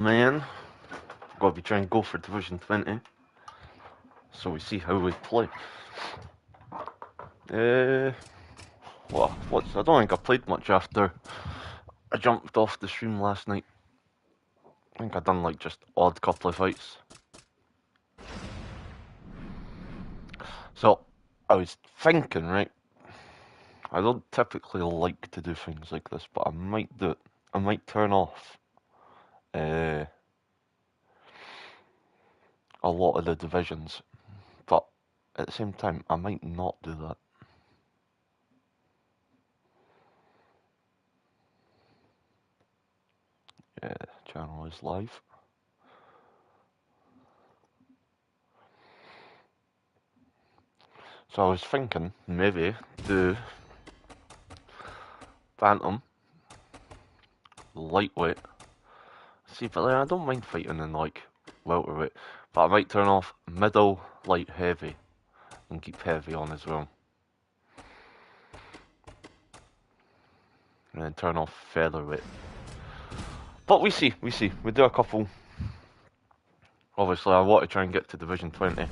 Man, gotta be trying to go for Division 20. So we see how we play. I don't think I played much after I jumped off the stream last night. I think I done like just odd couple of fights. So, I was thinking, right? I don't typically like to do things like this, but I might do it. I might turn off a lot of the divisions, but at the same time, I might not do that. Yeah, channel is live. So I was thinking maybe do Phantom, lightweight. See, but then I don't mind fighting in like welterweight, but I might turn off middle, light, heavy, and keep heavy on as well. And then turn off featherweight. But we see. We do a couple. Obviously, I want to try and get to Division 20.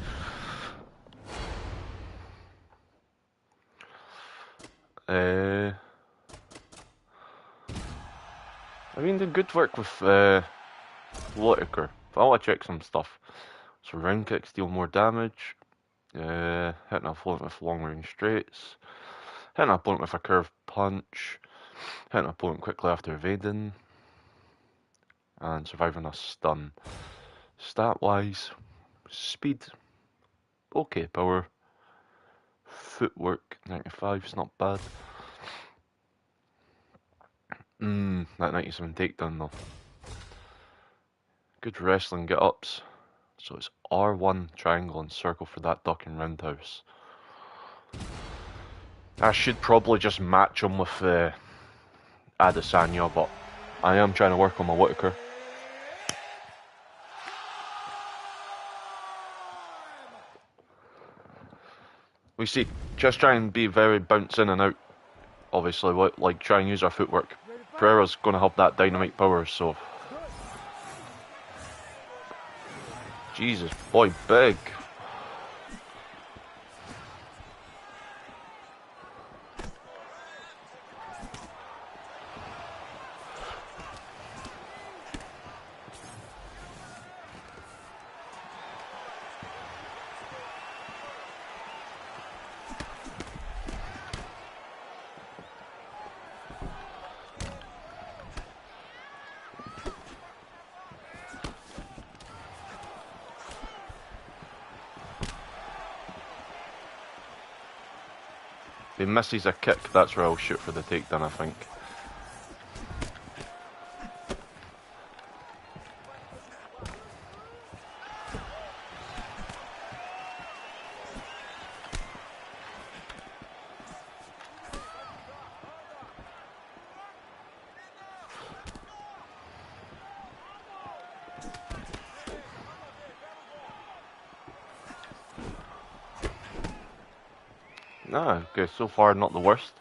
I've been doing good work with Whittaker, but I want to check some stuff. So round kicks deal more damage. Hitting an opponent with long range straights. Hitting an opponent with a curved punch. Hitting an opponent quickly after evading. And surviving a stun. Stat wise, speed, okay, power. Footwork, 95 is not bad. That 97 takedown though. Good wrestling get ups. So it's R1 triangle and circle for that duck and roundhouse. I should probably just match him with Adesanya, but I am trying to work on my Whittaker. We see, just try and be very bounce in and out. Obviously, like try and use our footwork. Pereira's going to have that dynamite power, so. Jesus, boy, big. If he misses a kick, that's where I'll shoot for the takedown, I think. Nah, okay, so far not the worst.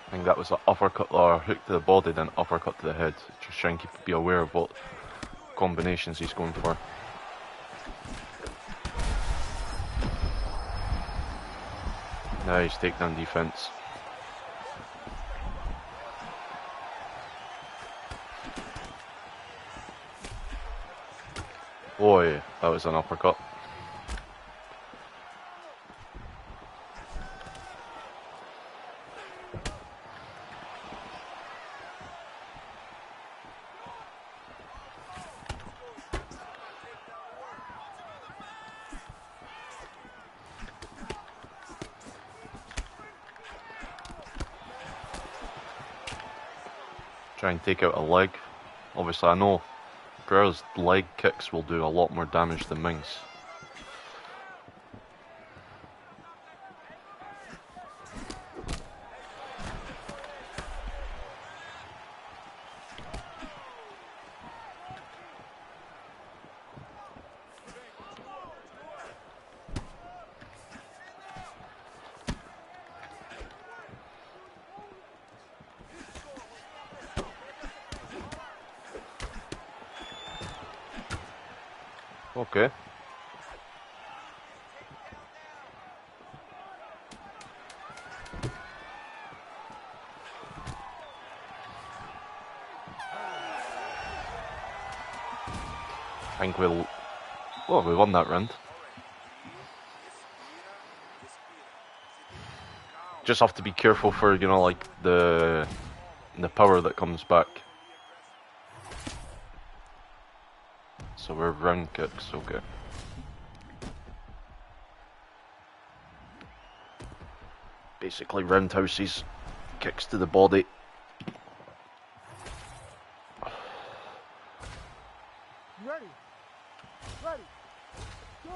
I think that was an uppercut or hook to the body, then uppercut to the head. Just trying to be aware of what combinations he's going for. Nice takedown defense. Boy, that was an uppercut. Try and take out a leg. Obviously, I know Pereira's leg kicks will do a lot more damage than Ming's. Okay. I think we'll... Oh, we won that round. Just have to be careful for, you know, like the power that comes back. So we're round kicks, okay. Basically roundhouses, kicks to the body. Ready. Ready. Good.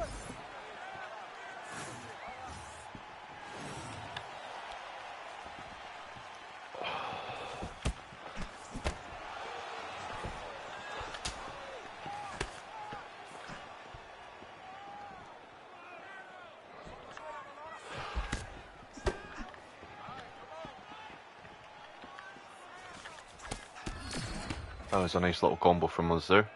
That was a nice little combo from us there.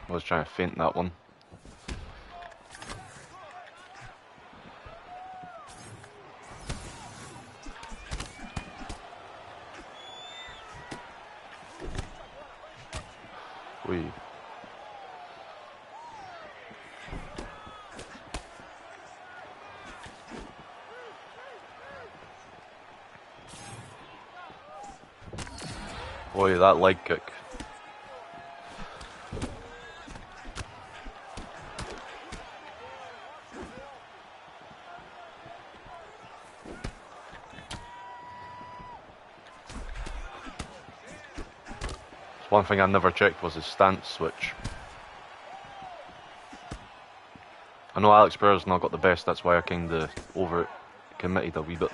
I was trying to feint that one. Wee. Boy, that leg kick. One thing I never checked was his stance switch. I know Alex Pereira's not got the best, that's why I kinda over-committed a wee bit.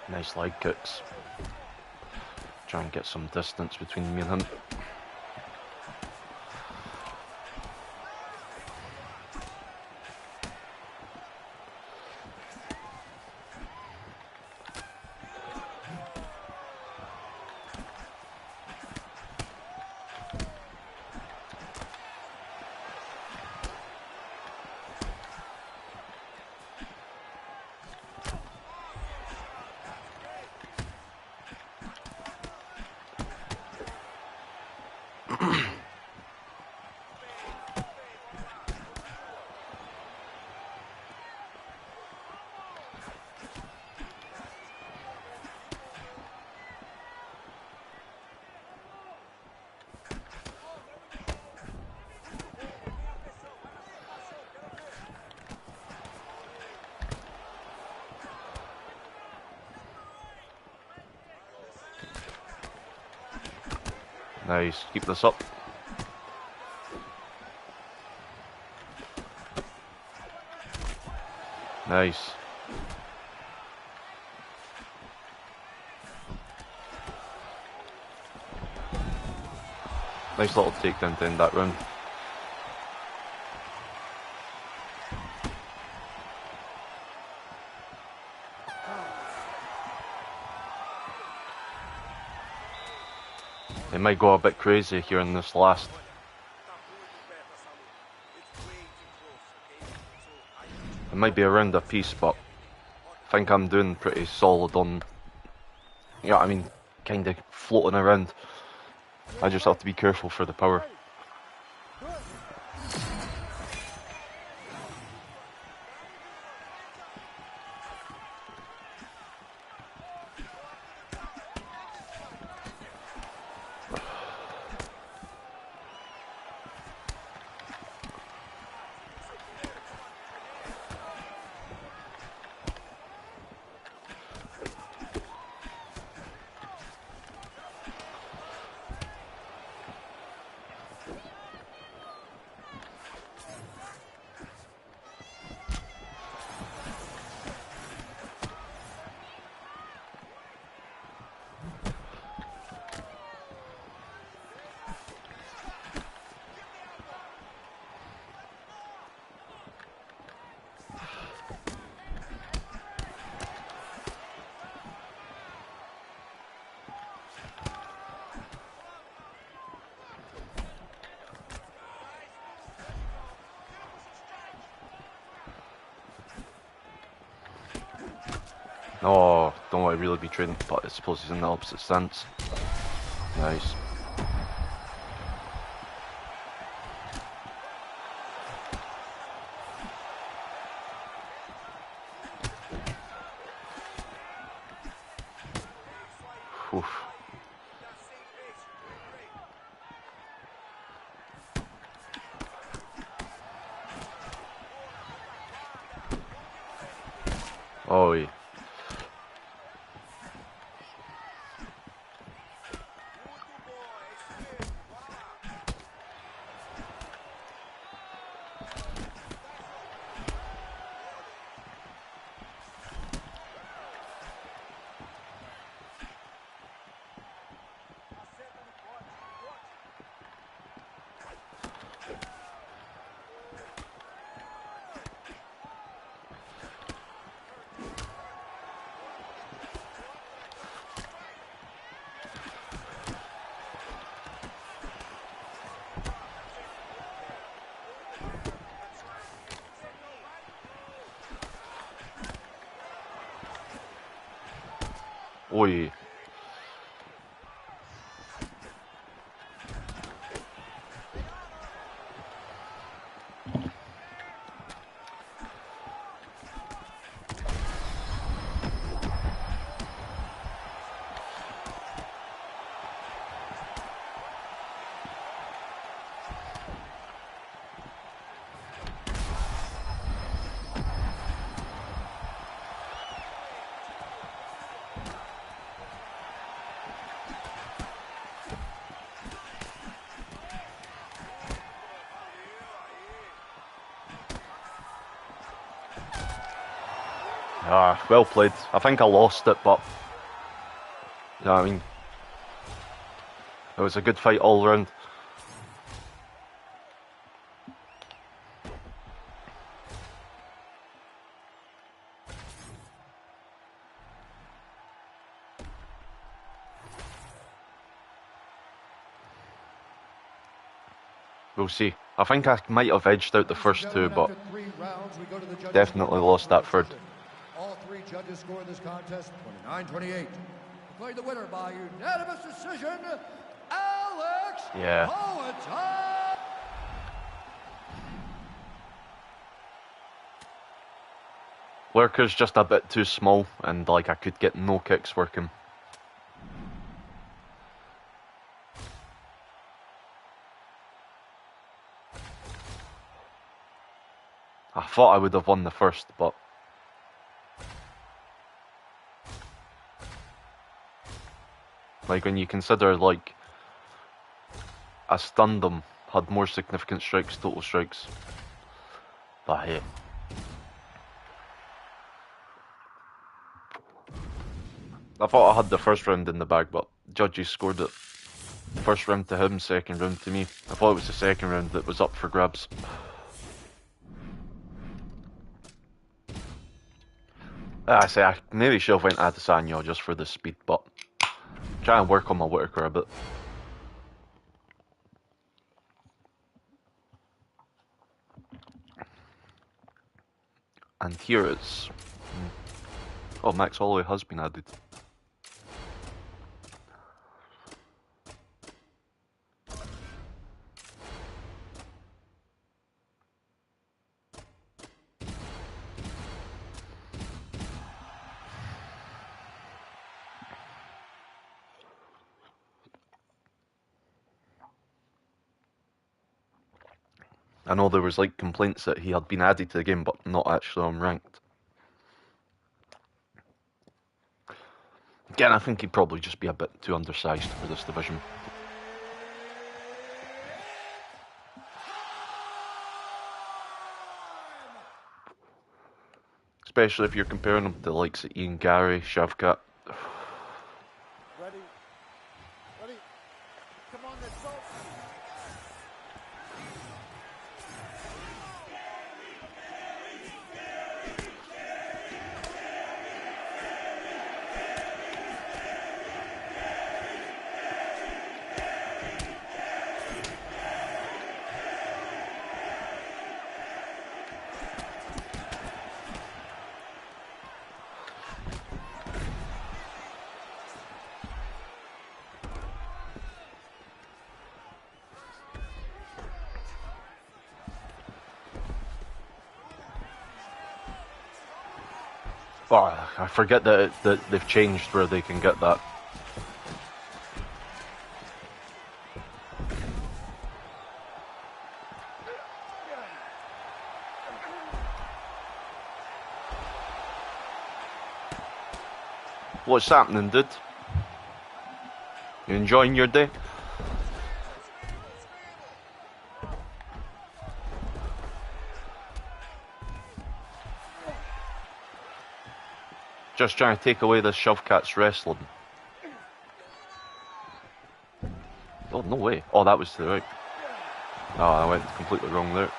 Nice leg kicks. Try and get some distance between me and him. Nice, keep this up. Nice. Nice little takedown to end that round. They might go a bit crazy here in this last. It might be around a piece, but I think I'm doing pretty solid on, you know what I mean, kind of floating around. I just have to be careful for the power. Oh, don't want to really be training, but I suppose he's in the opposite stance. Nice. Oof. Oh, yeah. Oh, yeah. Ah, well played. I think I lost it, but you know what I mean, it was a good fight all round. We'll see. I think I might have edged out the first two, but definitely lost that third. All three judges scored this contest 29-28. Declared the winner by unanimous decision, Alex Poatan. Lurker's just a bit too small, and like I could get no kicks working. I thought I would have won the first, but like when you consider like I stunned him, had more significant strikes, total strikes. But hey. I thought I had the first round in the bag, but judges scored it. First round to him, second round to me. I thought it was the second round that was up for grabs. I say I maybe should have went Adesanya just for the speed, but try and work on my Whittaker a bit. And here it's... Oh, Max Holloway has been added. I know there was like complaints that he had been added to the game, but not actually unranked. Again, I think he'd probably just be a bit too undersized for this division. Especially if you're comparing him to the likes of Ian Gary, Shavkat. Ready? Ready? Come on, let's go. Oh, I forget that they've changed where they can get that. What's happening, dude? You enjoying your day? Just trying to take away this Shovcat's wrestling. Oh, no way. Oh, that was to the right. Oh, I went completely wrong there.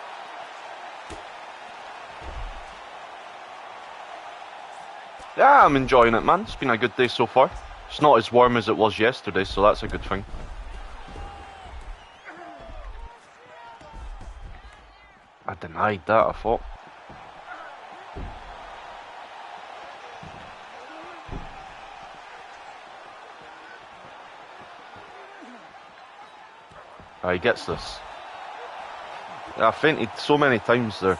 Yeah, I'm enjoying it, man. It's been a good day so far. It's not as warm as it was yesterday, so that's a good thing. I denied that, I thought. Oh, he gets this. I fainted so many times there.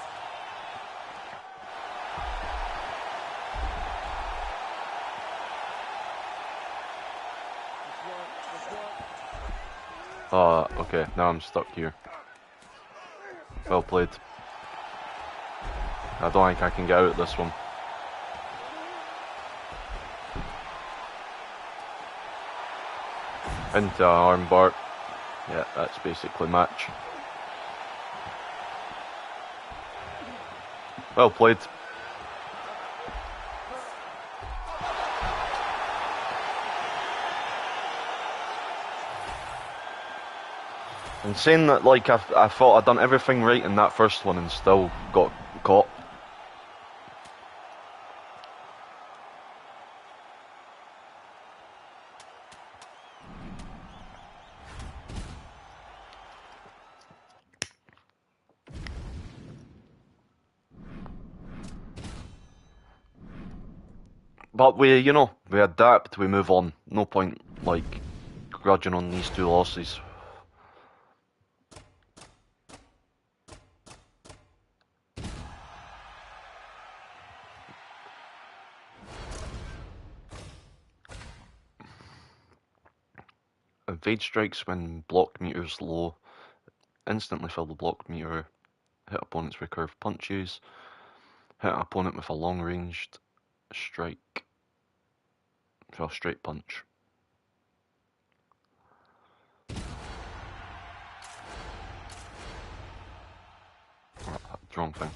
Oh, okay, now I'm stuck here. Well played. I don't think I can get out of this one. Into armbar. Yeah, that's basically match. Well played. And saying that, like, I thought I'd done everything right in that first one and still got caught. But we adapt, we move on. No point, like, grudging on these two losses. Evade strikes when block meter's low. Instantly fill the block meter. Hit opponents with curved punches. Hit an opponent with a long-ranged strike. For a straight punch. Wrong thing.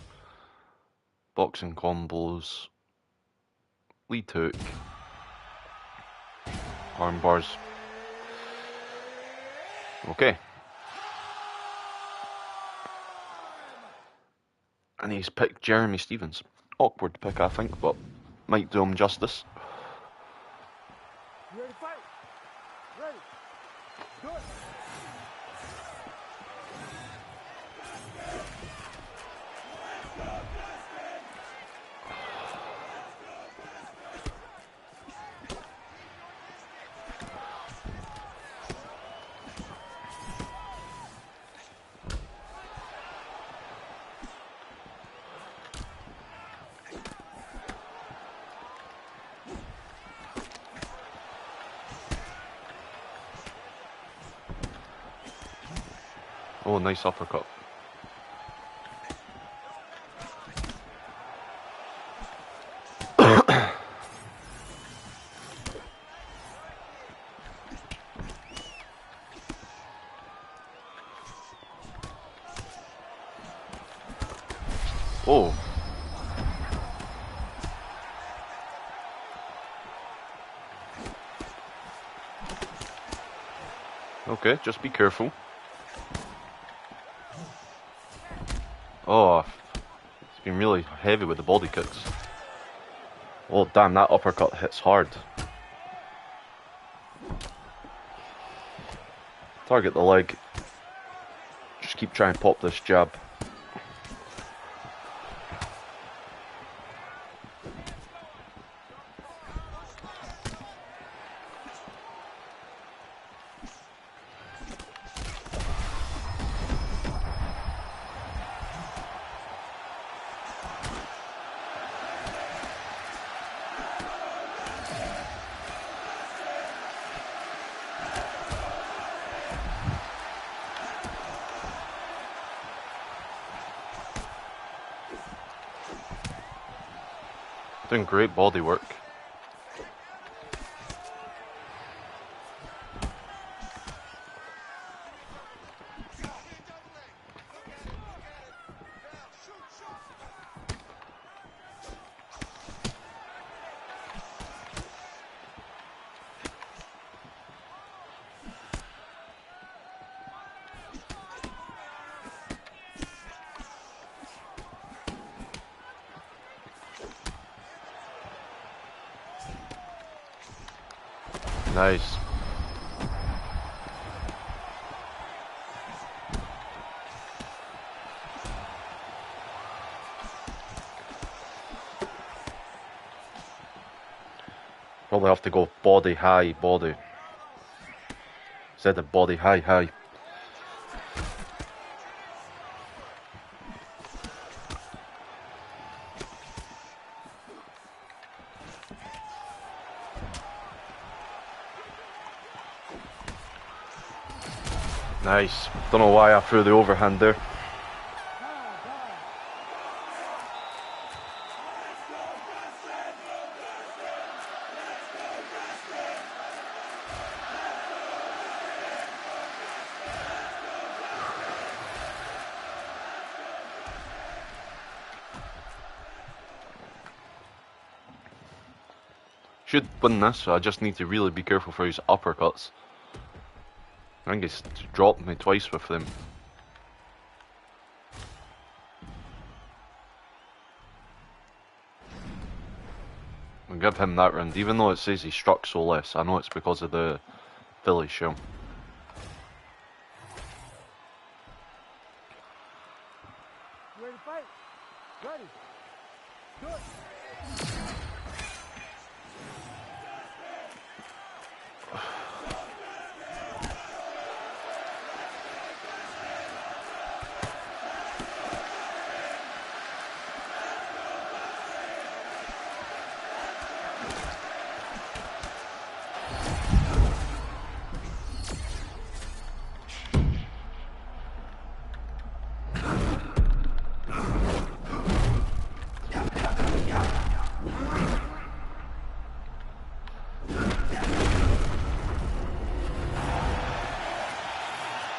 Boxing combos. Lead hook. Arm bars. Okay. And he's picked Jeremy Stevens. Awkward pick, I think, but might do him justice. You ready to fight? Ready. Good. Oh, nice uppercut. Oh. Okay, just be careful. Oh, it's been really heavy with the body kicks. Oh, damn, that uppercut hits hard. Target the leg. Just keep trying to pop this jab. Doing great body work. Nice. Probably have to go body high, body. Instead of body high, high. Nice. Don't know why I threw the overhand there. Should win this, I just need to really be careful for his uppercuts. I think he's dropped me twice with them. I'll give him that round, even though it says he struck so less. I know it's because of the Philly shell. Ready to fight? Ready. Good.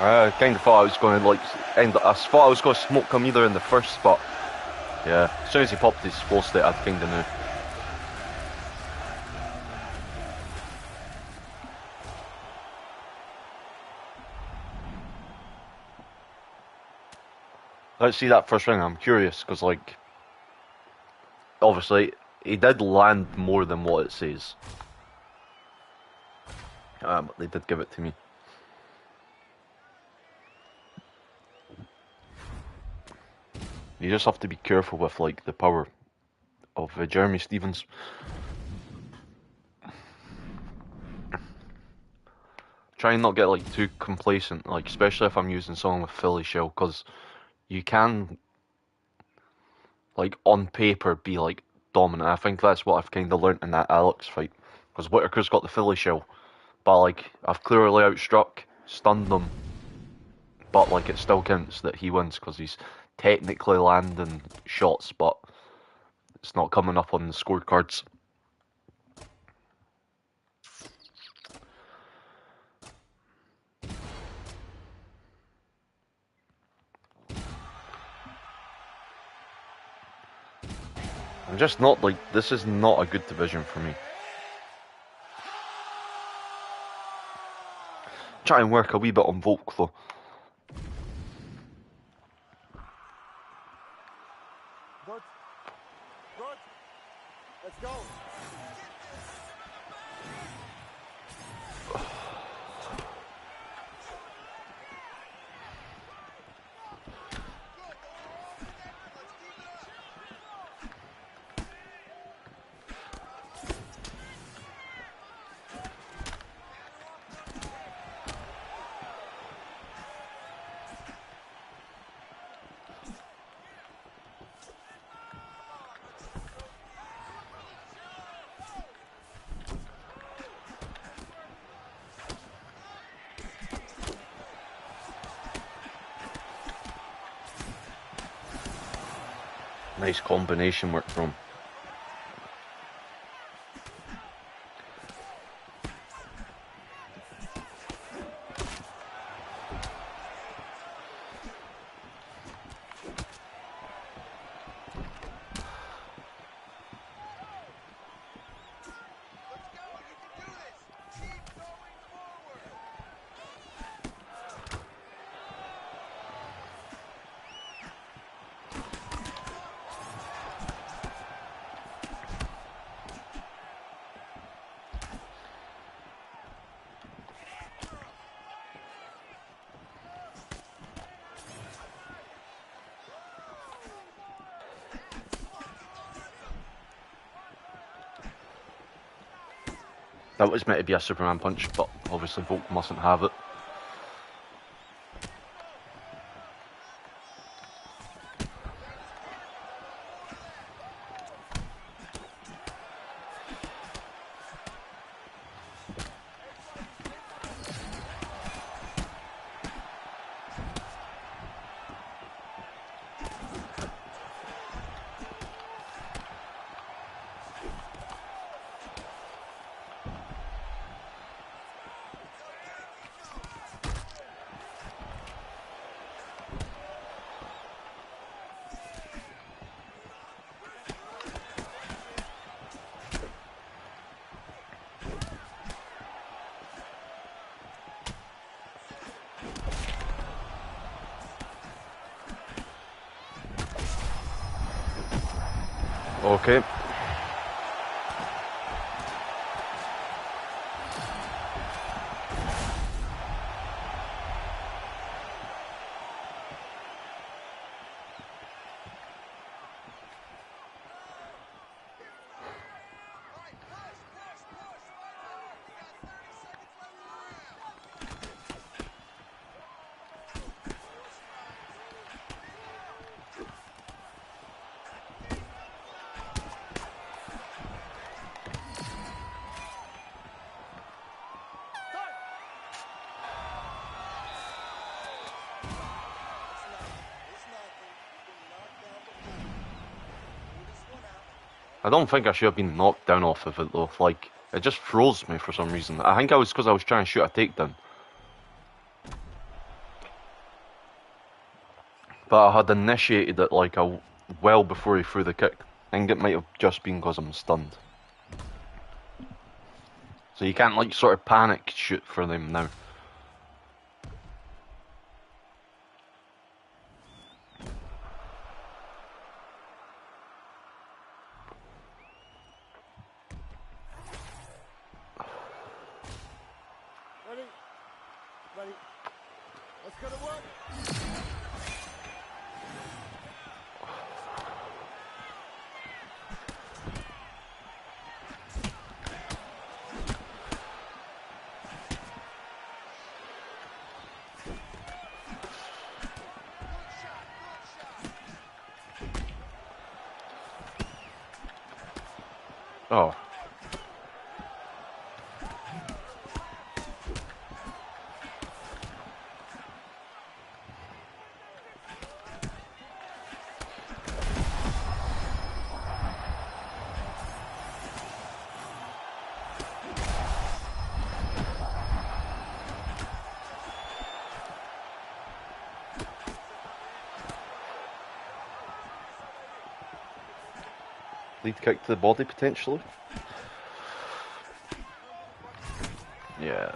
I kind of thought I was going to I thought I was going to smoke him either in the first spot. Yeah, as soon as he popped his full state, I kind of knew. Let's see that first round. I'm curious because, like, obviously he did land more than what it says. But they did give it to me. You just have to be careful with, like, the power of Jeremy Stephens. Try and not get, like, too complacent, like, especially if I'm using someone with Philly shell, because you can, like, on paper be, like, dominant. I think that's what I've kind of learnt in that Alex fight, because Whitaker's got the Philly shell, but, like, I've clearly outstruck, stunned him, but, like, it still counts that he wins, because he's technically landing shots, but it's not coming up on the scorecards. I'm just not, like, this is not a good division for me. Try and work a wee bit on Volk though. Good. Good. Let's go. Nice combination work from him. That was meant to be a Superman punch, but obviously Volk mustn't have it. Okay. I don't think I should have been knocked down off of it though. Like, it just froze me for some reason. I think it was because I was trying to shoot a takedown. But I had initiated it like well before he threw the kick. I think it might have just been because I'm stunned. So you can't like sort of panic shoot for them now. Ready. Let's go to work. Oh. Lead kick to the body potentially. Yeah.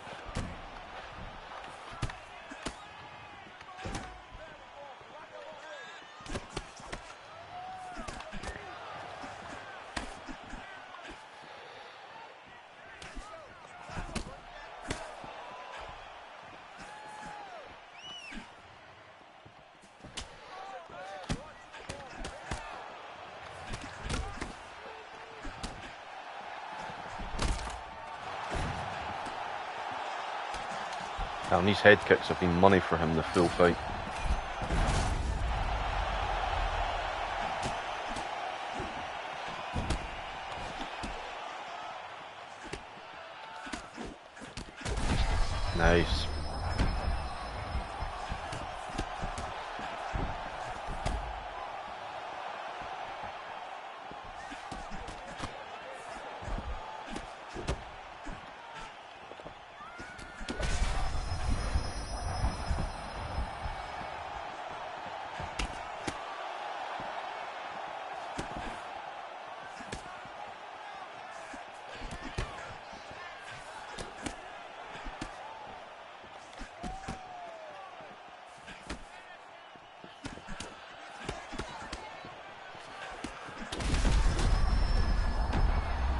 And these head kicks have been money for him the full fight. Nice.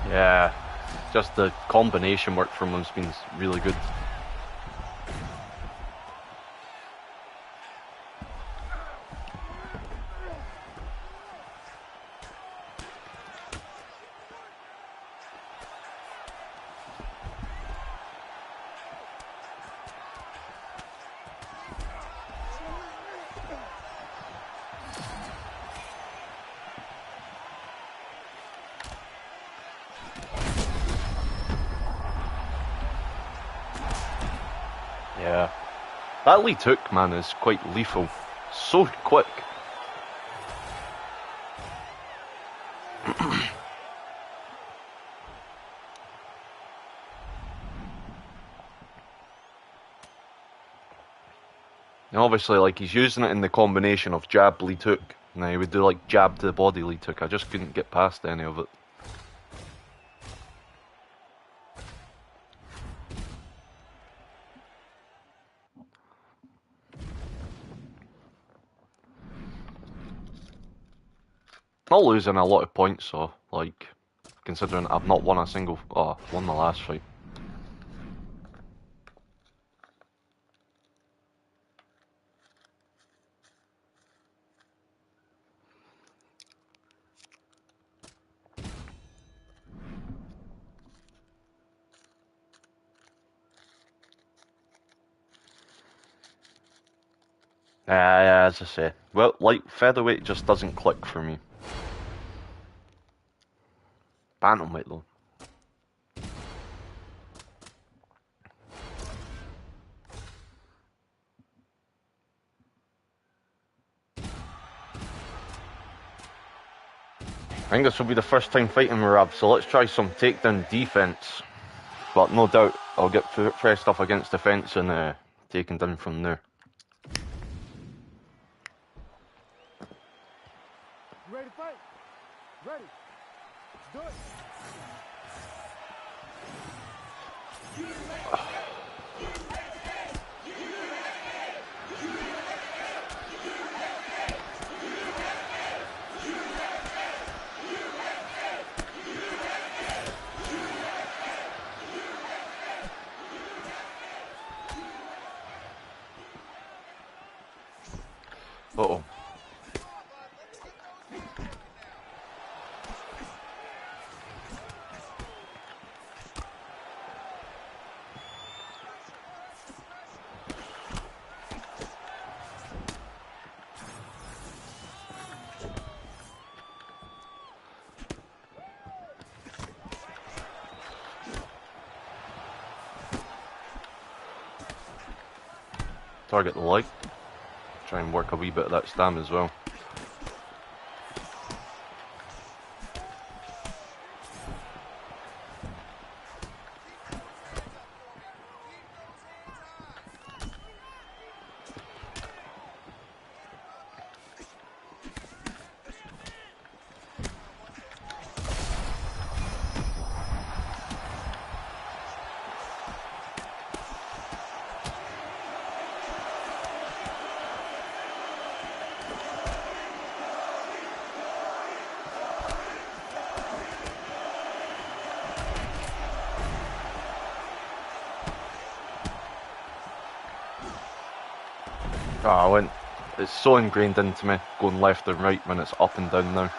Yeah, just the combination work from him's been really good. Yeah. That lead hook, man, is quite lethal. So quick. And obviously, like, he's using it in the combination of jab, lead hook. Now he would do like jab to the body lead hook. I just couldn't get past any of it. Not losing a lot of points, so, like, considering I've not won a single... Oh, won the last fight. Yeah, as I say. Well, like, featherweight just doesn't click for me. Bantamweight, though. I think this will be the first time fighting Marab, so let's try some takedown defense. But no doubt I'll get fresh stuff against the fence and taken down from there. You ready to fight? Ready. Let's do it. Uh-oh. Target the leg. Try and work a wee bit of that stam as well. It's so ingrained into me, going left and right when it's up and down now.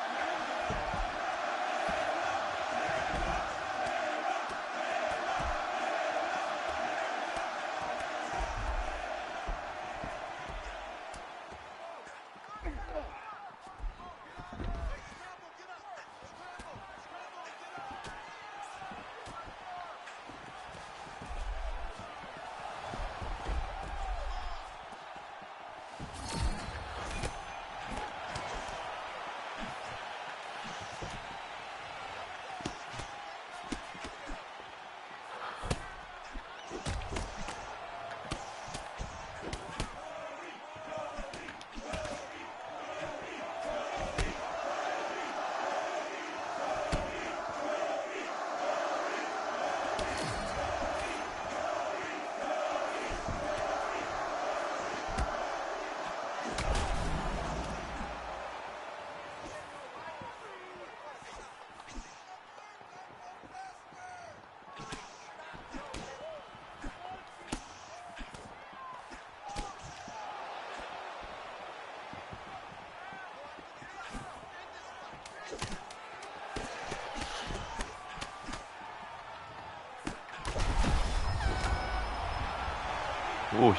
Ooh,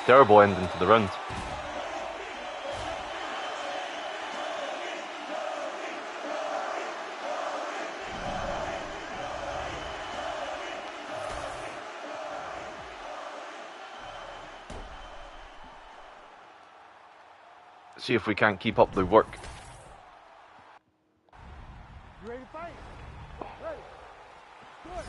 terrible ending to the round. See if we can't keep up the work. You ready to fight? Ready. Good.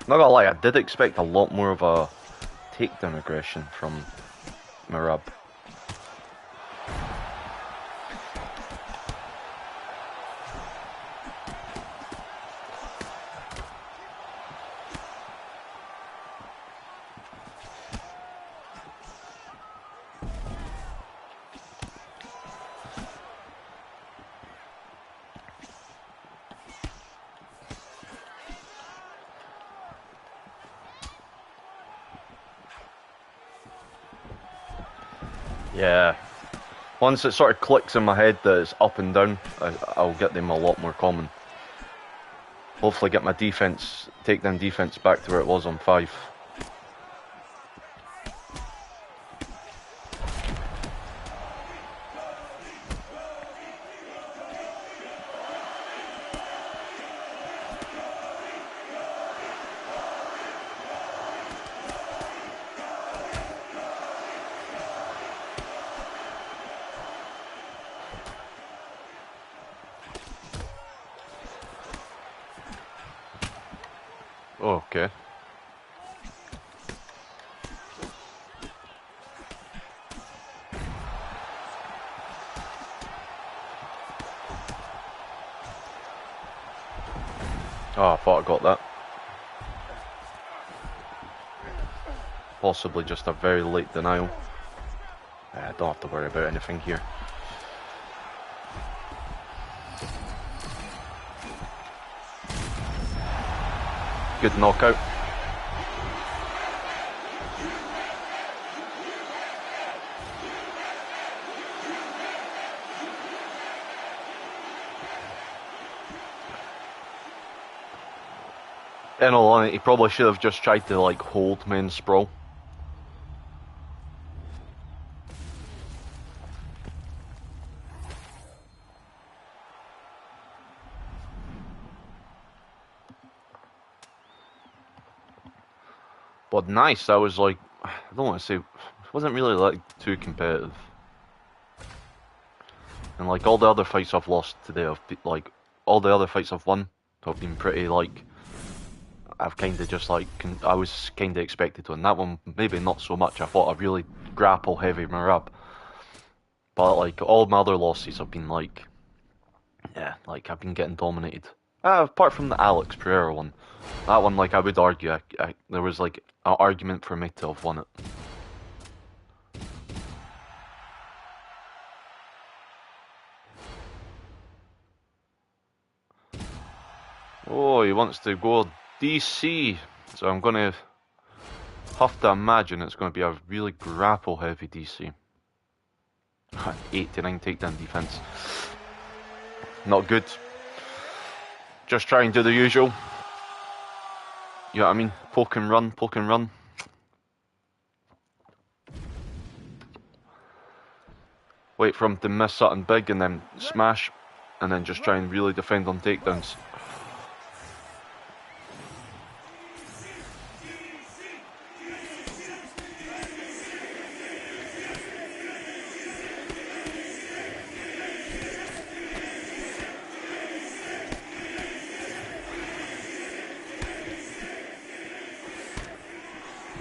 Not gonna lie, I did expect a lot more of a takedown aggression from Merab. Yeah. Once it sort of clicks in my head that it's up and down, I'll get them a lot more common. Hopefully get my defense, takedown defense back to where it was on 5. Oh, okay. Oh, I thought I got that. Possibly just a very late denial. I don't have to worry about anything here. Good knockout. In all honesty, he probably should have just tried to like hold men's sprawl. But nice, that was like, I don't want to say, it wasn't really like too competitive. And like all the other fights I've lost today, like all the other fights I've won have been pretty like, I've kind of just like, I was kind of expected to. And that one, maybe not so much. I thought I'd really grapple heavy Merab. But like all my other losses have been like, yeah, like I've been getting dominated. Apart from the Alex Pereira one. That one, like I would argue, there was like an argument for me to have won it. Oh, he wants to go DC. So I'm going to have to imagine it's going to be a really grapple heavy DC. 89 takedown defense. Not good. Just try and do the usual. You know what I mean? Poke and run, poke and run. Wait for him to miss something big and then smash. And then just try and really defend on takedowns.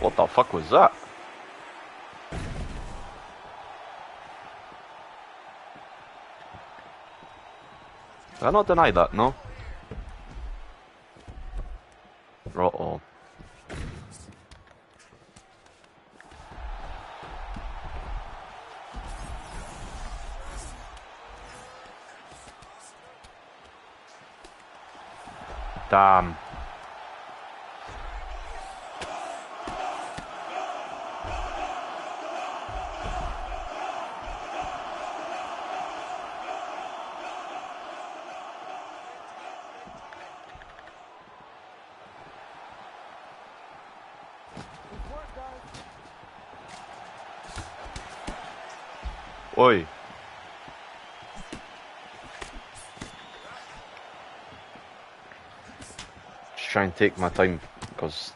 What the fuck was that? Did I not deny that, no? Uh-oh. Damn. Oi. Just try and take my time, because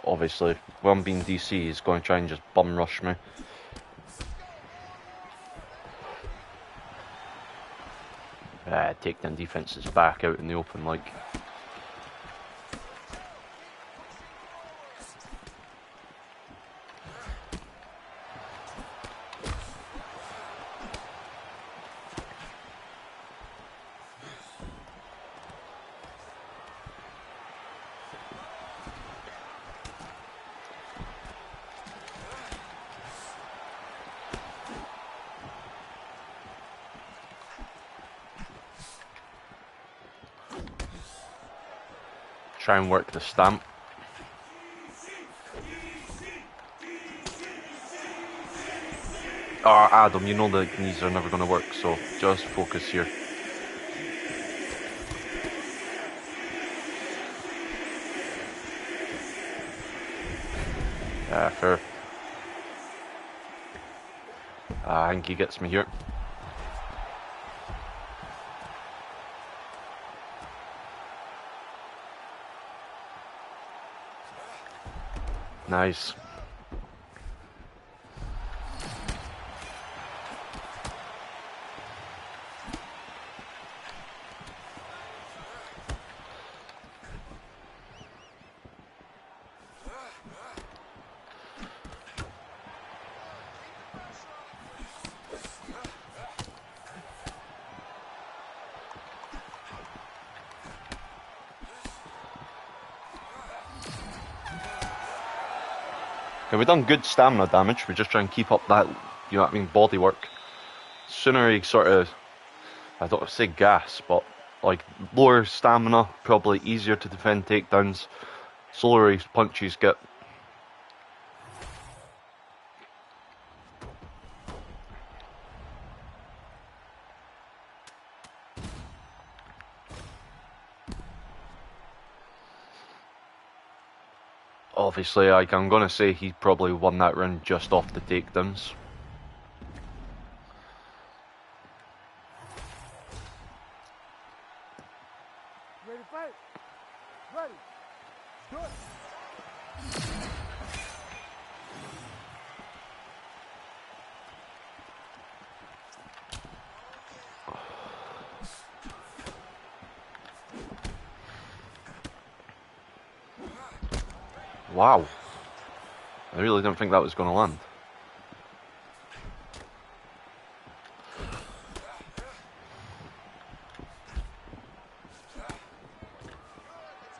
obviously, when I'm being DC, he's going to try and just bum rush me. Takedown defense is back out in the open, like. Try and work the stamp. Oh, Adam, you know the knees are never going to work, so just focus here. Yeah, fair. I think he gets me here. Nice. Okay, we've done good stamina damage. We just try and keep up that, you know what I mean, body work. Sooner he sort of, I don't want to say gas, but like lower stamina, probably easier to defend takedowns. Slower his punches get. Obviously, like, I'm going to say he probably won that round just off the takedowns. Ready, fight. Ready. Good. Wow. I really didn't think that was going to land.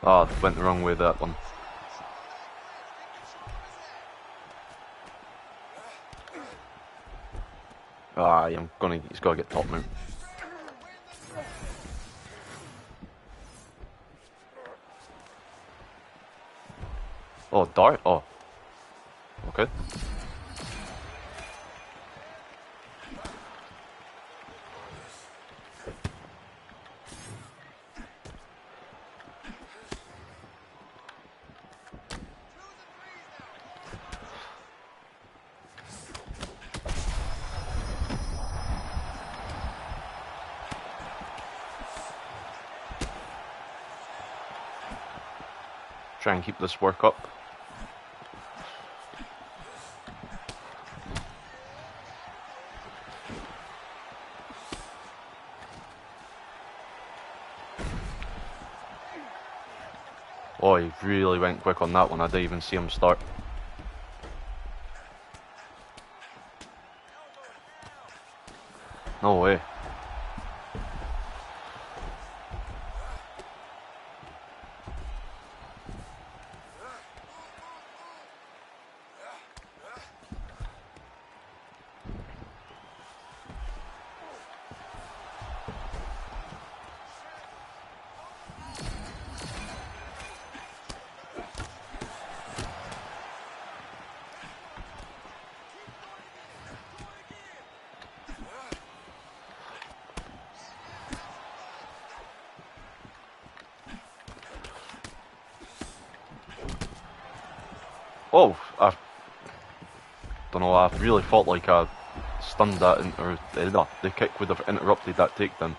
Oh, went the wrong way that one. Ah, he's got to get top mount. Oh, dart? Oh. Okay. Try and keep this work up. Oh, he really went quick on that one. I didn't even see him start. No way. Oh, I don't know, I really felt like I stunned that, or the kick would have interrupted that takedown.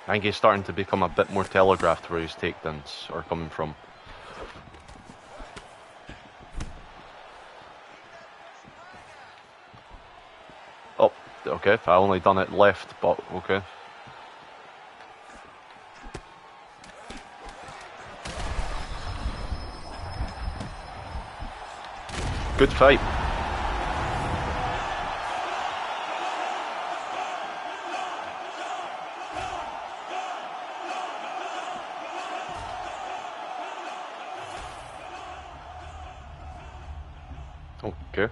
I think he's starting to become a bit more telegraphed where his takedowns are coming from. Oh, okay, I only done it left, but okay. Good fight. Okay.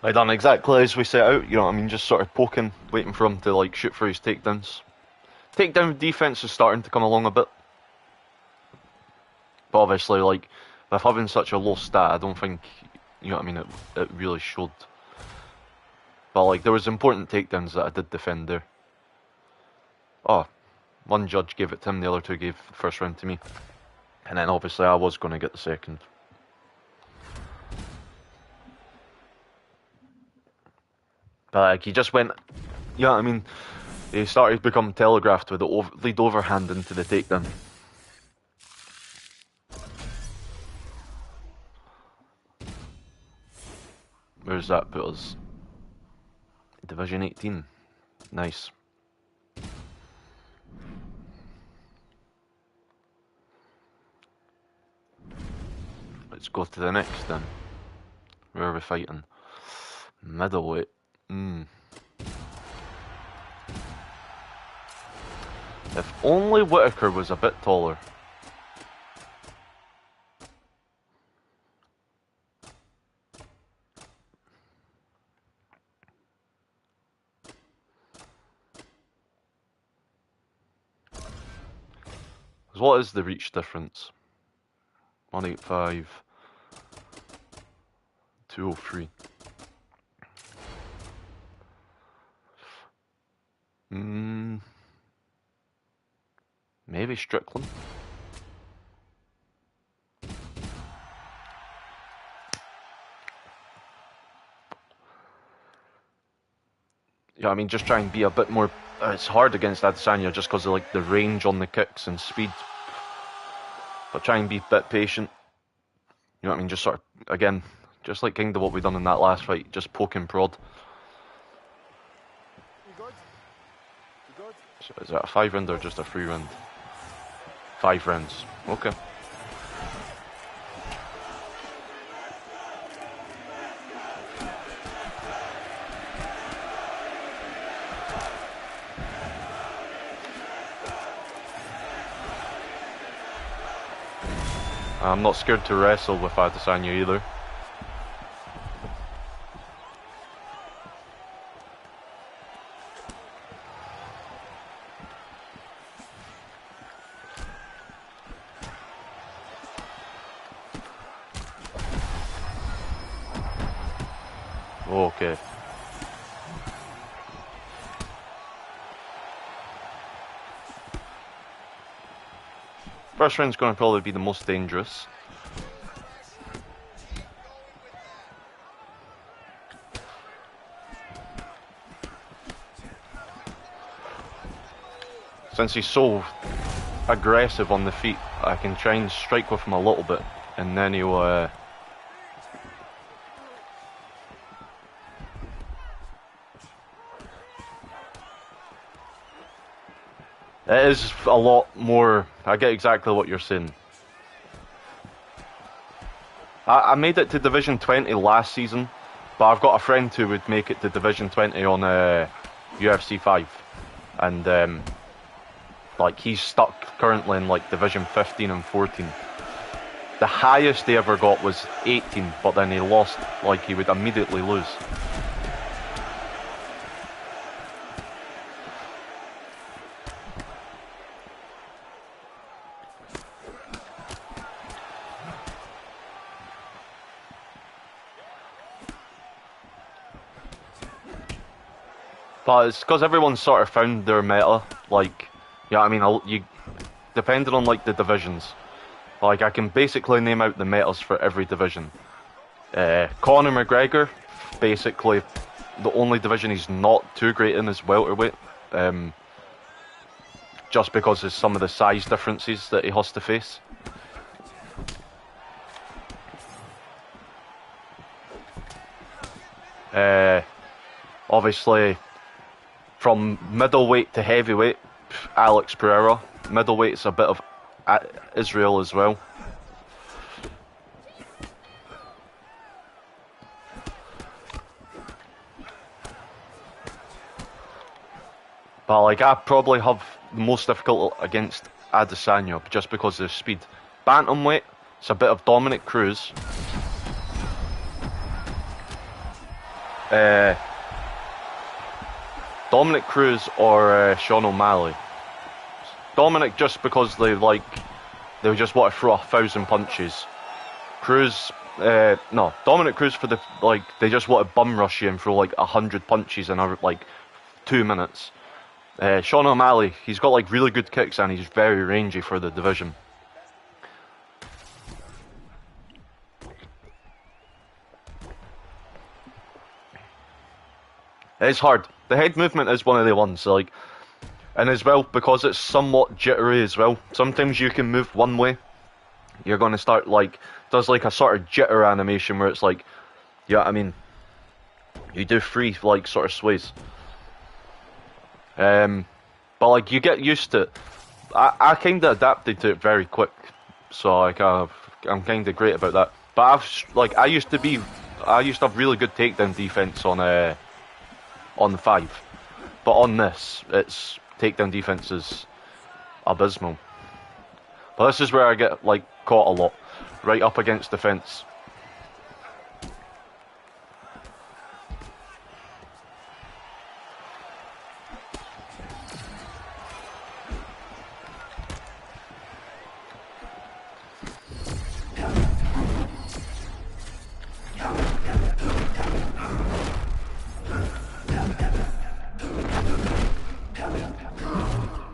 I done exactly as we set out, you know what I mean, just sort of poking, waiting for him to like shoot for his takedowns. Takedown defense is starting to come along a bit. But obviously, like, with having such a low stat, I don't think, you know what I mean, it really showed. But like, there was important takedowns that I did defend there. Oh, one judge gave it to him, the other two gave the first round to me. And then obviously I was going to get the second. But like, he just went, you know what I mean, he started to become telegraphed with the lead overhand into the takedown. Where's that put us? Division 18. Nice. Let's go to the next then. Where are we fighting? Middleweight. If only Whitaker was a bit taller. Because what is the reach difference? 185, 203. Maybe Strickland. Yeah, I mean, just try and be a bit more. It's hard against Adesanya just because of like the range on the kicks and speed. But try and be a bit patient. You know what I mean? Just sort of, again, just like kind of what we done in that last fight, just poke and prod. You good? You good? So is that a 5 round or just a 3 round? 5 rounds. Okay. I'm not scared to wrestle with Adesanya either. Okay. First round's going to probably be the most dangerous. since he's so aggressive on the feet, I can try and strike with him a little bit, and then he'll it is a lot more. I get exactly what you're saying. I made it to Division 20 last season, but I've got a friend who would make it to Division 20 on UFC 5, and like he's stuck currently in like Division 15 and 14. The highest he ever got was 18, but then he lost, like he would immediately lose. But it's because everyone's sort of found their meta, like, yeah, I mean, you depending on like the divisions, like I can basically name out the metas for every division. Conor McGregor, basically, the only division he's not too great in is welterweight, just because of some of the size differences that he has to face. Obviously, from middleweight to heavyweight, Alex Pereira. Middleweight's a bit of Israel as well. But like, I probably have the most difficult against Adesanya just because of his speed. Bantamweight, it's a bit of Dominic Cruz. Dominic Cruz or Sean O'Malley. Dominic just because they just want to throw 1,000 punches. Cruz, no, Dominic Cruz for the they just want to bum rush you and throw like 100 punches in like 2 minutes. Sean O'Malley, he's got like really good kicks and he's very rangy for the division. It's hard. The head movement is one of the ones, like, and as well, because it's somewhat jittery as well, sometimes you can move one way, you're going to start, like, does like a sort of jitter animation where it's like, yeah, I mean, you do 3, like, sort of sways. But, like, you get used to it. I kind of adapted to it very quick, so, like, I'm kind of great about that. But I used to have really good takedown defense on 5, but on this, its takedown defense is abysmal. But this is where I get like caught a lot, right up against the fence.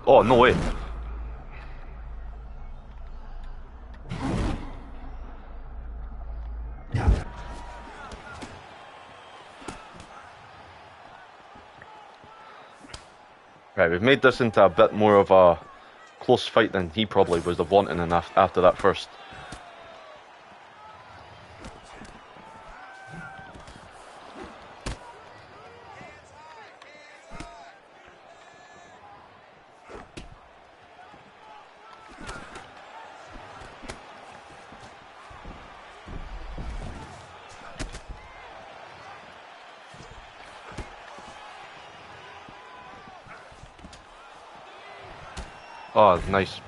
Oh, no way. Right, we've made this into a bit more of a close fight than he probably was wanting after that first. Oh, nice.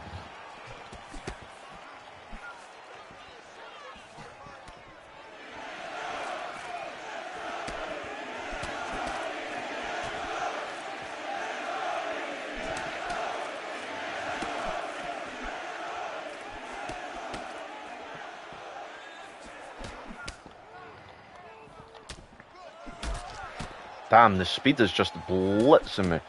Damn, the speed is just blitzing me.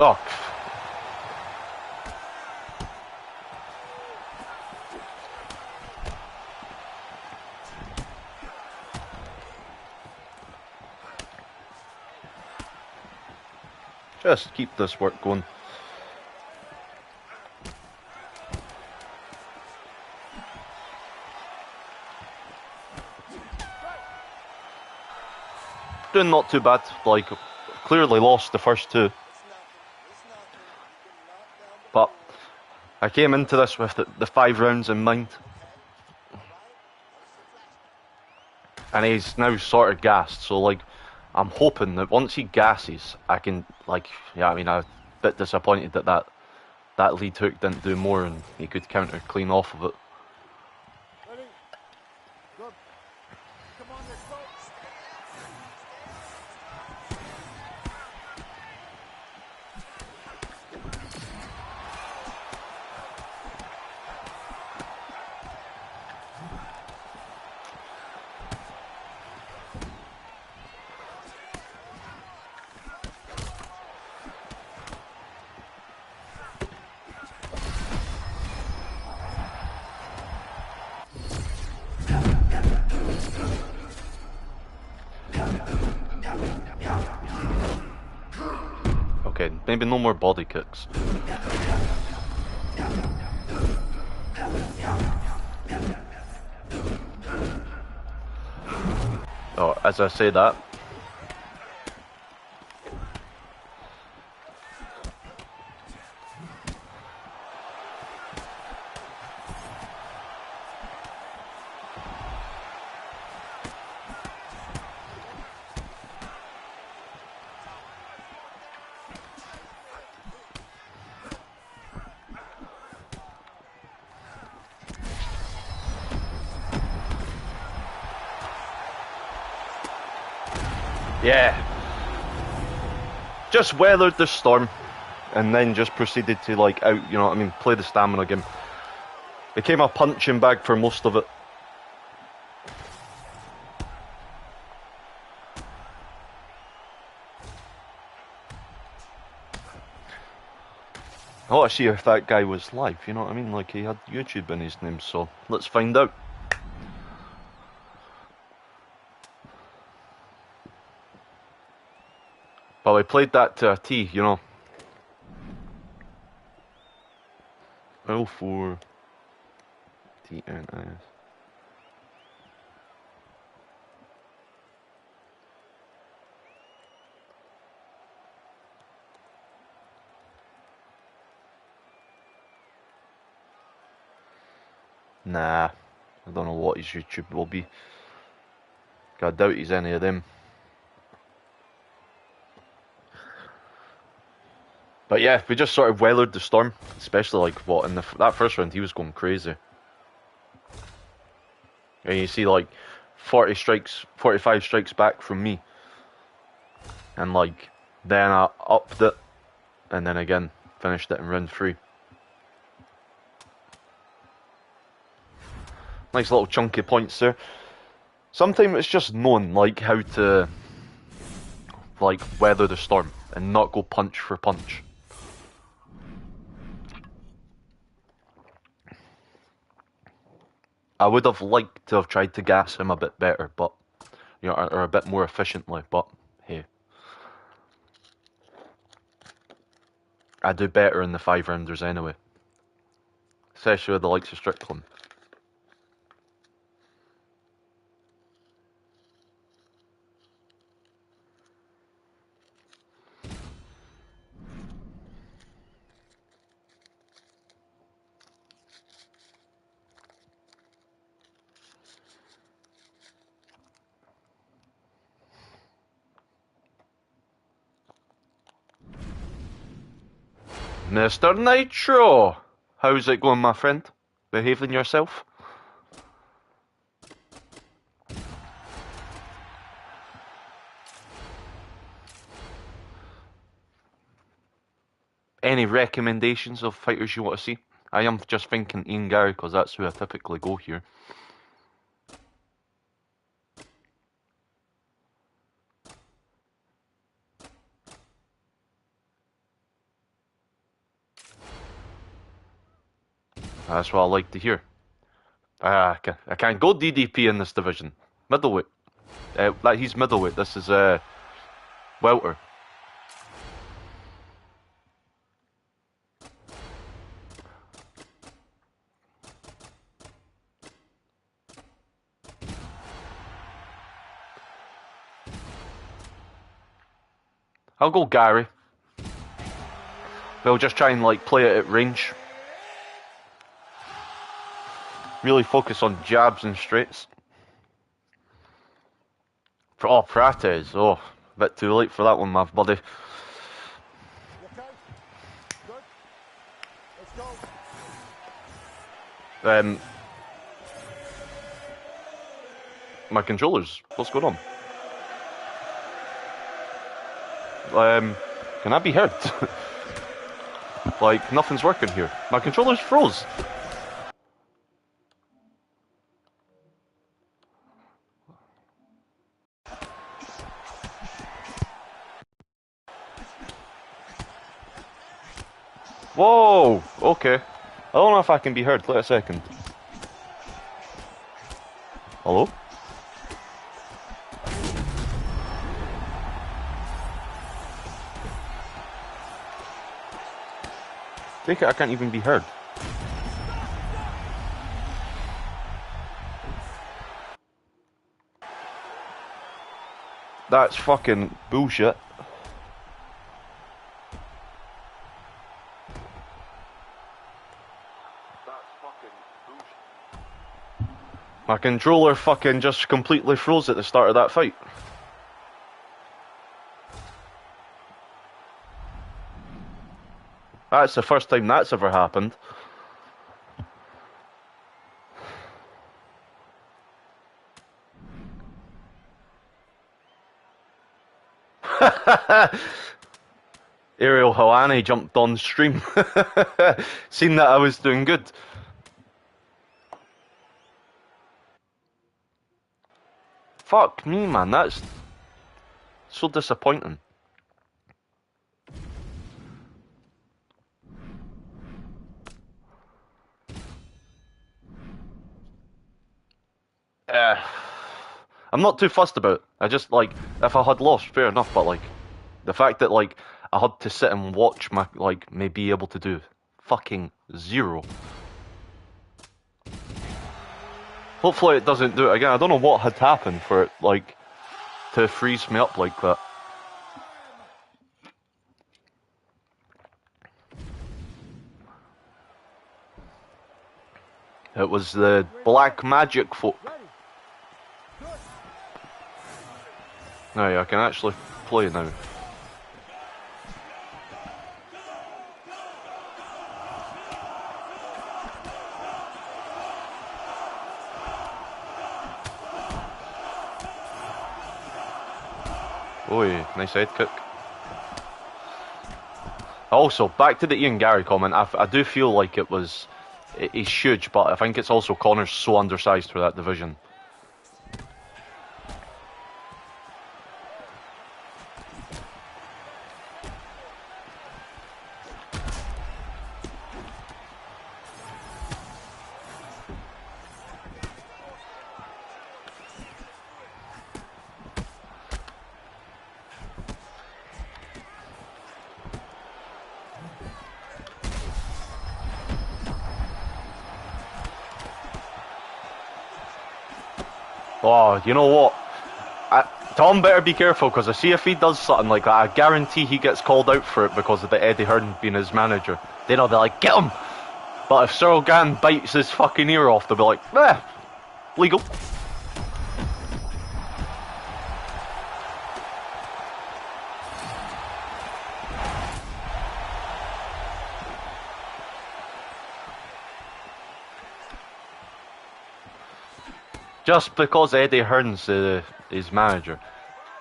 Oh. Just keep this work going. Doing not too bad. Like, clearly lost the first two. But I came into this with the 5 rounds in mind. And he's now sort of gassed, so like, I'm hoping that once he gasses, I can, like, yeah, I mean, I'm a bit disappointed that that lead hook didn't do more and he could counter clean off of it. Okay, maybe no more body kicks. Oh, as I say that, yeah, just weathered the storm and then just proceeded to, like, you know what I mean, play the stamina game. Became a punching bag for most of it. I want to see if that guy was live, you know what I mean? Like, he had YouTube in his name, so let's find out. But we played that to a T, you know. L4 TNS. Nah, I don't know what his YouTube will be. I doubt he's any of them. But yeah, we just sort of weathered the storm, especially like what in that first round he was going crazy. And you see like 40 strikes, 45 strikes back from me, and like then I upped it, and then again finished it in round 3. Nice little chunky points there. Sometimes it's just knowing like how to like weather the storm and not go punch for punch. I would have liked to have tried to gas him a bit better, but you know, or a bit more efficiently. But hey, I do better in the 5 rounders anyway, especially with the likes of Strickland. Mr. Nitro! How's it going, my friend? Behaving yourself? Any recommendations of fighters you want to see? I am just thinking Ian Gary because that's who I typically go here. That's what I like to hear. I can't go DDP in this division. Middleweight. He's middleweight. This is welter. I'll go Gary. We'll just try and like play it at range. Really focus on jabs and straights. Oh, Prates. Oh, a bit too late for that one, my buddy. My controllers. What's going on? Can I be heard? Like, nothing's working here. My controller's froze. Whoa! Okay. I don't know if I can be heard. Wait a second. Hello? Take it, I can't even be heard. That's fucking bullshit. My controller fucking just completely froze at the start of that fight. That's the first time that's ever happened. Ariel Helwani jumped on stream. Seen that I was doing good. Fuck me, man, that's so disappointing. I'm not too fussed about it. I just, like, if I had lost, fair enough, but, like, the fact that, like, I had to sit and watch my, like, me be able to do fucking zero. Hopefully it doesn't do it again. I don't know what had happened for it, like, to freeze me up like that. It was the black magic folk. Now, yeah, I can actually play now. Oh, nice head kick. Also, back to the Ian Gary comment, I do feel like he's huge, but I think it's also Connor's so undersized for that division. Oh, you know what? Tom better be careful, because I see if he does something like that, I guarantee he gets called out for it because of the Eddie Hearn being his manager. Then I'll be like, get him! But if Cyril Gann bites his fucking ear off, they'll be like, legal. Just because Eddie Hearn's his manager,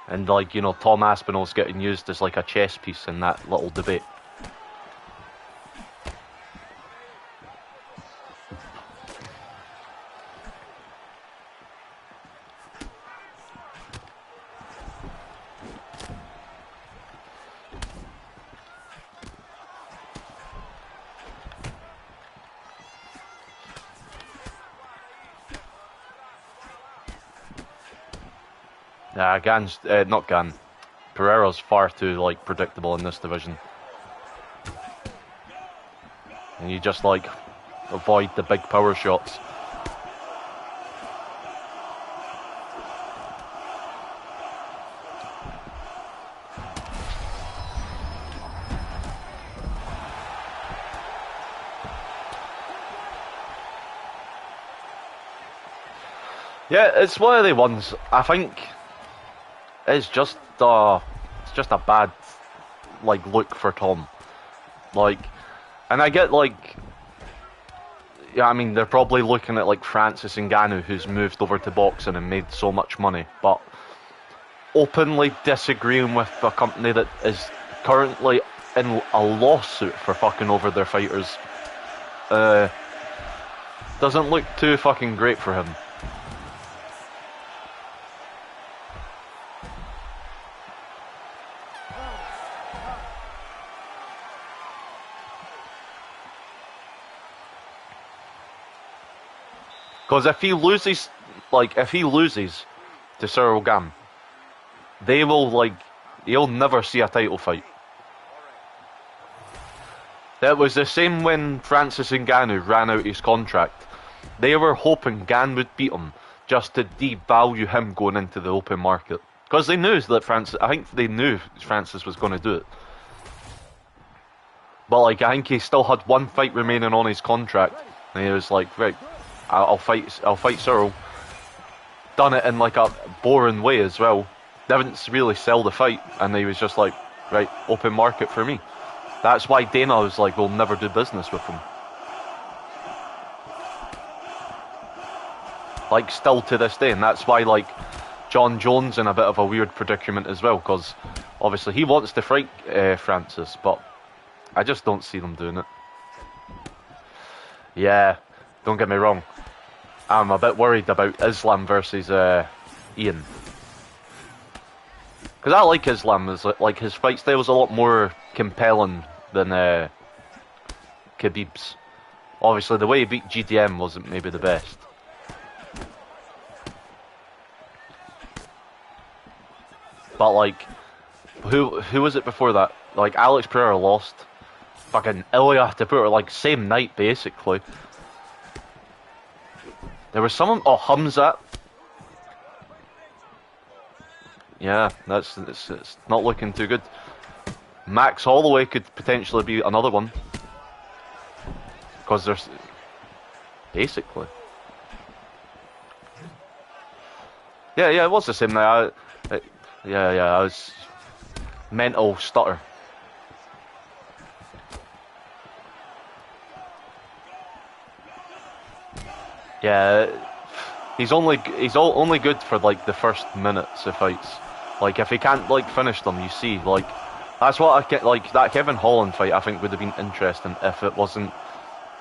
and like, you know, Tom Aspinall's getting used as like a chess piece in that little debate. Gan's not Gan. Pereira's far too like predictable in this division, and you just like avoid the big power shots. Yeah, it's one of the ones. I think it's just a bad like look for Tom. Like, and I get like, yeah, I mean they're probably looking at like Francis Ngannou, who's moved over to boxing and made so much money, but openly disagreeing with a company that is currently in a lawsuit for fucking over their fighters, doesn't look too fucking great for him. Because if he loses to Cyril Gane, he'll never see a title fight. That was the same when Francis Ngannou ran out his contract. They were hoping Gane would beat him just to devalue him going into the open market. Because they knew that Francis was going to do it. But like, I think he still had one fight remaining on his contract, and he was like, right, I'll fight Cyril. Done it in like a boring way as well. Didn't really sell the fight, and he was just like, right, open market for me. That's why Dana was like, we'll never do business with him. Like, still to this day, and that's why like John Jones in a bit of a weird predicament as well, because obviously he wants to fight Francis, but I just don't see them doing it. Yeah, don't get me wrong. I'm a bit worried about Islam versus Ian. Because I like Islam, like his fight style is a lot more compelling than Khabib's. Obviously, the way he beat GTM wasn't maybe the best. But like, who was it before that? Like, Alex Pereira lost. Fucking Ilya Tapura, like, same night, basically. There was someone... Oh, Hamzat. Yeah, it's not looking too good. Max Holloway could potentially be another one. Because there's... Basically. Yeah, it was the same night. I was... Mental stutter. Yeah, he's only good for like the first minutes of fights. Like if he can't like finish them, you see, like that's what I get. Like that Kevin Holland fight, I think would have been interesting if it wasn't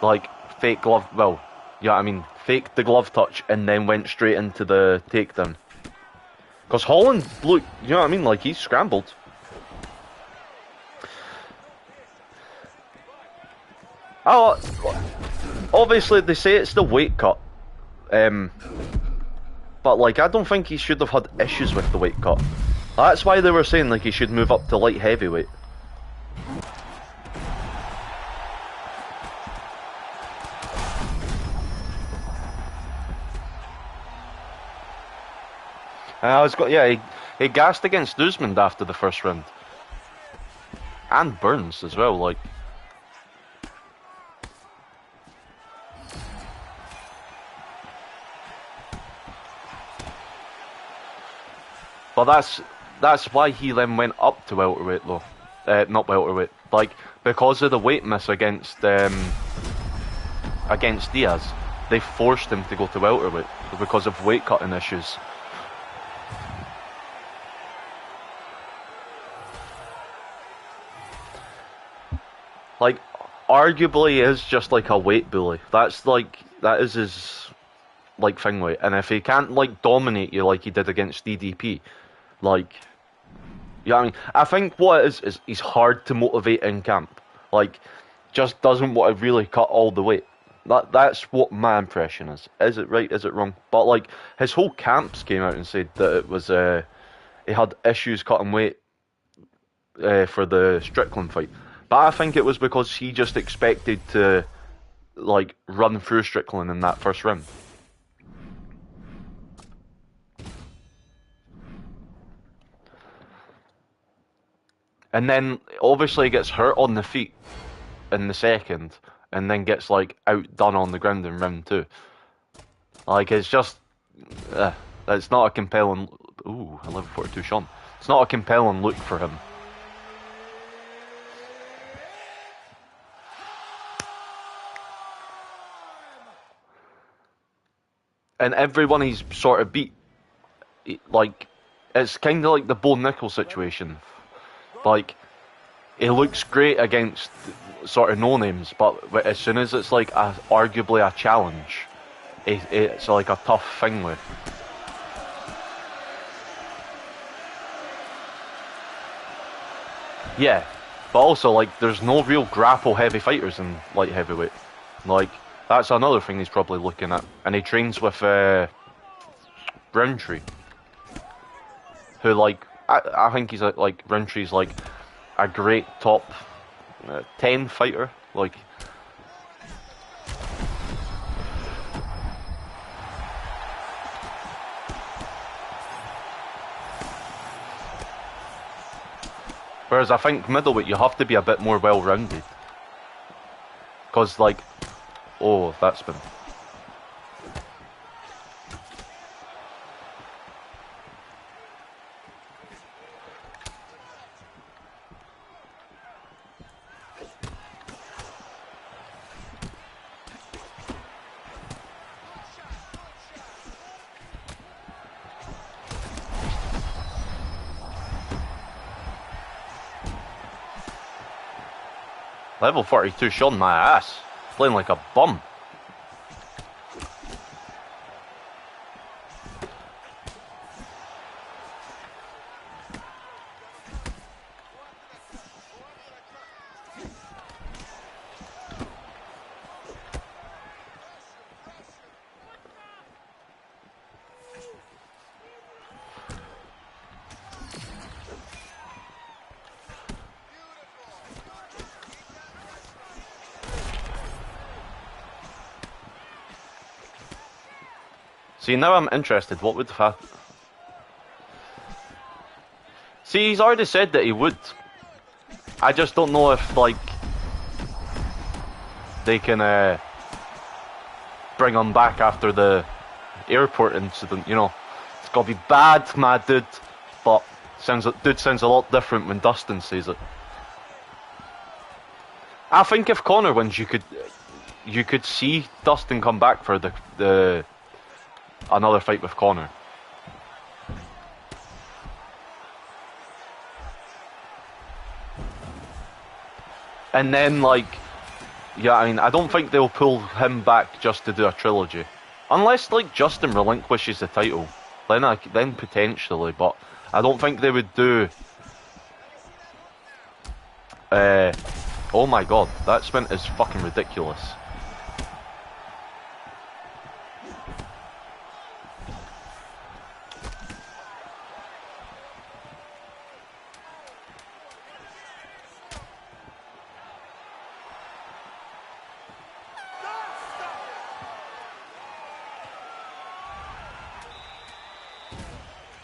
like fake glove. Well, yeah, I mean faked the glove touch and then went straight into the takedown. Because Holland looked, you know what I mean? Like he's scrambled. Oh, obviously they say it's the weight cut. But like I don't think he should have had issues with the weight cut. That's why they were saying like he should move up to light heavyweight. He gassed against Usman after the first round. And Burns as well, like. But that's why he then went up to welterweight though. Not welterweight. Like, because of the weight miss against Diaz, they forced him to go to welterweight because of weight cutting issues. Like, arguably he is just like a weight bully. That is his like thing weight. And if he can't like dominate you like he did against DDP, like, you know what I mean? I think what it is he's hard to motivate in camp. Like, just doesn't want to really cut all the weight. That's what my impression is. Is it right? Is it wrong? But like, his whole camps came out and said that it was he had issues cutting weight for the Strickland fight. But I think it was because he just expected to like run through Strickland in that first round. And then obviously he gets hurt on the feet in the second, and then gets like outdone on the ground in round 2. Like it's just, it's not a compelling. Ooh, 11:42 Sean. It's not a compelling look for him. And everyone he's sort of beat, like, it's kind of like the Bo Nickel situation. Like, he looks great against sort of no-names, but as soon as it's like arguably a challenge, it's like a tough thing with. Yeah, but also like there's no real grapple heavy fighters in light heavyweight. Like that's another thing he's probably looking at, and he trains with Roundtree, who like I think he's like Roundtree's like a great top 10 fighter. Like whereas I think middleweight you have to be a bit more well-rounded, because like, oh, that's been. Level 42 Sean my ass, playing like a bum. See, now I'm interested. What would the fact? See, he's already said that he would. I just don't know if, like, they can bring him back after the airport incident, you know. It's gotta be bad, my dude. But dude sounds a lot different when Dustin says it. I think if Conor wins, you could see Dustin come back for the another fight with Conor. And then, like, yeah, I mean, I don't think they'll pull him back just to do a trilogy. Unless, like, Justin relinquishes the title. Then potentially, but I don't think they would do... oh my god, that spin is fucking ridiculous.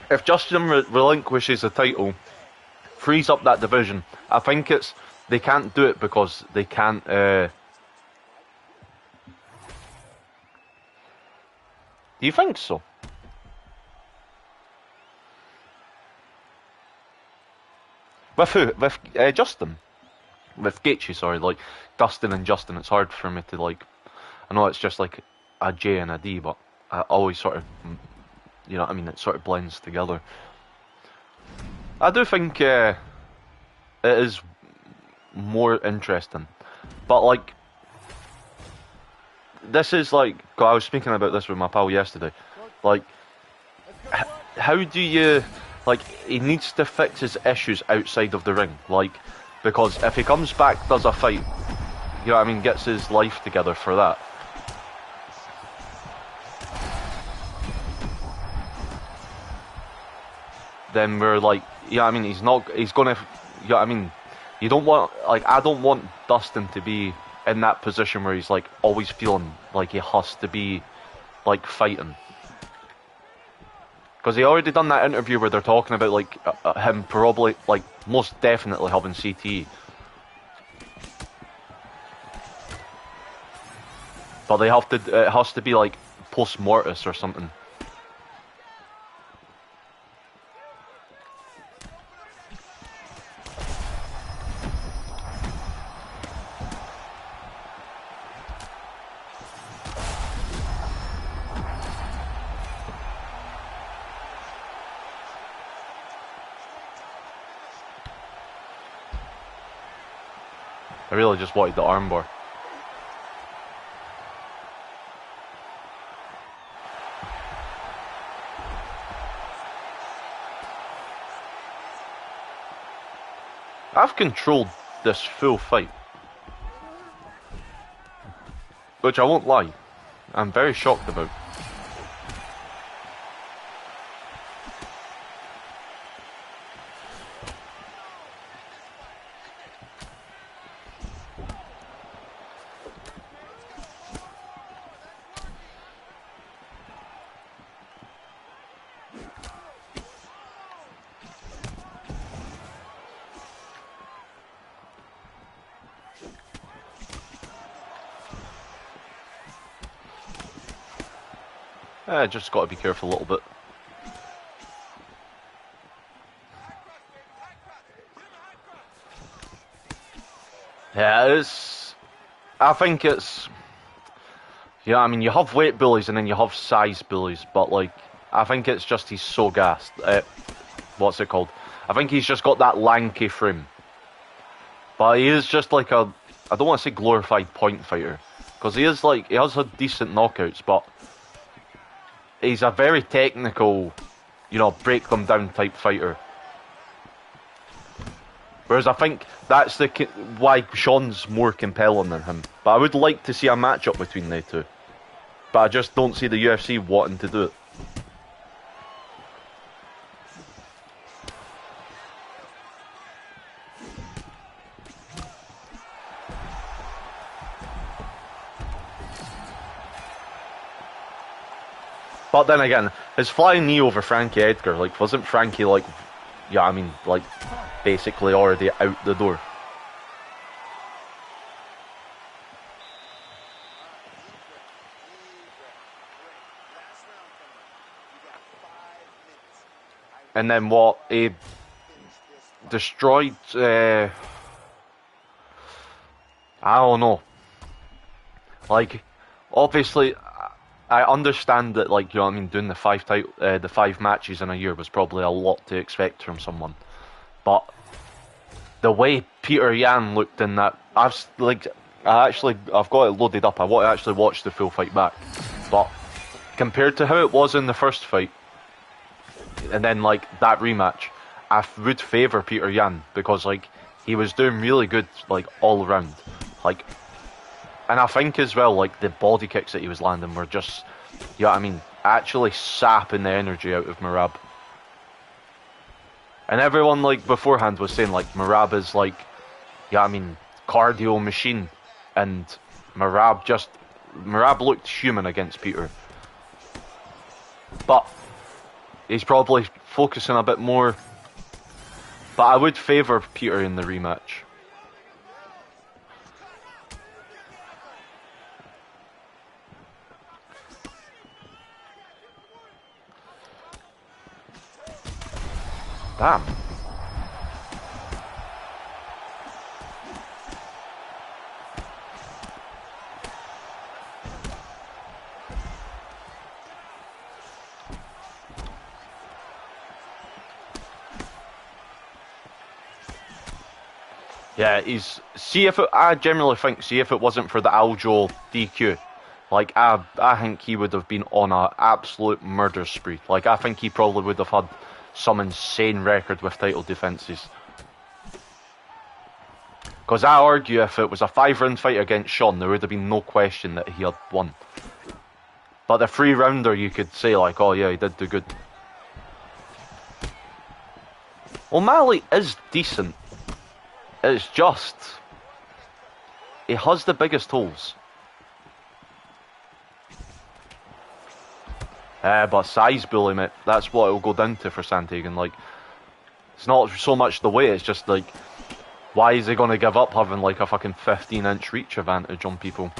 If Justin relinquishes the title, frees up that division, I think they can't do it because they can't. Do you think so? With who? With Justin? With Gaethje, sorry. Like Dustin and Justin. It's hard for me to like. I know it's just like a J and a D, but I always sort of. You know what I mean? It sort of blends together. I do think it is more interesting. But, like, this is like... I was speaking about this with my pal yesterday. Like, how do you... Like, he needs to fix his issues outside of the ring. Like, because if he comes back, does a fight, you know what I mean, gets his life together for that. then we're like, yeah, I mean, he's gonna, yeah, I mean, you don't want, like, I don't want Dustin to be in that position where he's like always feeling like he has to be like fighting. Because he already done that interview where they're talking about like him probably, like, most definitely having CTE. But they have to, it has to be like post-mortis or something. I really just wanted the armbar. I've controlled this full fight. Which I won't lie, I'm very shocked about. Just got to be careful a little bit. Yeah, I think it's... Yeah, I mean, you have weight bullies and then you have size bullies, but, like, I think it's just he's so gassed. What's it called? I think he's just got that lanky frame. But he is just like a... I don't want to say glorified point fighter. Because he is, like, he has had decent knockouts, but... He's a very technical, you know, break them down type fighter. Whereas I think that's why Sean's more compelling than him. But I would like to see a matchup between the two. But I just don't see the UFC wanting to do it. But then again, his flying knee over Frankie Edgar, like, wasn't Frankie, like, yeah, I mean, like, basically already out the door. And then what? He destroyed, I don't know. Like, obviously... I understand that, like, you know what I mean, doing the five matches in a year was probably a lot to expect from someone. But the way Peter Yan looked in that, I've got it loaded up. I want to actually watch the full fight back. But compared to how it was in the first fight, and then, like, that rematch, I would favour Peter Yan because, like, he was doing really good, like, all around. Like, and I think as well, like, the body kicks that he was landing were just, you know what I mean, actually sapping the energy out of Merab. And everyone, like, beforehand was saying, like, Merab is, like, yeah, I mean, cardio machine. And Merab looked human against Peter. But he's probably focusing a bit more. But I would favour Peter in the rematch. Damn. Yeah, I generally think, see if it wasn't for the Aljo DQ, like, I think he would have been on an absolute murder spree. Like, I think he probably would have had some insane record with title defences. Because I argue if it was a 5-round fight against Sean, there would have been no question that he had won. But the 3-rounder, you could say, like, oh yeah, he did do good. O'Malley is decent. It's just he has the biggest holes. But size bully, mate. That's what it'll go down to for Sandhagen. Like, it's not so much the weight, it's just like, why is he going to give up having like a fucking 15-inch reach advantage on people?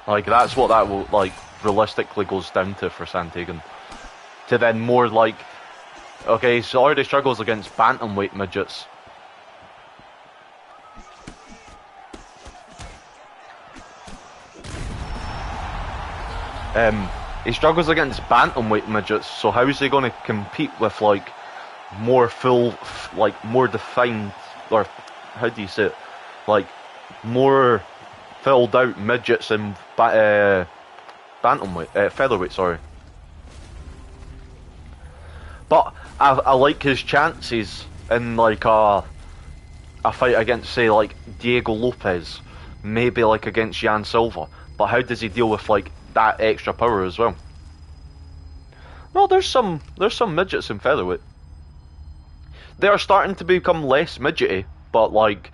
Like, that's what that will, like, realistically goes down to for Sandhagen. To then more like, okay, so already struggles against bantamweight midgets. He struggles against bantamweight midgets, so how is he going to compete with, like, more full, like, more defined, or how do you say it? Like, more filled out midgets in bantamweight, featherweight, sorry. But I like his chances in, like, a fight against, say, like, Diego Lopez, maybe, like, against Jan Silva. But how does he deal with, like, that extra power as well? No, there's some midgets in featherweight. They are starting to become less midgety, but, like,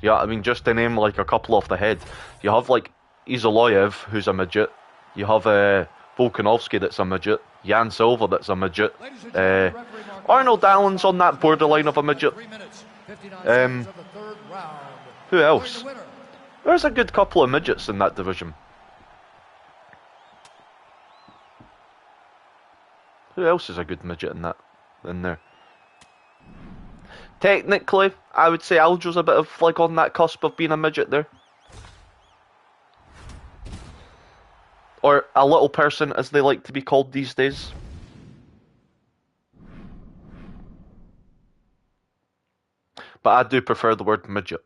yeah, I mean, just to name, like, a couple off the head, you have, like, Izoloyev, who's a midget. You have Volkanovski, that's a midget. Jan Silva, that's a midget. Arnold Allen's on that borderline of a midget. Who else? There's a good couple of midgets in that division. Who else is a good midget in there? Technically, I would say Aljo's a bit of, like, on that cusp of being a midget there. Or a little person, as they like to be called these days. But I do prefer the word midget.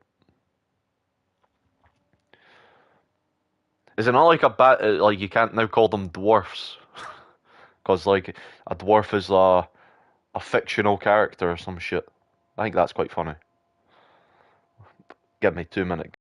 Is it not like like, you can't now call them dwarfs? Because, like, a dwarf is a fictional character or some shit. I think that's quite funny. Give me 2 minutes.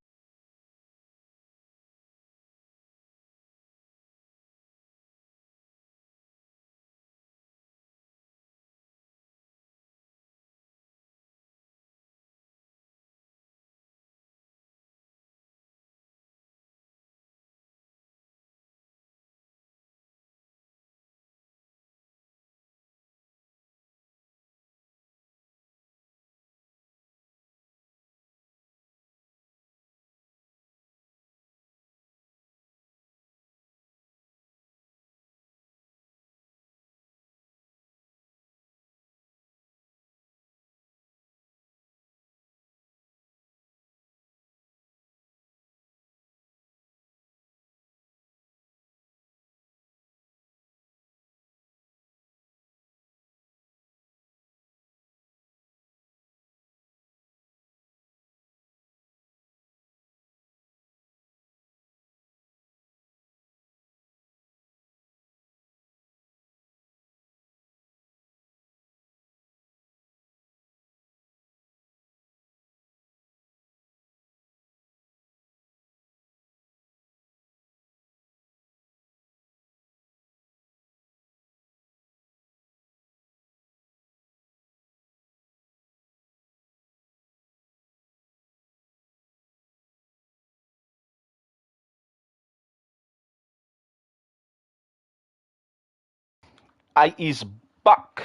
I is back.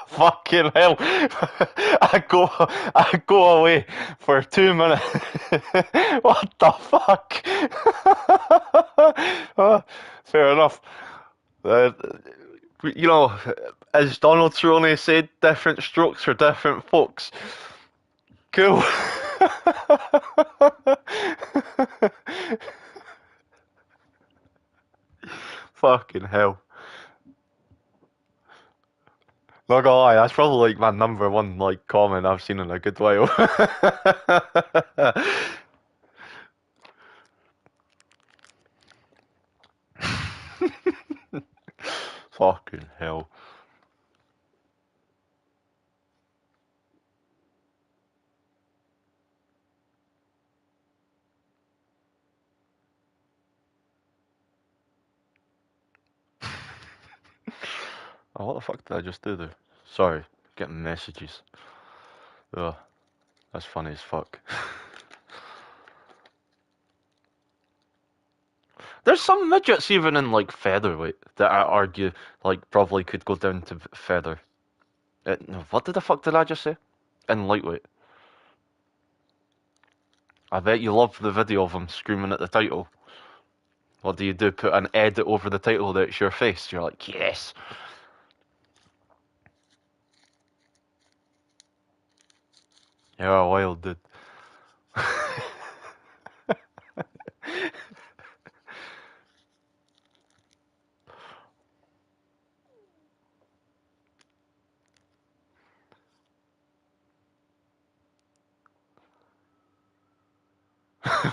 Fucking hell. I go away for 2 minutes. What the fuck? Fair enough. Uh, you know, as Donald Trelawney said, different strokes for different folks. Cool. Fucking hell. Not gonna lie, that's probably like my number one like comment I've seen in a good while. Fucking hell. Oh, what the fuck did I just do there? Sorry, getting messages. Ugh, that's funny as fuck. There's some midgets even in like featherweight that I argue like probably could go down to feather. No, what the fuck did I just say? In lightweight. I bet you love the video of him screaming at the title. What do you do? Put an edit over the title that it's your face. You're like, yes. Yeah, wild dude.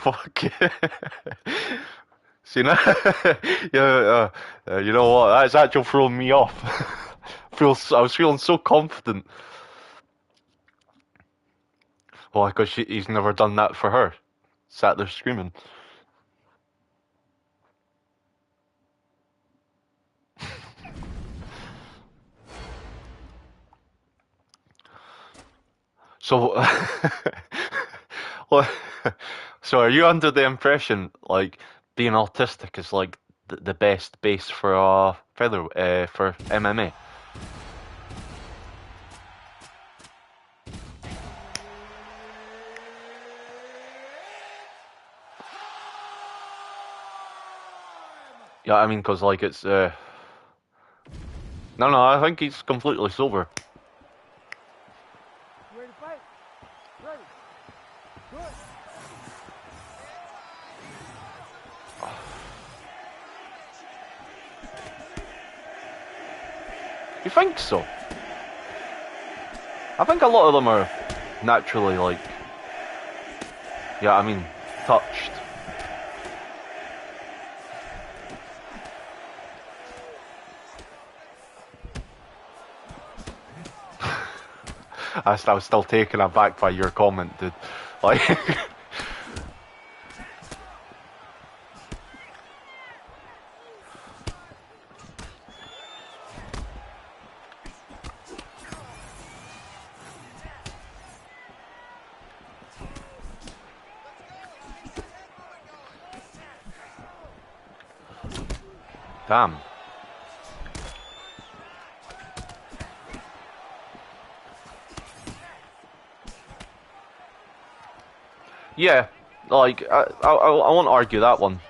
Fuck yeah. See now, yeah, you know what? That's actually throwing me off. I was feeling so confident. Well, because he's never done that for her. Sat there screaming. So, well, so are you under the impression like being autistic is like the best base for feather for MMA? Yeah, I mean, because like it's no, I think he's completely sober. Ready to fight? Ready. Good. You think so? I think a lot of them are naturally like, yeah, I mean, touched. I was still taken aback by your comment, dude. Like, damn. Yeah, like I won't argue that one.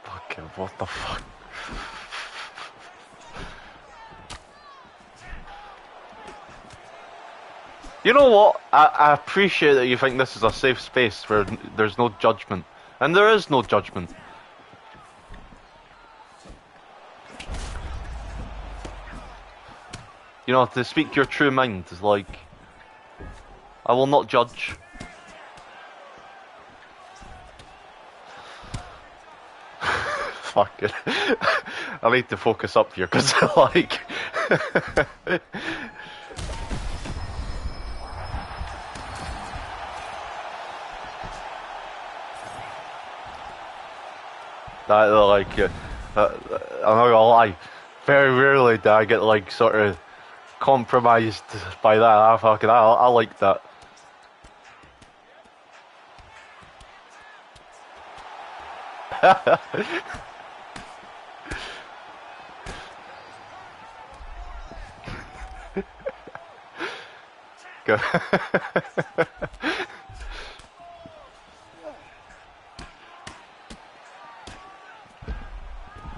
Fucking what the fuck? You know what? I appreciate that you think this is a safe space where there's no judgment, and there is no judgment. You know, to speak your true mind is like, I will not judge. Fuck it. I need to focus up here because like. That like, I'm not gonna lie. Very rarely do I get like sort of compromised by that. I like that. Go.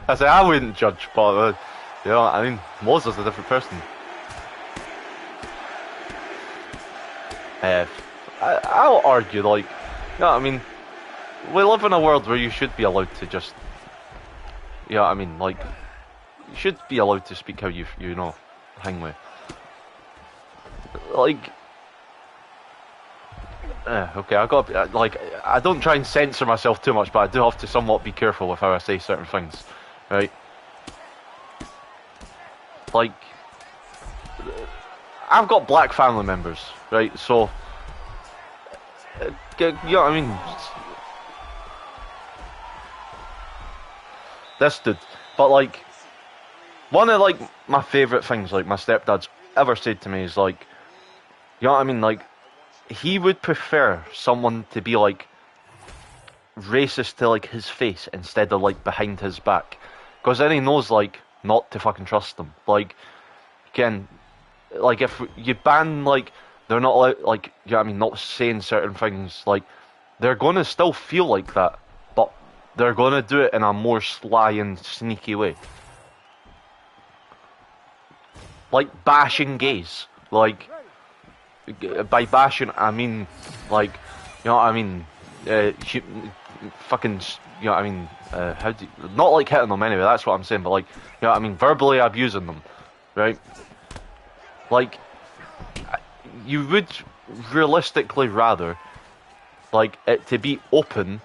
I say I wouldn't judge, but you know, I mean, Moses is a different person. I'll argue, like, you know, I mean, we live in a world where you should be allowed to just, you know, I mean, like, you should be allowed to speak how you know, hang with. Like, okay, I got like, I don't try and censor myself too much, but I do have to somewhat be careful with how I say certain things, right? Like, I've got black family members, right? So, you know what I mean? this dude. But like, one of like my favourite things like my stepdad's ever said to me is like, you know what I mean? Like, he would prefer someone to be like racist to like his face instead of like behind his back, because then he knows like not to fucking trust them. Like, again, like if you ban like they're not allowed, like, you know what I mean, not saying certain things, like they're gonna still feel like that, but they're gonna do it in a more sly and sneaky way. Like bashing gays. Like, by bashing I mean like, you know what I mean, fucking, you know what I mean, how do you, not like hitting them anyway, that's what I'm saying, but like, you know what I mean, verbally abusing them, right? Like, you would realistically rather like it to be open,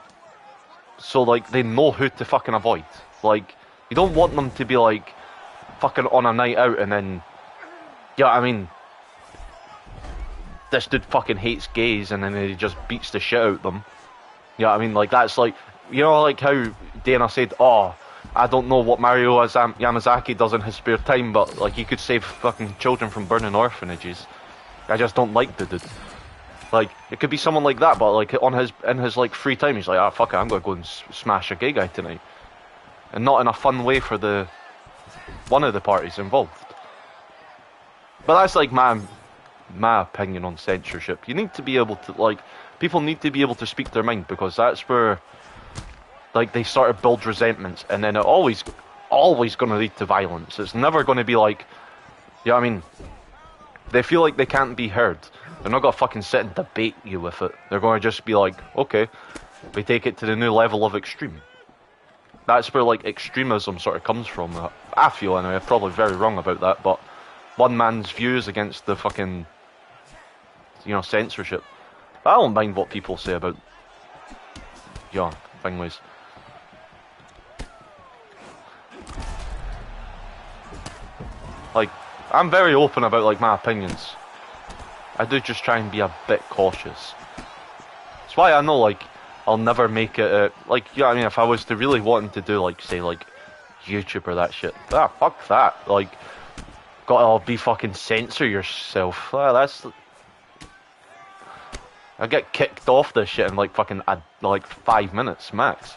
so like they know who to fucking avoid. Like, you don't want them to be like fucking on a night out and then, you know what I mean, this dude fucking hates gays and then he just beats the shit out of them. You know what I mean? Like, that's like, you know, like how Dana said, oh, I don't know what Mario Yamazaki does in his spare time, but like he could save fucking children from burning orphanages. I just don't like the dude. Like, it could be someone like that, but like in his like free time, he's like, ah, fuck it, I'm gonna go and smash a gay guy tonight, and not in a fun way for the one of the parties involved. But that's like my opinion on censorship. You need to be able to, like, people need to be able to speak their mind, because that's where like they sort of build resentments, and then it always going to lead to violence. It's never going to be like, you know what I mean, they feel like they can't be heard. They're not going to fucking sit and debate you with it. They're going to just be like, okay, we take it to the new level of extreme. That's where like extremism sort of comes from. I feel anyway. I'm probably very wrong about that, but one man's views against the fucking, you know, censorship. I don't mind what people say about, yeah, things. Like, I'm very open about like my opinions. I do just try and be a bit cautious. That's why I know like I'll never make it like, you know what I mean, if I was to really wanting to do like, say, like YouTube or that shit, fuck that. Like, gotta be fucking censor yourself. That's, I get kicked off this shit in like fucking like 5 minutes max.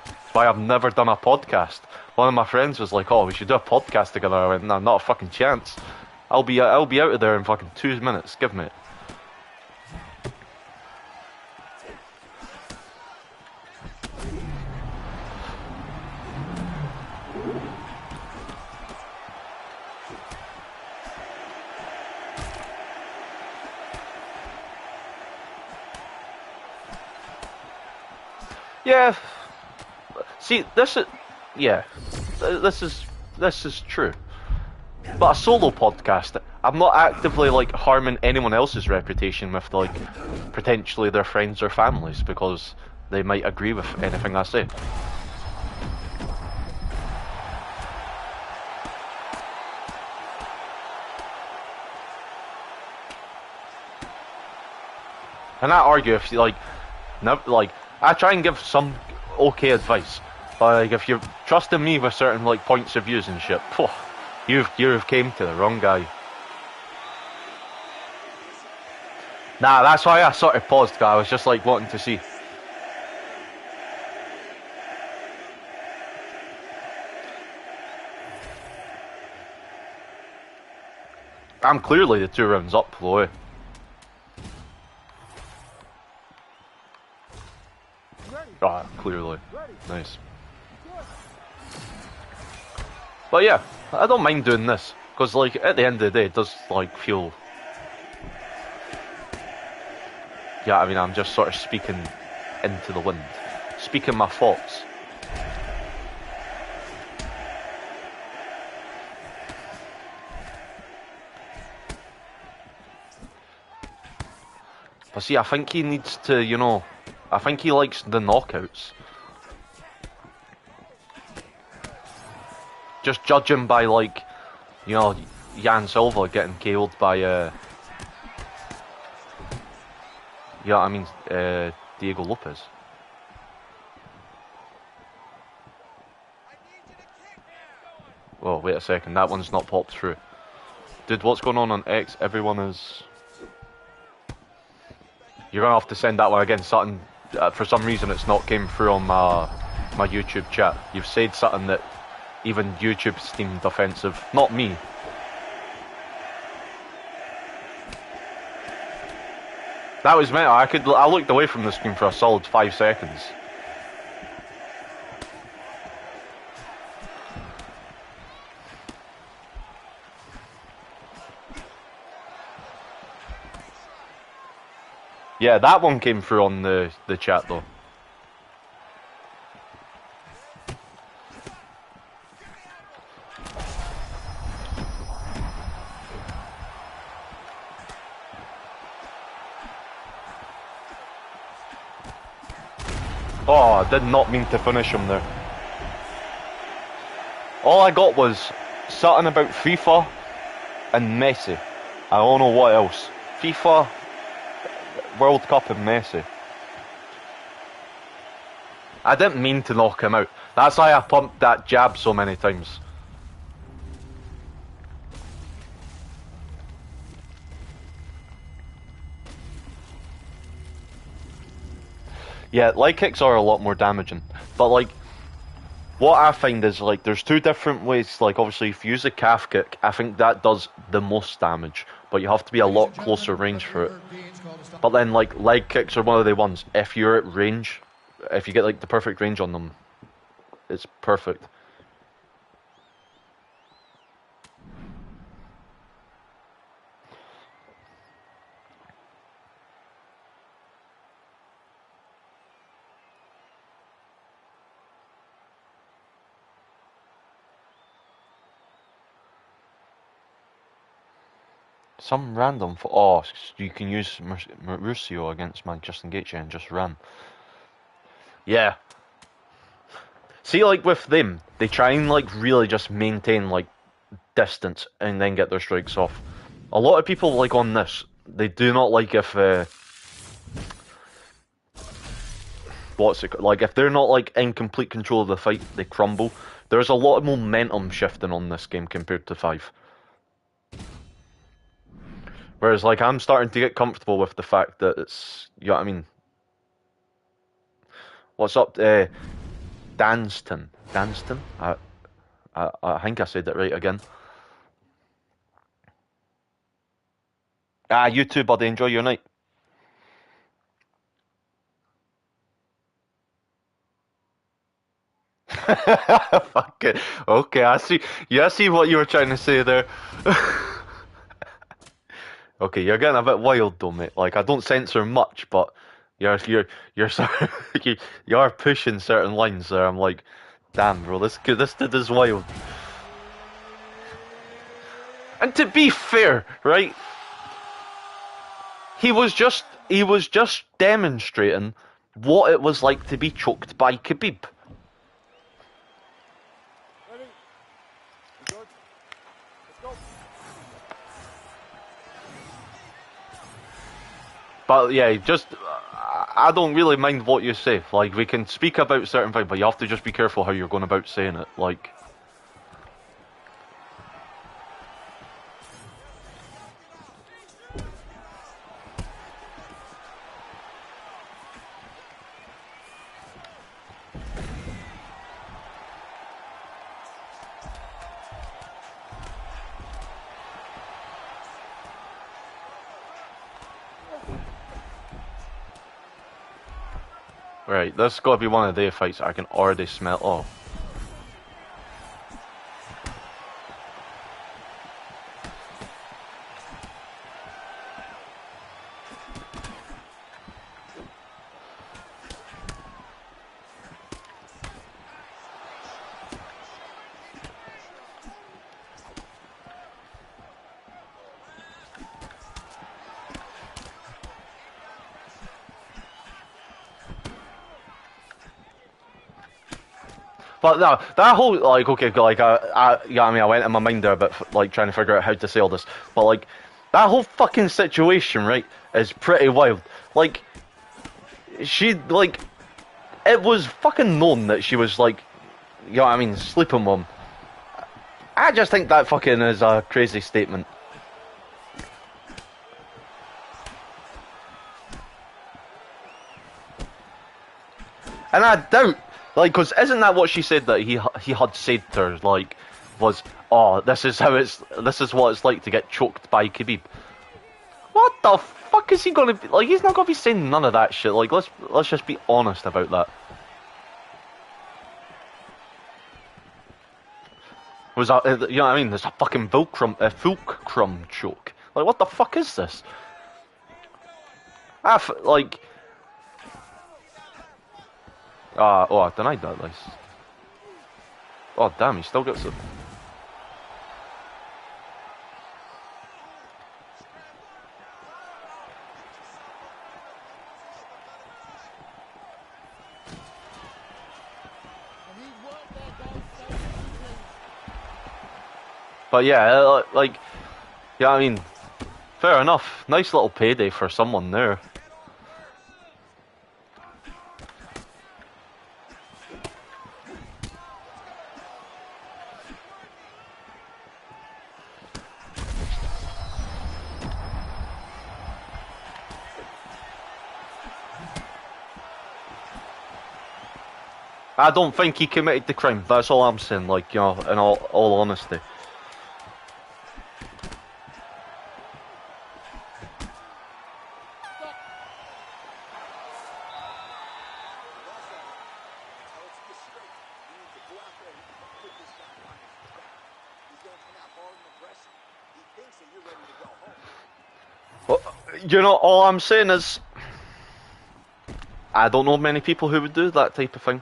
That's why I've never done a podcast. One of my friends was like, "Oh, we should do a podcast together." I went, "No, not a fucking chance. I'll be out of there in fucking 2 minutes. Give me it." Yeah. See, this is true. But a solo podcast, I'm not actively like harming anyone else's reputation with like potentially their friends or families because they might agree with anything I say. And I argue if you like, never, like, I try and give some okay advice, but like if you're trusting me with certain like points of views and shit, you've came to the wrong guy. Nah, that's why I sort of paused, guy. I was just like wanting to see. I'm clearly the 2 rounds up, though. Eh? Ah, clearly. Nice. But yeah, I don't mind doing this, because like at the end of the day it does like feel, yeah, I mean, I'm just sort of speaking into the wind, speaking my thoughts. But see, I think he needs to, you know, I think he likes the knockouts. Just judging by, like, you know, Jan Silva getting KO'd by, yeah, I mean, Diego Lopez. Oh, wait a second, that one's not popped through. Dude, what's going on X? Everyone is... You're gonna have to send that one again. Something, for some reason it's not came through on my YouTube chat. You've said something that even YouTube's deemed offensive. Not me. That was meant. I looked away from the screen for a solid 5 seconds. Yeah, that one came through on the chat though. Oh, I did not mean to finish him there. All I got was something about FIFA and Messi. I don't know what else. FIFA, World Cup and Messi. I didn't mean to knock him out. That's why I pumped that jab so many times. Yeah, leg kicks are a lot more damaging. But like, what I find is like, there's two different ways. Like, obviously, if you use a calf kick, I think that does the most damage. But you have to be a lot closer range for it. But then, like, leg kicks are one of the ones. If you're at range, if you get like the perfect range on them, it's perfect. Some random oh, you can use Mauricio against Justin Gaethje and just run. Yeah. See, like with them, they try and like really just maintain like distance and then get their strikes off. A lot of people like on this, they do not like if what's it like if they're not like in complete control of the fight, they crumble. There's a lot of momentum shifting on this game compared to 5. Whereas, like, I'm starting to get comfortable with the fact that it's, you know what I mean? What's up, Danston? Danston? I think I said it right again. Ah, you too, buddy. Enjoy your night. Fuck it. Okay, I see. Yeah, I see what you were trying to say there. Okay, you're getting a bit wild though, mate. Like, I don't censor much, but you're you are pushing certain lines there. I'm like, damn, bro, this dude is wild. And to be fair, right? He was just demonstrating what it was like to be choked by Khabib. But yeah, just I don't really mind what you say. Like, we can speak about certain things, but you have to just be careful how you're going about saying it. Like, right, this has got to be one of their fights I can already smell. Oh. But no, that whole, like, okay, like, you know what I mean, I went in my mind there a bit, like, trying to figure out how to say all this, but, like, that whole fucking situation, right, is pretty wild. Like, she, like, it was fucking known that she was, like, you know what I mean, sleeping with him. I just think that fucking is a crazy statement. And I doubt, like, because isn't that what she said that he had said to her, like, was, oh, this is what it's like to get choked by Khabib. What the fuck is he gonna be, like, he's not gonna be saying none of that shit, like, let's just be honest about that. Was that, you know what I mean, there's a fucking fulcrum choke. Like, what the fuck is this? Like, oh, I denied that, nice. Oh, damn, he still gets it. But yeah, like, yeah, I mean, fair enough. Nice little payday for someone there. I don't think he committed the crime. That's all I'm saying. Like, you know, in all honesty. Well, you know, all I'm saying is, I don't know many people who would do that type of thing.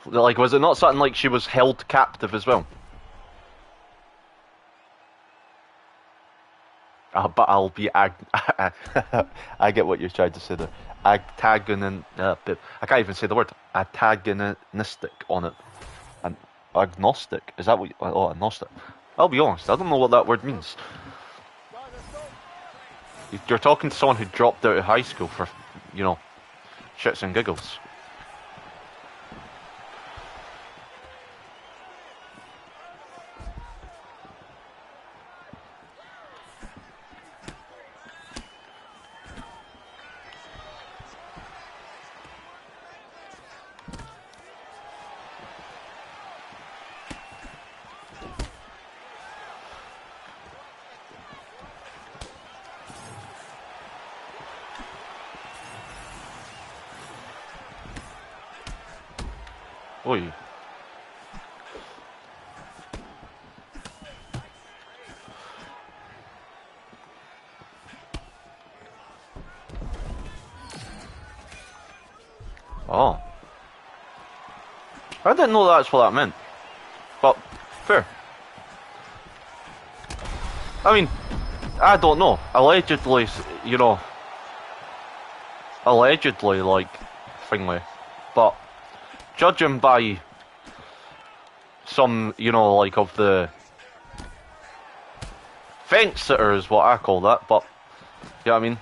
Like, was it not something like she was held captive as well? But I'll be I get what you're trying to say there. I can't even say the word. Antagonistic on it. And agnostic. Is that what? Oh, agnostic. I'll be honest. I don't know what that word means. You're talking to someone who dropped out of high school for, you know, shits and giggles. Oi. Oh. I didn't know that's what that meant. But, fair. I mean, I don't know. Allegedly, you know. Allegedly, like, thingy. But, judging by some, you know, like, of the fence sitter is what I call that, but, you know what I mean?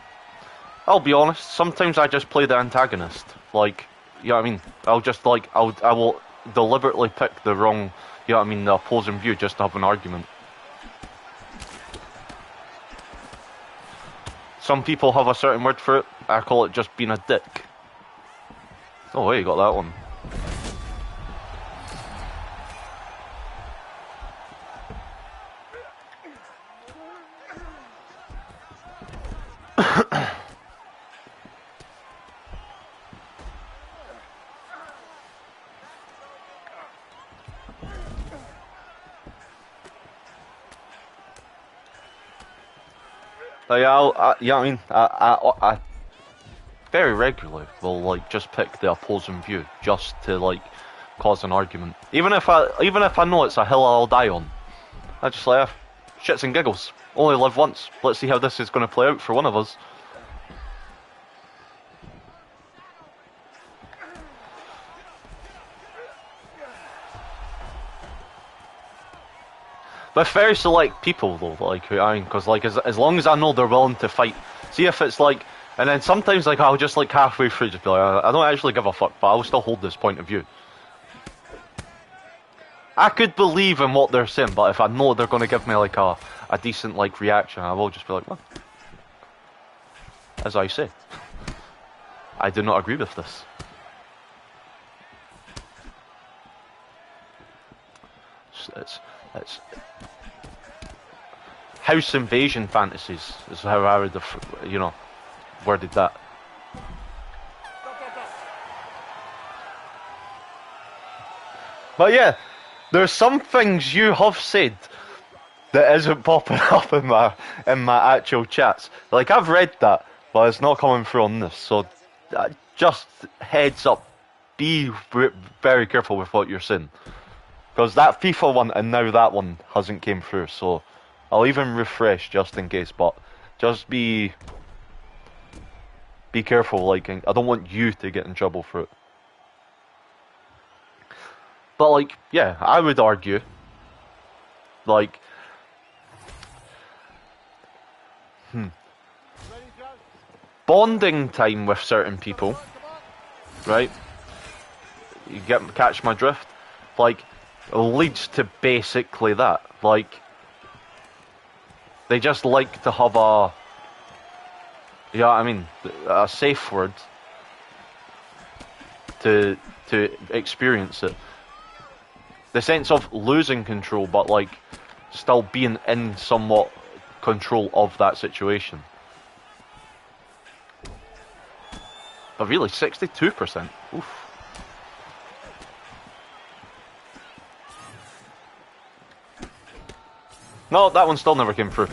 I'll be honest, sometimes I just play the antagonist. Like, you know what I mean? I'll just, like, I will deliberately pick the wrong, you know what I mean, the opposing view just to have an argument. Some people have a certain word for it. I call it just being a dick. Oh, hey, you got that one. Yeah, yeah, I mean, I very regularly will like just pick the opposing view just to like cause an argument. Even if I know it's a hill I'll die on, I just like shits and giggles. Only live once. Let's see how this is going to play out for one of us. But very select people though, like, I mean, because like as long as I know they're willing to fight. See if it's like, and then sometimes like I'll just like halfway through just be like, I don't actually give a fuck, but I'll still hold this point of view. I could believe in what they're saying, but if I know they're going to give me like a decent like reaction, I will just be like, well, as I say, I do not agree with this. It's house invasion fantasies is how I would have, you know, worded that. But yeah, there's some things you have said that isn't popping up in my actual chats. Like, I've read that, but it's not coming through on this. So just heads up, be very careful with what you're saying, because that FIFA one and now that one hasn't came through. So I'll even refresh just in case, but just be careful. Like, I don't want you to get in trouble for it. But like, yeah, I would argue, like, bonding time with certain people, right? You catch my drift? Like, leads to basically that. Like, they just like to have a, yeah, I mean, a safe word to experience it. The sense of losing control, but like still being in somewhat control of that situation. But really, 62%. Oof. No, that one still never came through.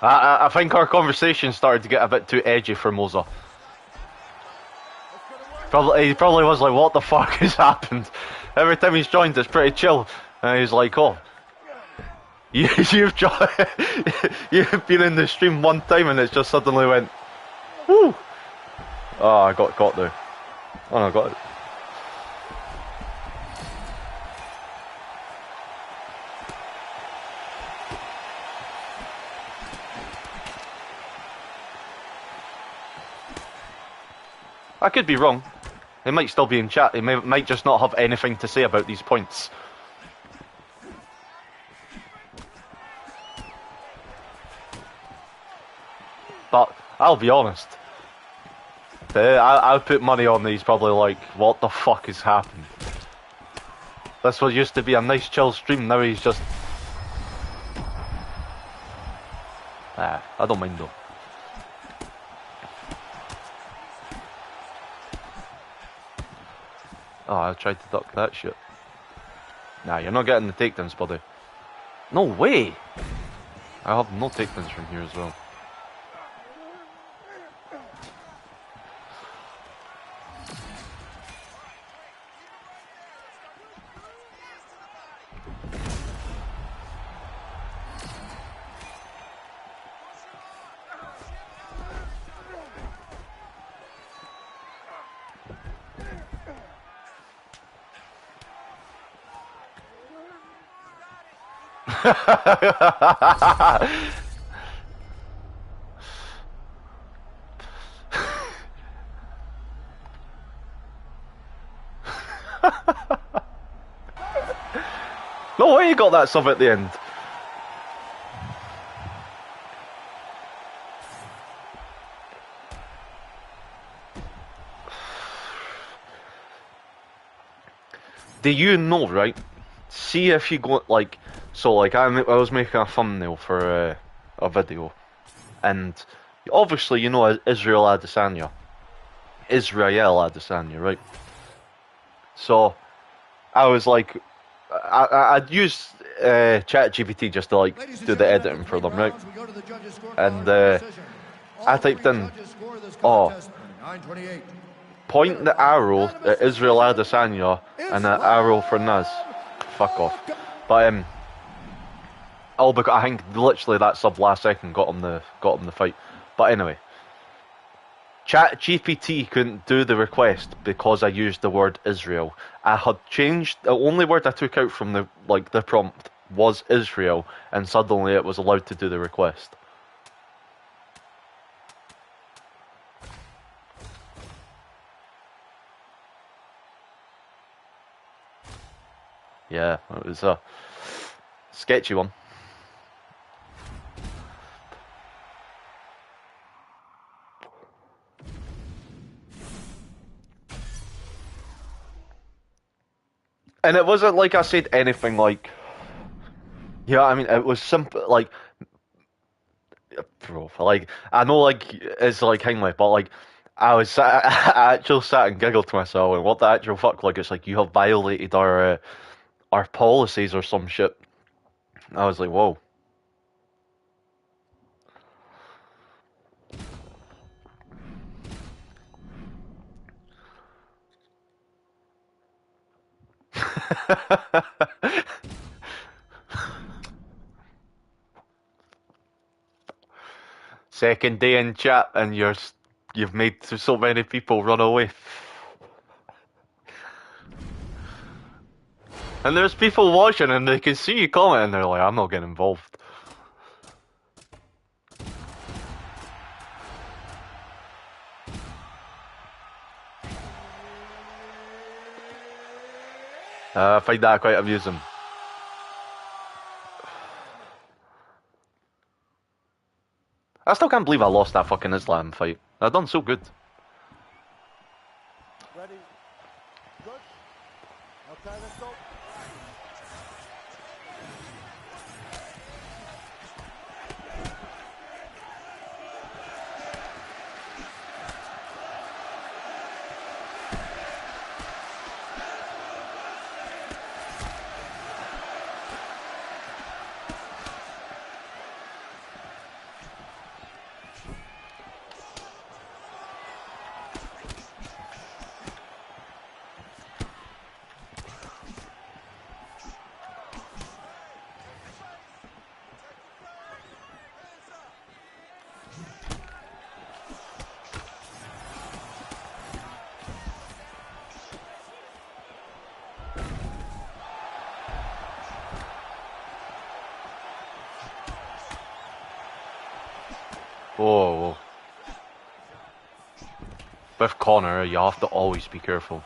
I think our conversation started to get a bit too edgy for Moza. He probably was like, what the fuck has happened? Every time he's joined, it's pretty chill. And he's like, oh, you've been in the stream one time and it just suddenly went, whoo. Oh, I got caught there. Oh no, I got it. I could be wrong. They might still be in chat. They might just not have anything to say about these points. But I'll be honest. I'll put money on these probably like, what the fuck has happened? This was used to be a nice chill stream, now he's just... I don't mind though. Oh, I tried to duck that shit. Nah, you're not getting the takedowns, buddy. No way! I have no takedowns from here as well. No way you got that sub at the end. Do you know, right? See if you go, like, so like I was making a thumbnail for a video, and obviously you know Israel Adesanya, right? So I was like, I'd used ChatGPT just to like do the editing for them, right? And I typed in, oh, point the arrow at Israel Adesanya and an arrow for Naz. fuck off. But oh, because I think literally that sub last second got him the fight. But anyway, ChatGPT couldn't do the request because I used the word Israel. I had changed the only word I took out from the prompt was Israel, and suddenly it was allowed to do the request. Yeah, it was a sketchy one. And it wasn't like I said anything like, yeah, I mean, it was simple, like, bro, like, I know, like, it's like Hingley, but like, I actually sat and giggled to myself, and what the actual fuck, like, it's like, you have violated our policies or some shit. I was like, whoa. Second day in chat, and you've made so many people run away. And there's people watching, and they can see you comment, and they're like, I'm not getting involved. I find that quite amusing. I still can't believe I lost that fucking Islam fight. I've done so good. Ready? Good. Okay, let's go. Whoa, whoa. With Connor, you have to always be careful.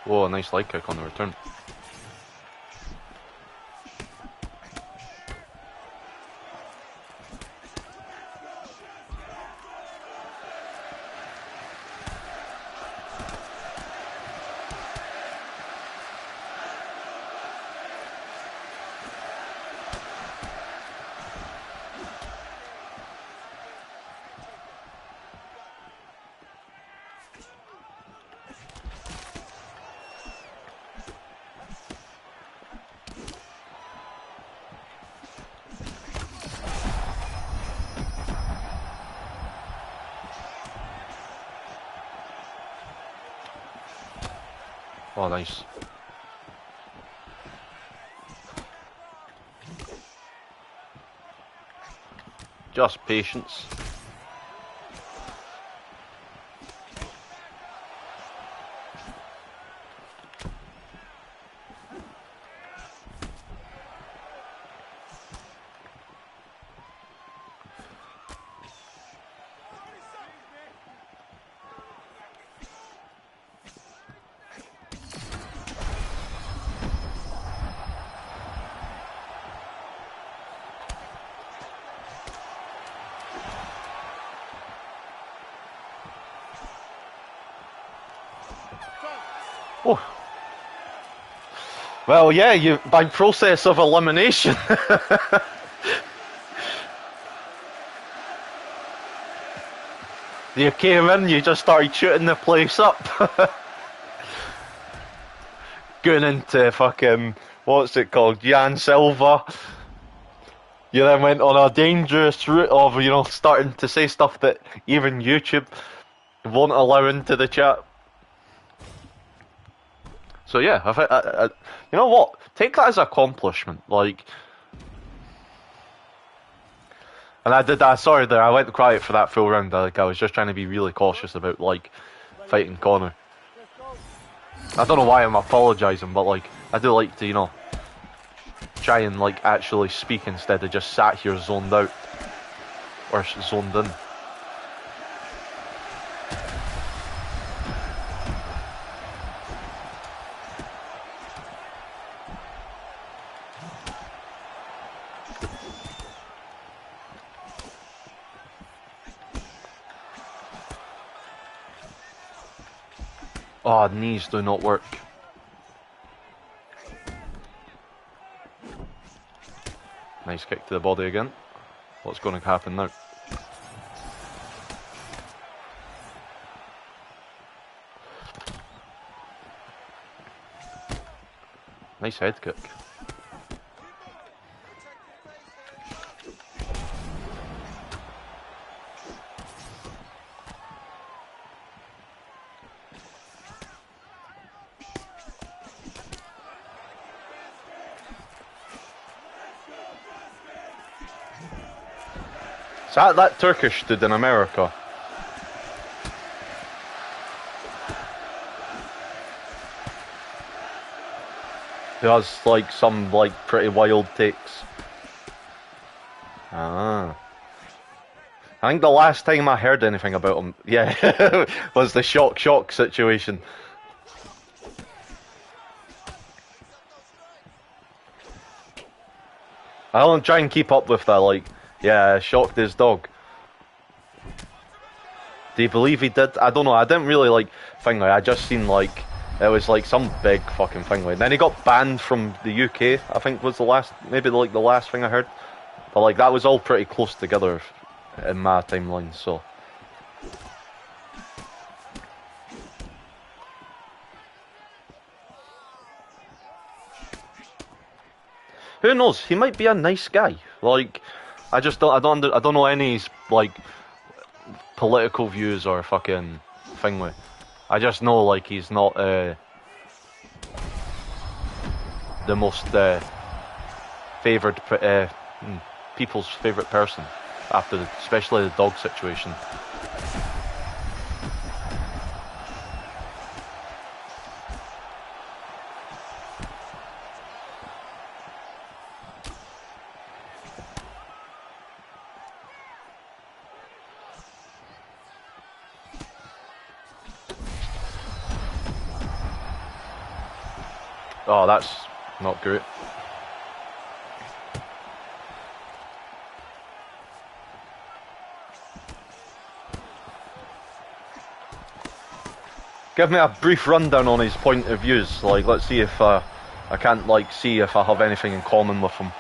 Whoa, nice leg kick on the return. Oh, nice. Just patience. Oh. Well, yeah, you by process of elimination. You came in, you just started shooting the place up. Going into fucking, what's it called, Jan Silva. You then went on a dangerous route of, you know, starting to say stuff that even YouTube won't allow into the chat. So yeah, you know what? Take that as an accomplishment. Like, and I did that. Sorry, there. I went quiet for that full round. Like, I was just trying to be really cautious about like fighting Connor. I don't know why I'm apologising, but like, I do like to, you know, try and like actually speak instead of just sat here zoned out or zoned in. Oh, knees do not work. Nice kick to the body again. What's going to happen now? Nice head kick. So that Turkish dude in America. He has like some like pretty wild takes. Ah. I think the last time I heard anything about him, yeah, was the shock situation. I don't try and keep up with that, like, yeah, shocked his dog. Do you believe he did? I don't know, I didn't really like thing like I just seen like it was like some big fucking thing like then he got banned from the UK, I think was the last maybe like the last thing I heard. But like that was all pretty close together in my timeline, so who knows? He might be a nice guy. Like, I don't know any like political views or fucking thing with. I just know like he's not the most favoured people's favourite person after especially the dog situation. Oh, that's not great. Give me a brief rundown on his point of views. Like, let's see if I can't like see if I have anything in common with him.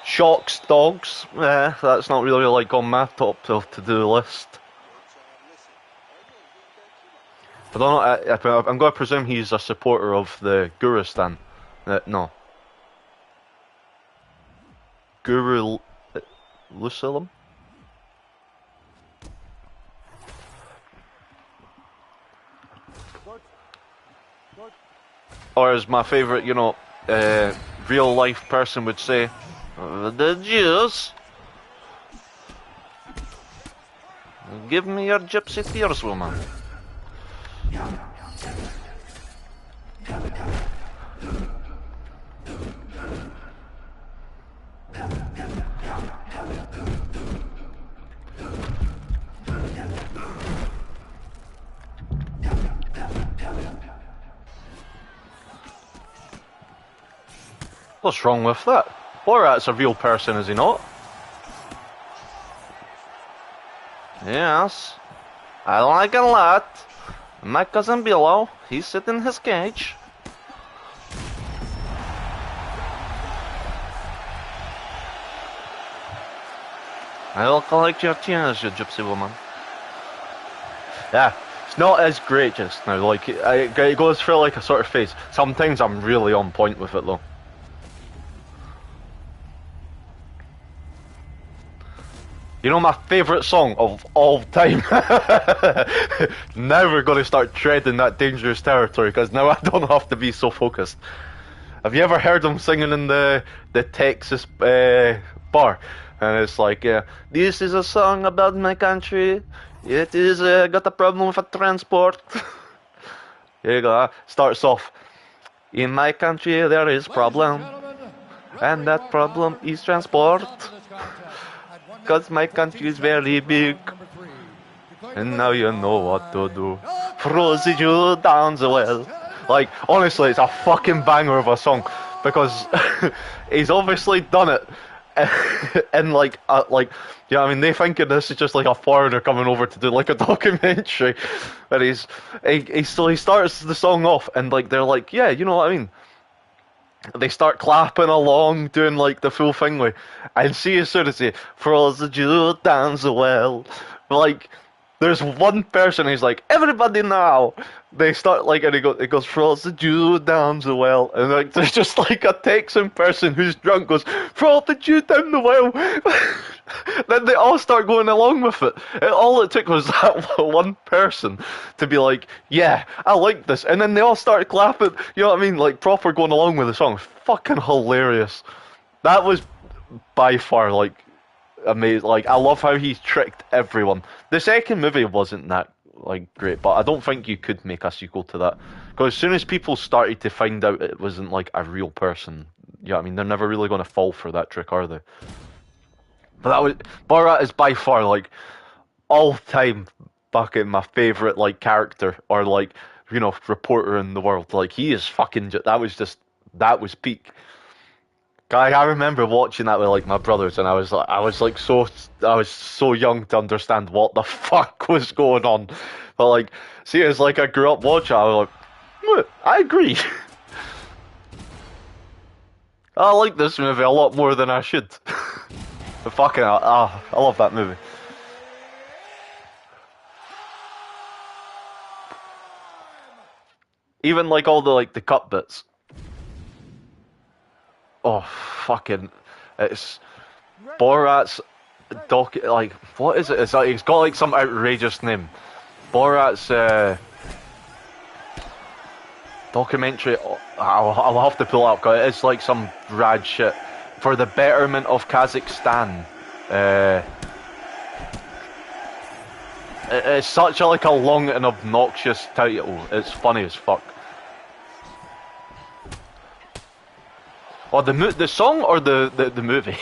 Shocks dogs. That's not really like on my top to-do list. I don't know. I'm going to presume he's a supporter of the Guristan. No. Guru Lusalam? Or as my favourite, you know, real life person would say, the Jews. Give me your gypsy tears, woman. What's wrong with that? Borat's a real person, is he not? Yes, I like a lot. My cousin below, he's sitting in his cage. I will collect your tears, you gypsy woman. Yeah, it's not as great just now. Like, it goes through like a sort of phase. Sometimes I'm really on point with it though. You know my favourite song of all time? Now we're going to start treading that dangerous territory, because now I don't have to be so focused. Have you ever heard them singing in the Texas bar? And it's like, this is a song about my country. It is got a problem with a transport. Here you go. Starts off. In my country there is problem, and that problem is transport. Cause my country is very big, and now you know what to do. Frozen you down the well. Like, honestly, it's a fucking banger of a song, because he's obviously done it. And like, yeah, I mean, they thinking this is just like a foreigner coming over to do like a documentary, and he starts the song off, and like they're like, yeah, you know what I mean. They start clapping along, doing like the full thing with, and see as soon as he throws the Jew down the well, like there's one person who's like, everybody now. They start like, and it goes throws the Jew down the well, and like there's just like a Texan person who's drunk goes, throw the Jew down the well. Then they all start going along with it. All it took was that one person to be like, yeah, I like this. And then they all started clapping, you know what I mean? Like, proper going along with the song. Fucking hilarious. That was by far, like, amazing. Like, I love how he tricked everyone. The second movie wasn't that, like, great, but I don't think you could make a sequel to that. Because as soon as people started to find out it wasn't, like, a real person, you know what I mean? They're never really going to fall for that trick, are they? But Borat is by far like all time fucking my favorite like character or like, you know, reporter in the world. Like he is fucking that was peak. I remember watching that with like my brothers, and I was so young to understand what the fuck was going on. But like, see, as like I grew up watching, I was like, I agree. I like this movie a lot more than I should. But fucking, I love that movie. Even like all the cut bits. Oh fucking, it's Borat's like what is it? It's like it's got like some outrageous name. Borat's documentary. I'll have to pull it up because it's like some rad shit for the betterment of Kazakhstan. It's such a like a long and obnoxious title. It's funny as fuck. Or the song or the movie?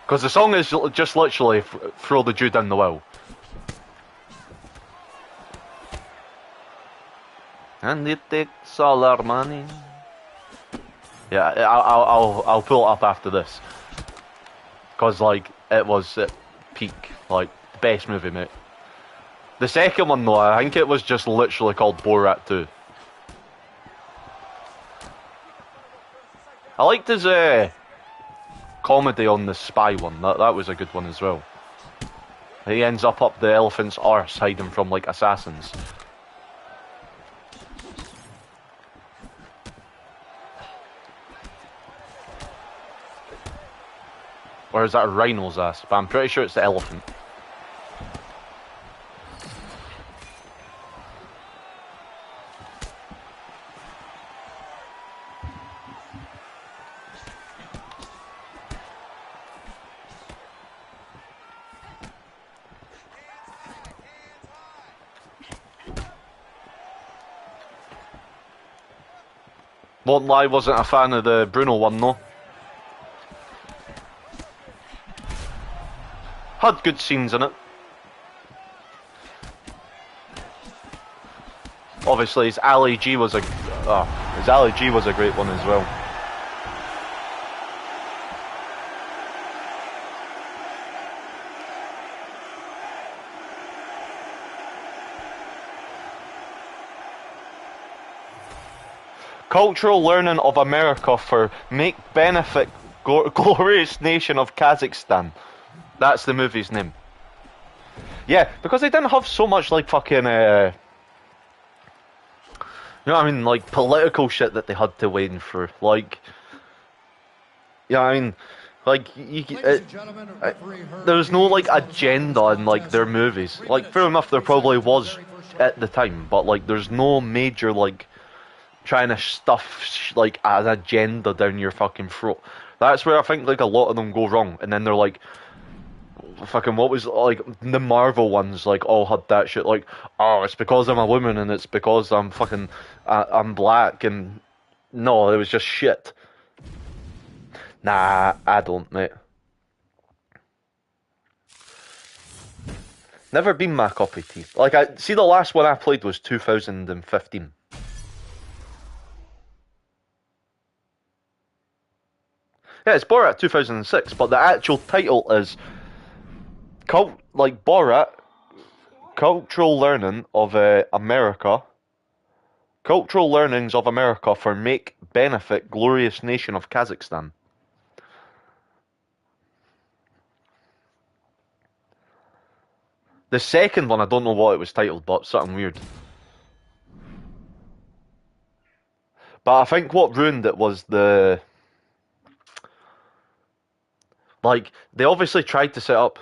Because the song is just literally throw the Jew down the well. And it takes all our money. Yeah, I'll pull it up after this. Because like it was at peak, like best movie, mate. The second one though, I think it was just literally called Borat 2. I liked his comedy on the spy one. That was a good one as well. He ends up the elephant's arse hiding from like assassins. Or is that a rhino's ass? But I'm pretty sure it's the elephant. Won't lie, wasn't a fan of the Bruno one though. Had good scenes in it. Obviously, his Ali G was a great one as well. Cultural Learning of America for Make Benefit Glorious Nation of Kazakhstan. That's the movie's name. Yeah, because they didn't have so much like fucking, you know what I mean, like political shit that they had to wait for. Like, yeah, I mean, like there was no like agenda in like their movies. Like, fair enough, there probably was at the time, but like, there's no major like trying to stuff like an agenda down your fucking throat. That's where I think like a lot of them go wrong, and then they're like, fucking what was like the Marvel ones like all had that shit like, oh, it's because I'm a woman and it's because I'm fucking I'm black, and no, it was just shit. Nah, I don't, mate. Never been my cup of tea. Like, I see the last one I played was 2015. Yeah, it's Borat 2006, but the actual title is like Borat, Cultural Learning of America, Cultural Learnings of America for Make Benefit Glorious Nation of Kazakhstan. The second one, I don't know what it was titled, but something weird. But I think what ruined it was the... Like, they obviously tried to set up...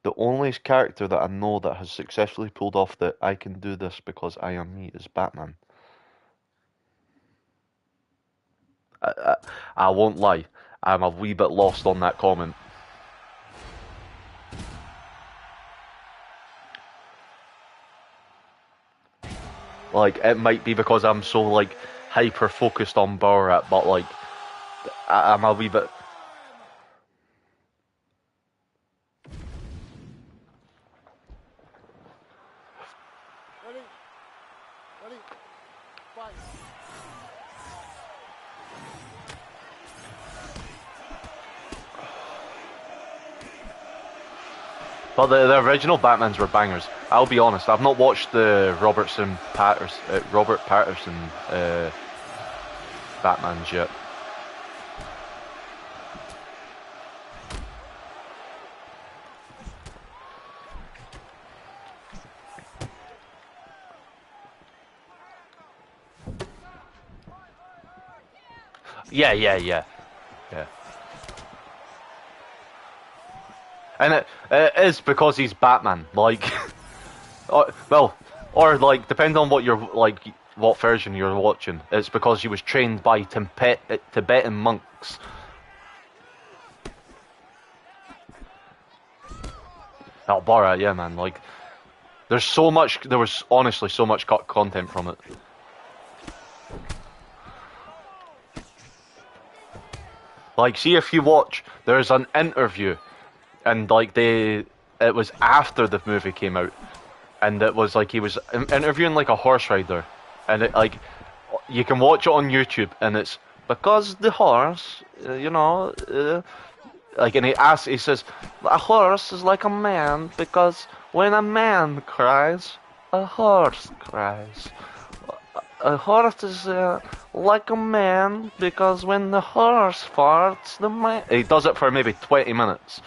The only character that I know that has successfully pulled off that I can do this because I am me is Batman. I won't lie, I'm a wee bit lost on that comment. Like, it might be because I'm so, like, hyper-focused on Borat, but, like, I'm a wee bit... But the original Batmans were bangers. I'll be honest, I've not watched the Robert Patterson Batmans yet. Yeah. And it is because he's Batman, like, well, or like, depending on what you're, like, what version you're watching, it's because he was trained by Tibetan monks. Oh, Borat, yeah, man, like, there was honestly so much cut content from it. Like, see if you watch, there's an interview, and like it was after the movie came out, and it was like he was interviewing like a horse rider, and it like, you can watch it on YouTube, and it's because the horse, like, and he says, a horse is like a man because when a man cries, a horse cries. A horse is like a man because when the horse farts, the man... He does it for maybe 20 minutes.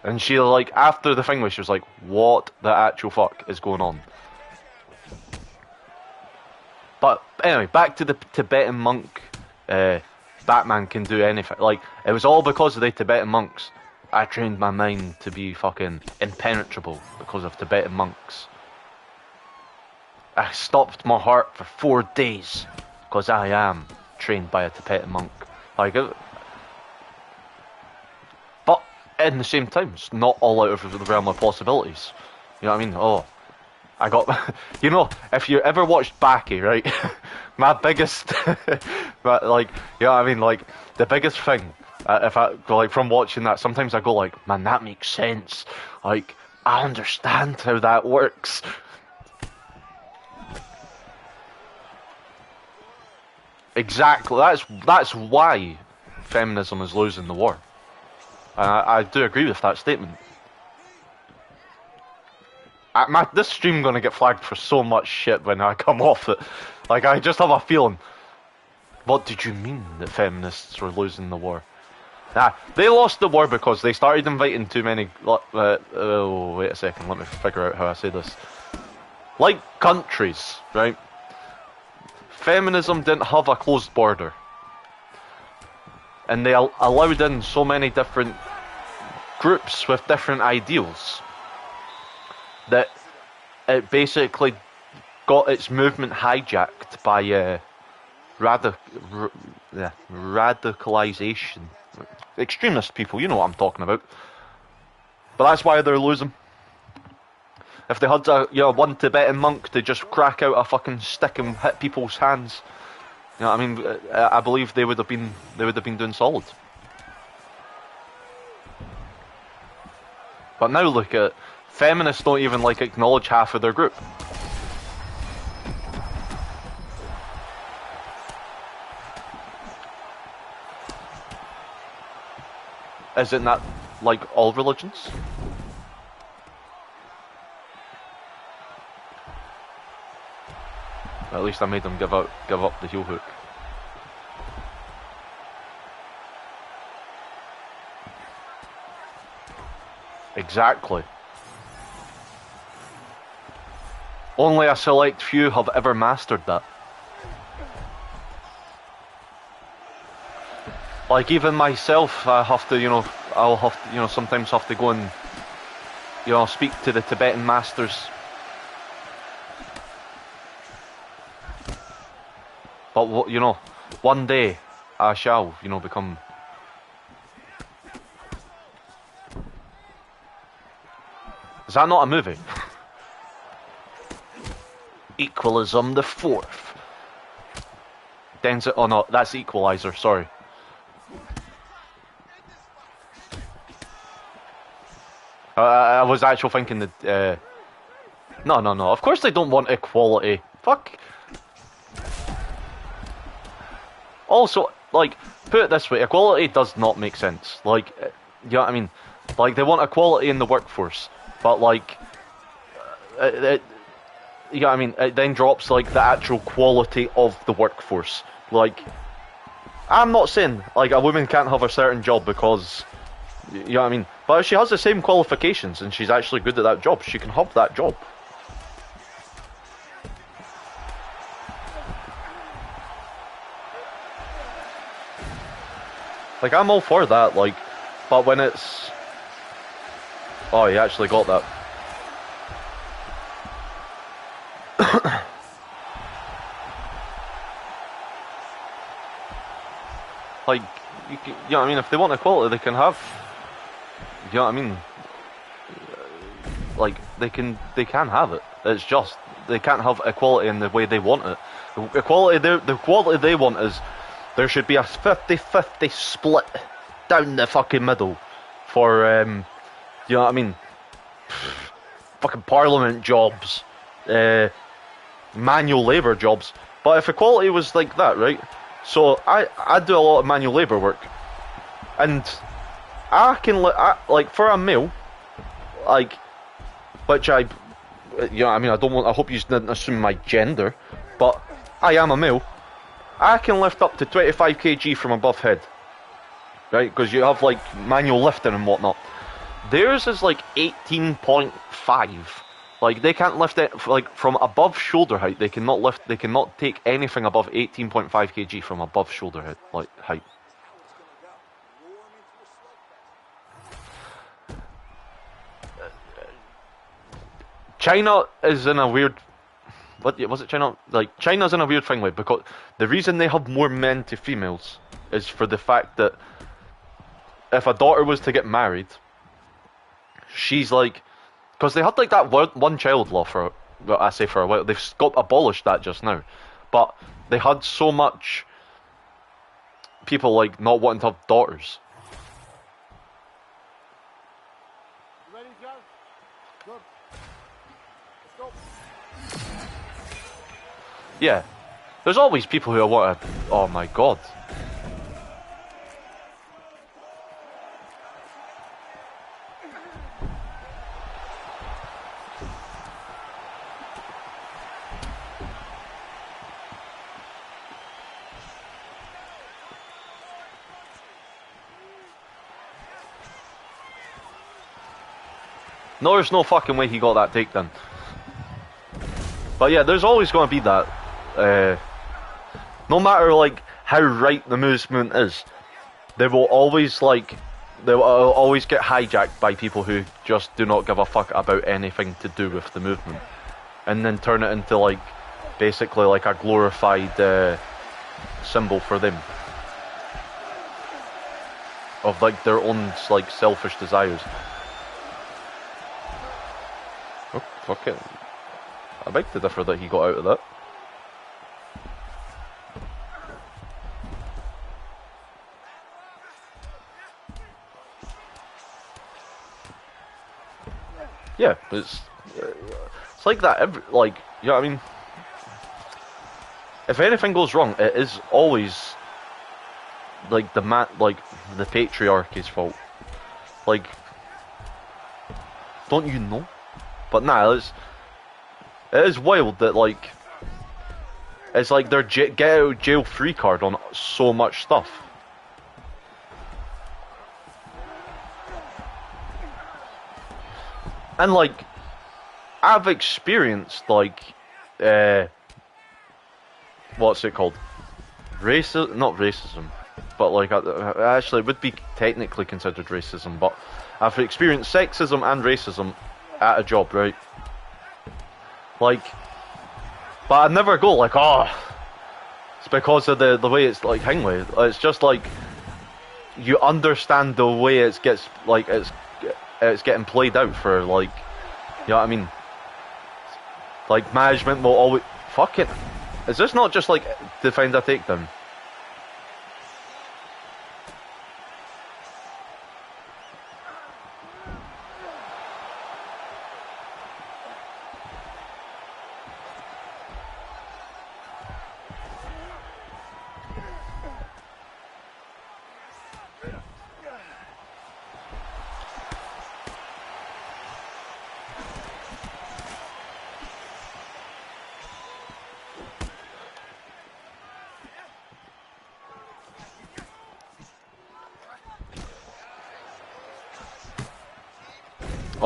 And she, like, after the thing, she was like, what the actual fuck is going on? But anyway, back to the Tibetan monk. Batman can do anything. Like, it was all because of the Tibetan monks. I trained my mind to be fucking impenetrable because of Tibetan monks. I stopped my heart for 4 days because I am trained by a Tibetan monk. Like, but in the same time, it's not all out of the realm of possibilities. You know what I mean? Oh, I got... You know, if you ever watched Baki, right? My biggest... like, you know what I mean? Like, the biggest thing, if I go, like, from watching that, sometimes I go like, man, that makes sense. Like, I understand how that works. Exactly. That's why feminism is losing the war. And I do agree with that statement. This stream gonna get flagged for so much shit when I come off it. Like, I just have a feeling. What did you mean that feminists were losing the war? Nah, they lost the war because they started inviting too many... oh, wait a second, let me figure out how I say this. Like countries, right? Feminism didn't have a closed border. And they allowed in so many different groups with different ideals that it basically got its movement hijacked by radicalization. Extremist people, you know what I'm talking about. But that's why they're losing. If they had one Tibetan monk to just crack out a fucking stick and hit people's hands, you know what I mean, I believe they would have been doing solid. But now look at it. Feminists don't even like acknowledge half of their group. Isn't that like all religions? At least I made them give up the heel hook. Exactly. Only a select few have ever mastered that. Like even myself, I have to, I'll have to, sometimes have to go and, speak to the Tibetan masters. But one day I shall, become. Is that not a movie? Equalism the Fourth. Denzel. Oh no, that's Equalizer. Sorry. I was actually thinking that. No. Of course they don't want equality. Fuck. Also, like, put it this way: equality does not make sense. Like, you know what I mean? Like, they want equality in the workforce, but like, you know what I mean? It then drops like the actual quality of the workforce. Like, I'm not saying like a woman can't have a certain job because, you know what I mean? But if she has the same qualifications and she's actually good at that job, she can have that job. Like, I'm all for that, like, but when it's... Oh, you actually got that. Like, you know what I mean? If they want equality, they can have... You know what I mean? Like, they can have it. It's just, they can't have equality in the way they want it. The equality they want is... There should be a 50-50 split down the fucking middle for, you know what I mean? Fucking parliament jobs, manual labour jobs. But if equality was like that, right? So I do a lot of manual labour work, and I can like for a male, like, which you know what I mean? I hope you didn't assume my gender, but I am a male. I can lift up to 25 kg from above head, right? Because you have like manual lifting and whatnot. Theirs is like 18.5. Like they can't lift it like from above shoulder height. They cannot lift. They cannot take anything above 18.5 kg from above shoulder height. China is in a weird. What was it? China? Like China's in a weird thing, like, because the reason they have more men to females is for the fact that if a daughter was to get married, she's like, because they had like that one child law for, well, I say for a while, they've abolished that just now, but they had so much people like not wanting to have daughters. You ready, Joe? Good. Let's go. Yeah, there's always people who want to. Oh my god. No, there's no fucking way he got that takedown. But yeah, there's always going to be that. No matter like how right the movement is, they will always get hijacked by people who just do not give a fuck about anything to do with the movement, and then turn it into like basically like a glorified symbol for them of like their own like selfish desires. Oh, fuck it. I beg to differ that he got out of that. Yeah, it's like that like, you know what I mean? If anything goes wrong, it is always like the patriarchy's fault. Like, don't you know? But nah, it is wild that like it's like their get out of jail free card on so much stuff. And like, I've experienced like, what's it called? Not racism, but like, actually it would be technically considered racism, but I've experienced sexism and racism at a job, right? Like, but I never go like, oh, it's because of the way it's like Hingway. It's just like, you understand the way it's getting played out for like, you know what I mean? Like, management will always fuck it. Is this not just like to find a takedown?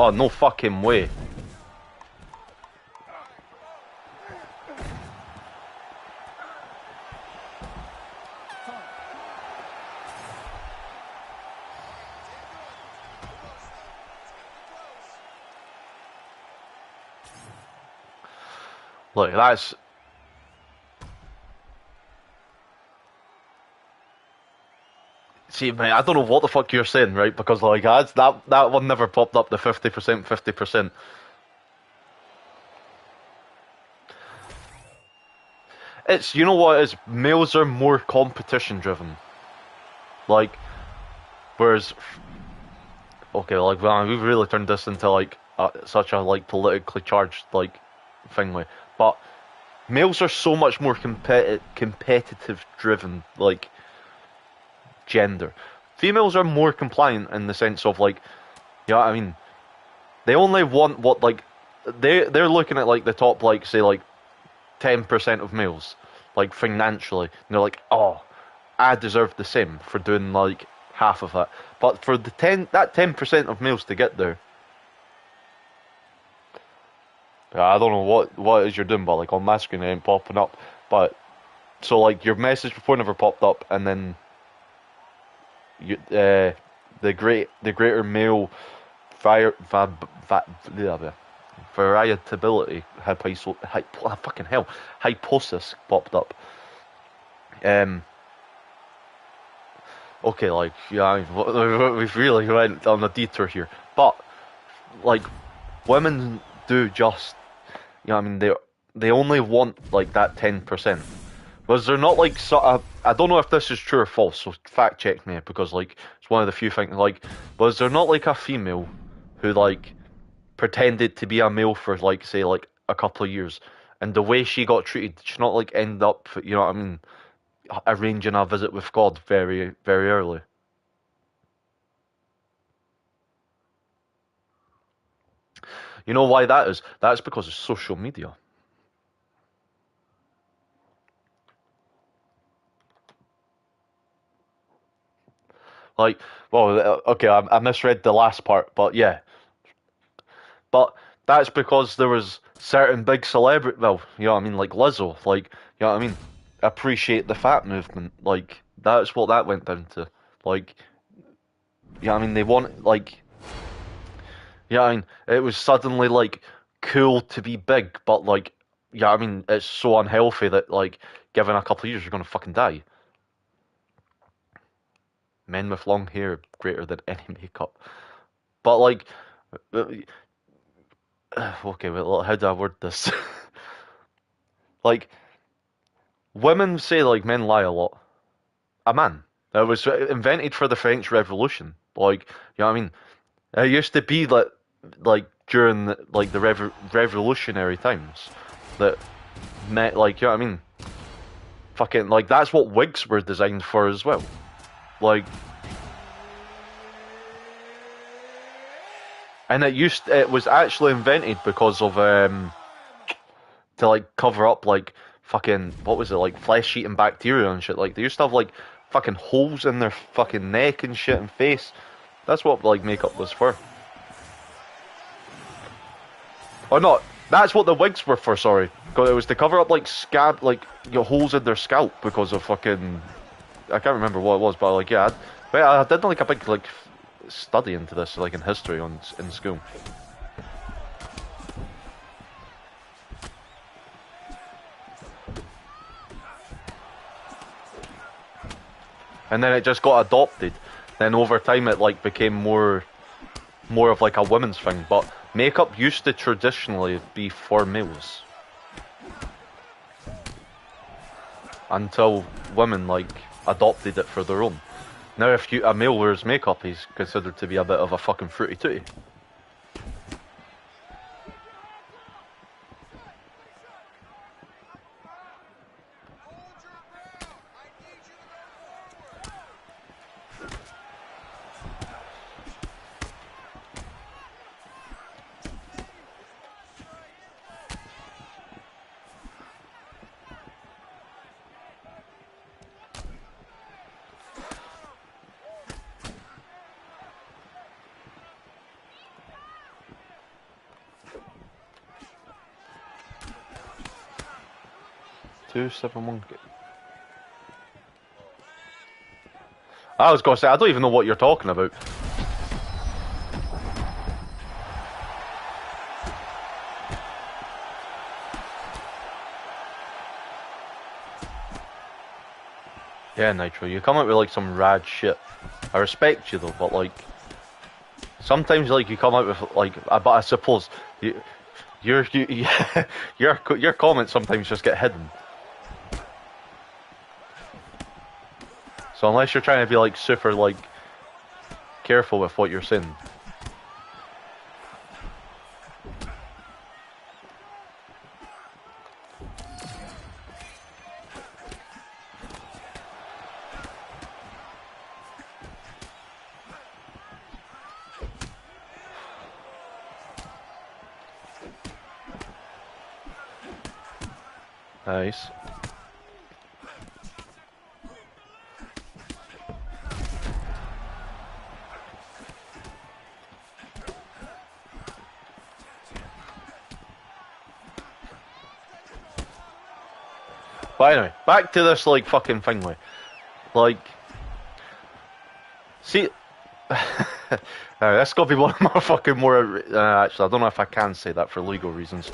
Oh, no fucking way. Look, that's... See, mate, I don't know what the fuck you're saying, right? Because, like, that one never popped up, the 50%, 50%. It's, you know what it is? Males are more competition-driven. Like, whereas... Okay, like, well, we've really turned this into, like, such a, like, politically charged, like, thing, like. But males are so much more competitive-driven, like, gender. Females are more compliant in the sense of like, you know what I mean? They only want what like they're looking at like the top like say like 10% of males, like financially, and they're like, oh, I deserve the same for doing like half of that. But for the 10% of males to get there, I don't know what it is you're doing, but like on my screen it ain't popping up. But so like your message before never popped up, and then the greater male variability fucking hell hypothesis popped up. Okay, like, yeah, we've really went on a detour here, but like, women do just, you know what I mean, they only want like that 10%. Was there not like I don't know if this is true or false, so fact check me, because like it's one of the few things, like, was there not like a female who like pretended to be a male for like say like a couple of years, and the way she got treated, did she not like end up, you know what I mean, arranging a visit with God very, very early? You know why that is? That's because of social media. Like, well, okay, I misread the last part, but yeah. But that's because there was certain big celebrity, well, you know what I mean, like Lizzo, like, you know what I mean, appreciate the fat movement, like, that's what that went down to, like, you know what I mean, they want, like, you know what I mean, it was suddenly, like, cool to be big, but, like, yeah, I mean, it's so unhealthy that, like, given a couple of years, you're gonna fucking die. Men with long hair, greater than any makeup. But, like, okay, well, how do I word this? Like, women say, like, men lie a lot. A man. It was invented for the French Revolution. Like, you know what I mean? It used to be like during like the revolutionary times that met, like, you know what I mean? Fucking, like, that's what wigs were designed for as well. Like, and it was actually invented because of, to, like, cover up, like, fucking, what was it, like, flesh-eating bacteria and shit. Like, they used to have, like, fucking holes in their fucking neck and shit and face. That's what, like, makeup was for. Or not. That's what the wigs were for, sorry. Because it was to cover up, like, holes in their scalp because of fucking... I can't remember what it was, but, like, yeah. I did, like, a big, like, study into this, like, in history in school. And then it just got adopted. Then over time it, like, became more of, like, a women's thing. But makeup used to traditionally be for males. Until women, like, adopted it for their own. Now if a male wears makeup, he's considered to be a bit of a fucking fruity tooty. Monkey. I was gonna say, I don't even know what you're talking about. Yeah, Nitro, you come out with, like, some rad shit. I respect you though, but, like, sometimes, like, you come out with, like, but I suppose your comments sometimes just get hidden. So unless you're trying to be, like, super, like, careful with what you're saying. Nice. But anyway, back to this, like, fucking thing, like, see, that's got to be one of my fucking more, actually, I don't know if I can say that for legal reasons.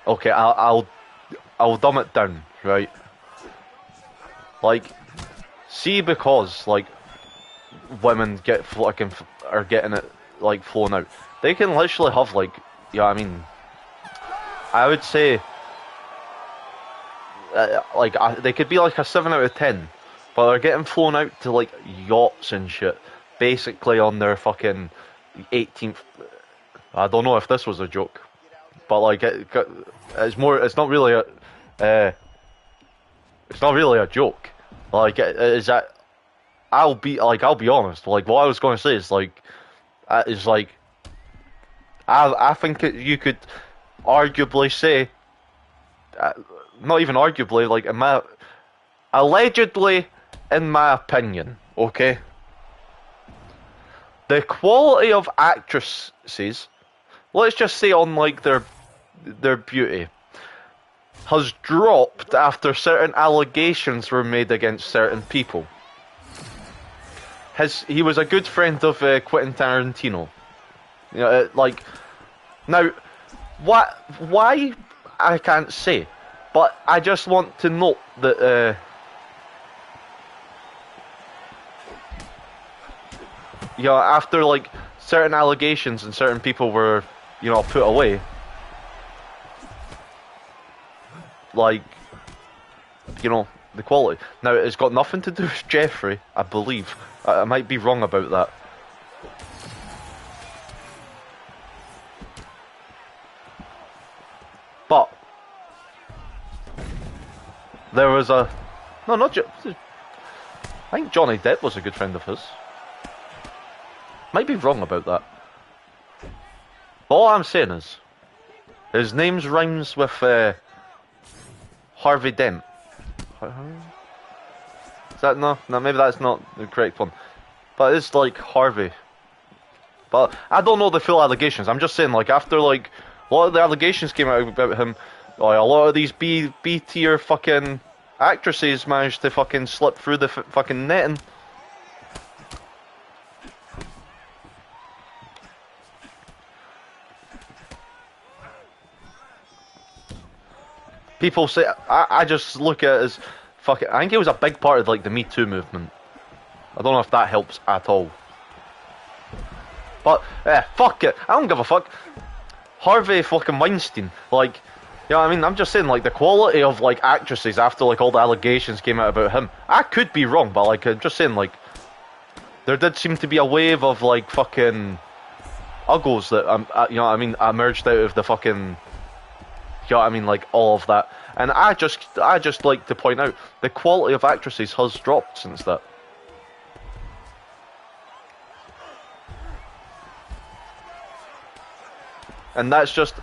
Okay, I'll dumb it down, right? Like, see, because, like, women are getting it, like, flown out, they can literally have, like, you know what I mean, I would say, like, they could be like a 7 out of 10, but they're getting flown out to, like, yachts and shit, basically on their fucking 18th. I don't know if this was a joke, but, like, it's not really a joke. Like, is that? I'll be honest. Like, what I was going to say is, like, I think you could arguably say, not even arguably, like, allegedly, in my opinion, okay, the quality of actresses, let's just say on like their beauty, has dropped after certain allegations were made against certain people. He was a good friend of Quentin Tarantino. You know, like now, why I can't say, but I just want to note that you know, after like certain allegations and certain people were, you know, put away, like, you know, the quality. Now it's got nothing to do with Jeffrey, I believe. I might be wrong about that. But there was a no, not I think Johnny Depp was a good friend of his. Might be wrong about that. All I'm saying is, his name rhymes with Harvey Dent. Is that no? No, maybe that's not the correct one. But it's like Harvey. But I don't know the full allegations. I'm just saying, like, after like a lot of the allegations came out about him, like, a lot of these B tier fucking actresses managed to fucking slip through the fucking netting. People say, I just look at it as fucking. I think it was a big part of like the Me Too movement. I don't know if that helps at all. But fuck it, I don't give a fuck. Harvey fucking Weinstein, like, you know what I mean? I'm just saying, like, the quality of like actresses after like all the allegations came out about him. I could be wrong, but like, I'm just saying, like, there did seem to be a wave of like fucking uggos that you know what I mean, emerged out of the fucking. You know what I mean, like all of that, and I just like to point out the quality of actresses has dropped since that. And that's just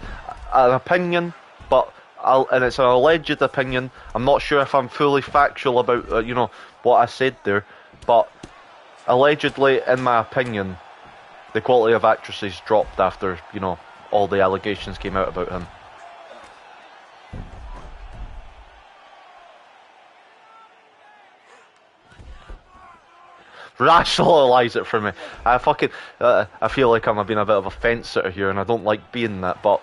an opinion, but and it's an alleged opinion. I'm not sure if I'm fully factual about you know what I said there, but allegedly, in my opinion, the quality of actresses dropped after, you know, all the allegations came out about him. Rationalise it for me. I fucking I feel like I'm being a bit of a fence sitter here, and I don't like being that, but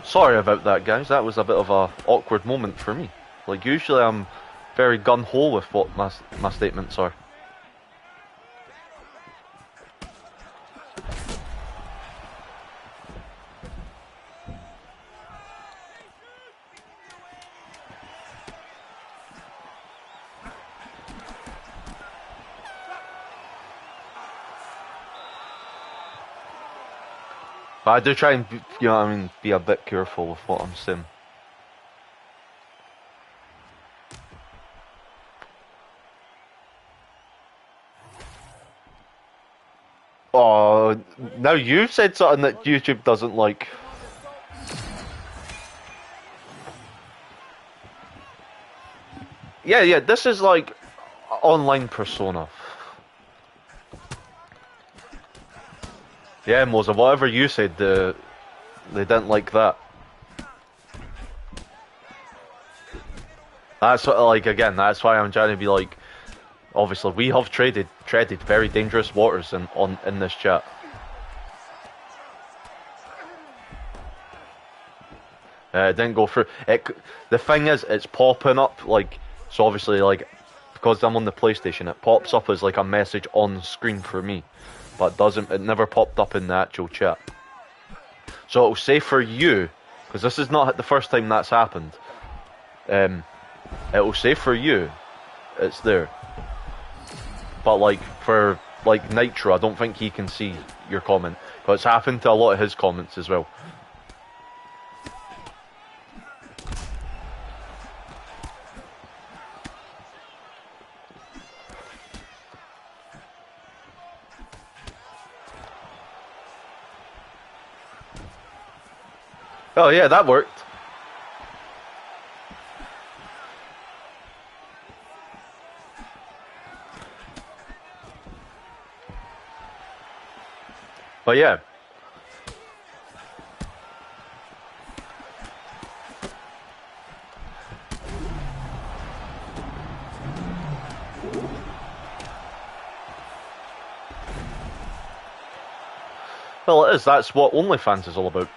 sorry about that, guys. That was a bit of a awkward moment for me. Like, usually I'm very gun-ho with what my statements are. But I do try and, you know what I mean, be a bit careful with what I'm saying. Oh, now you've said something that YouTube doesn't like. Yeah, this is like online persona. Yeah, Moza, whatever you said, they didn't like that. That's what, like, again, that's why I'm trying to be like, obviously we have treaded very dangerous waters in this chat. It didn't go through. The thing is, it's popping up, like, so obviously, like, because I'm on the PlayStation, it pops up as like a message on screen for me, but it never popped up in the actual chat. So it'll say for you, because this is not the first time that's happened, it'll say for you, it's there. But like for like Nitro, I don't think he can see your comment, but it's happened to a lot of his comments as well. Oh yeah, that worked. But yeah. Well, it is. That's what OnlyFans is all about.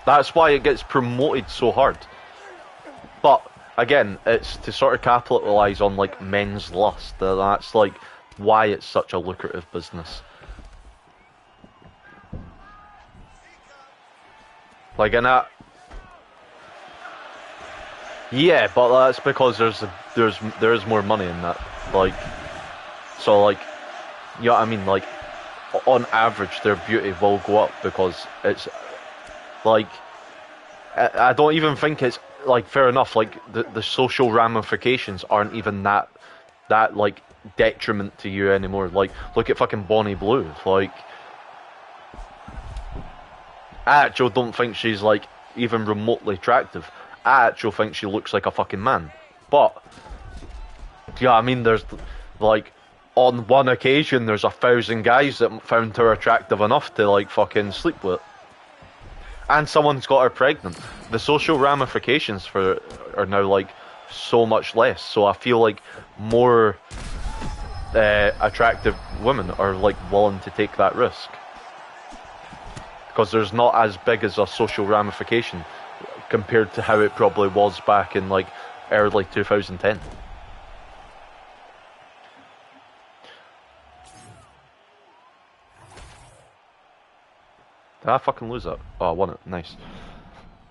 That's why it gets promoted so hard. But again, it's to sort of capitalize on like men's lust. That's like why it's such a lucrative business. Like in that, yeah, but that's because there is more money in that. Like, so like, you know what I mean? Like, on average, their beauty will go up because it's like, I don't even think it's like fair enough. Like the social ramifications aren't even that like detriment to you anymore. Like, look at fucking Bonnie Blue. Like, I actually don't think she's like even remotely attractive. I actually think she looks like a fucking man. But yeah, I mean, there's like on one occasion there's 1,000 guys that found her attractive enough to like fucking sleep with. And someone's got her pregnant. The social ramifications for it are now like so much less. So I feel like more attractive women are like willing to take that risk. Because there's not as big as a social ramification compared to how it probably was back in like early 2010. Did I fucking lose it? Oh, I won it. Nice.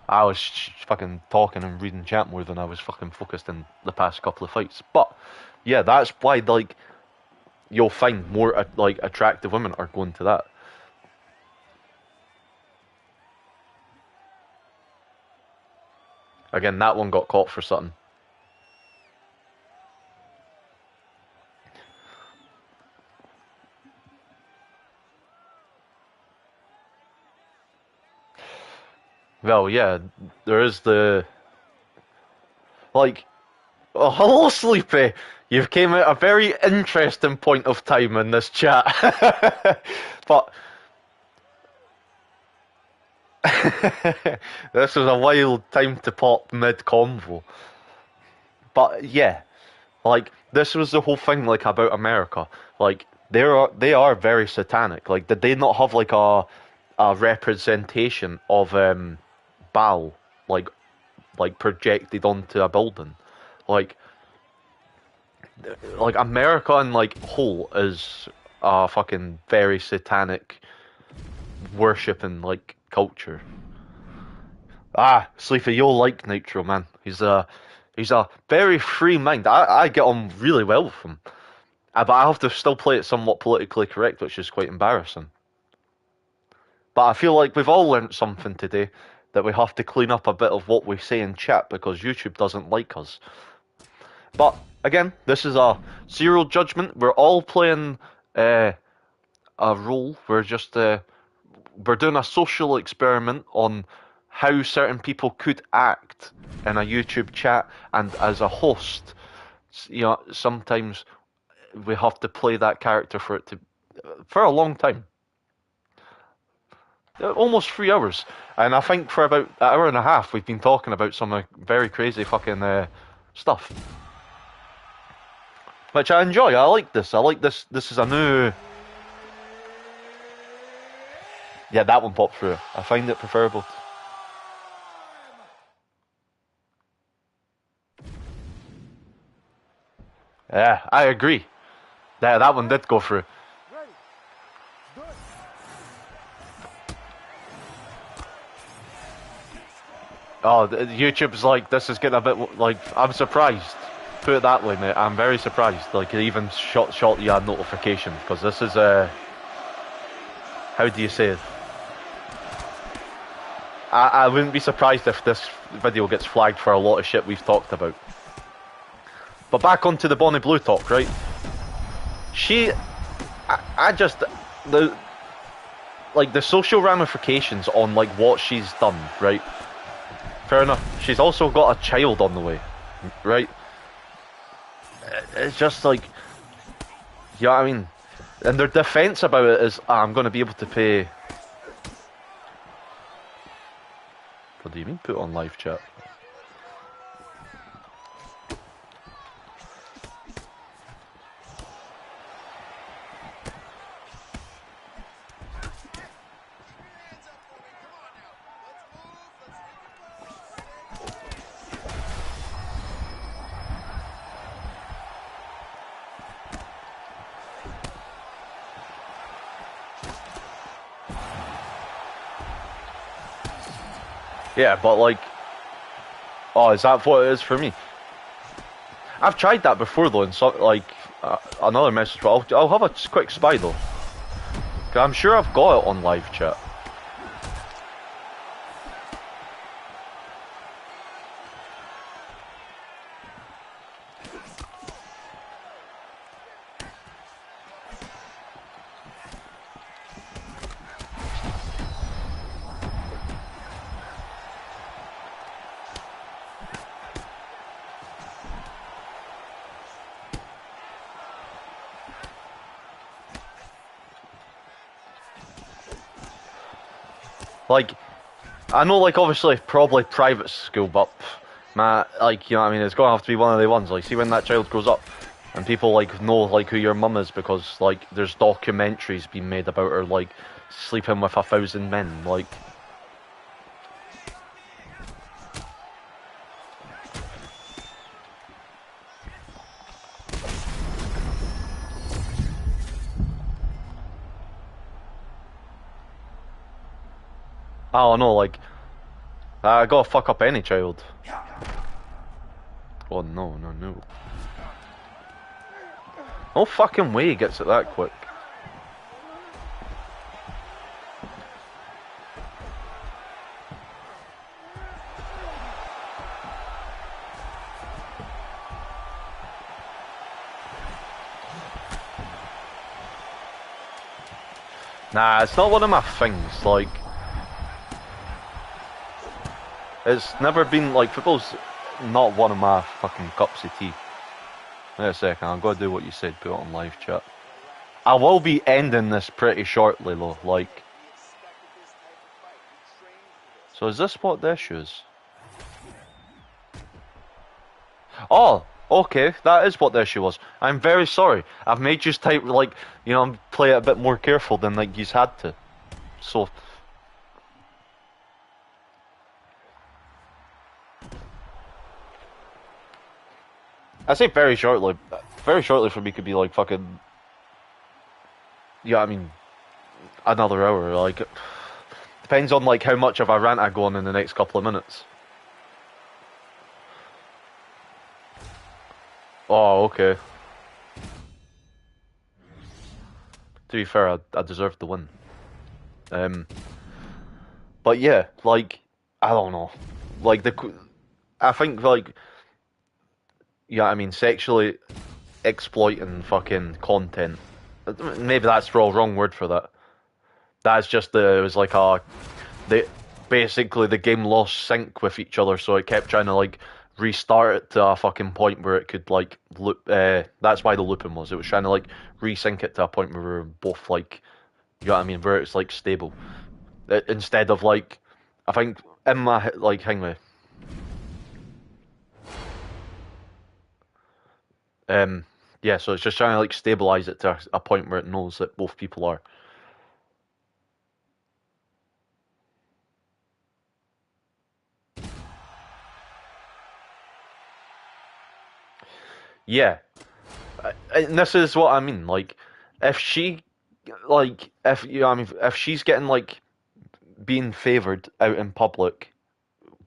I was fucking talking and reading chat more than I was fucking focused in the past couple of fights. But yeah, that's why like you'll find more like attractive women are going to that. Again, that one got caught for something. Well, yeah, there is the like. Oh, hello, Sleepy. You've came at a very interesting point of time in this chat, but this was a wild time to pop mid-convo. But yeah, like this was the whole thing, like about America. Like they are very satanic. Like, did they not have like a representation of Baal like projected onto a building? Like America in like whole is a fucking very satanic worshipping like culture. Ah, Sleepy, you'll like Nitro, man. He's a very free mind. I get on really well with him. But I have to still play it somewhat politically correct, which is quite embarrassing. But I feel like we've all learnt something today, that we have to clean up a bit of what we say in chat because YouTube doesn't like us. But again, this is a zero judgment. We're all playing a role. We're just we're doing a social experiment on how certain people could act in a YouTube chat, and as a host, you know, sometimes we have to play that character for a long time. Almost 3 hours. And I think for about an hour and a half we've been talking about some very crazy fucking stuff. Which I enjoy. I like this. This is a new... Yeah, that one popped through. I find it preferable. Yeah, I agree. Yeah, that one did go through. Oh, YouTube's like, this is getting a bit, like, I'm surprised. Put it that way, mate. I'm very surprised. Like, it even shot you a notification, because this is, how do you say it? I wouldn't be surprised if this video gets flagged for a lot of shit we've talked about. But back onto the Bonnie Blue talk, right? I just, the social ramifications on, like, what she's done, right? Fair enough. She's also got a child on the way, right? it's just like, yeah, I mean, and their defense about it is, I'm going to be able to pay. What do you mean, put on live chat? Yeah, but like, oh, is that what it is for me? I've tried that before though, and so like another message. But I'll have a quick spy though. I'm sure I've got it on live chat. Like, I know, like, obviously, probably private school, but, man, like, you know what I mean, it's gonna have to be one of the ones, like, see when that child grows up, and people, like, know, like, who your mum is, because, like, there's documentaries being made about her, like, sleeping with 1,000 men, like... I don't know, like, I gotta fuck up any child. Oh, no, no, no. No fucking way he gets it that quick. Nah, it's not one of my things, like... It's never been, like, football's not one of my fucking cups of tea. Wait a second, I've got to do what you said, put it on live chat. I will be ending this pretty shortly though, like... So is this what the issue is? Oh, okay, that is what the issue was. I'm very sorry. I've made you type, like, you know, play it a bit more careful than, like, you've had to. So... I say very shortly. Very shortly for me could be like fucking... Yeah, I mean... Another hour, like... Depends on like how much of a rant I go on in the next couple of minutes. Oh, okay. To be fair, I deserved the win. But yeah, like... I don't know. Like, I think, like... Yeah, I mean, sexually exploiting fucking content. Maybe that's the wrong word for that. That's just it was like basically the game lost sync with each other, so it kept trying to like restart it to a fucking point where it could like loop. That's why the looping was. It was trying to like resync it to a point where we were both like, you know what I mean, where it's like stable. Instead of like, I think in my like, hang me. Yeah, so it's just trying to like stabilize it to a point where it knows that both people are. Yeah, and this is what I mean. Like, if she, like, if you know, I mean, if she's getting like being favoured out in public,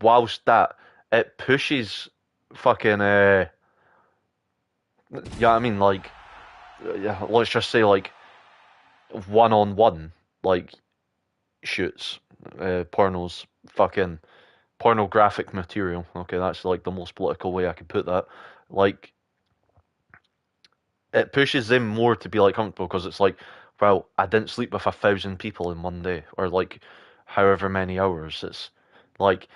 whilst that it pushes fucking yeah, I mean, like, yeah, let's just say like one-on-one like shoots, pornos, fucking pornographic material. Okay, that's like the most political way I could put that. Like, it pushes them more to be like comfortable because it's like, well, I didn't sleep with 1,000 people in one day, or like however many hours. It's like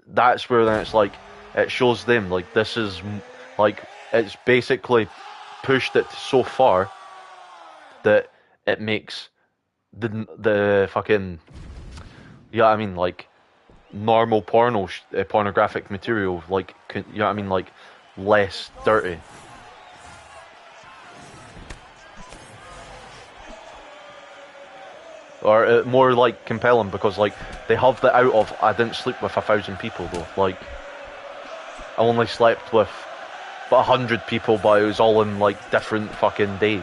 that's where then it's like it shows them like this is like it's basically pushed it so far that it makes the fucking, yeah, I mean, like, normal pornographic material, like, you know what I mean, like, less dirty. Or more, like, compelling, because, like, they have the out of, I didn't sleep with 1,000 people, though. Like, I only slept with 100 people, but it was all in, like, different fucking days.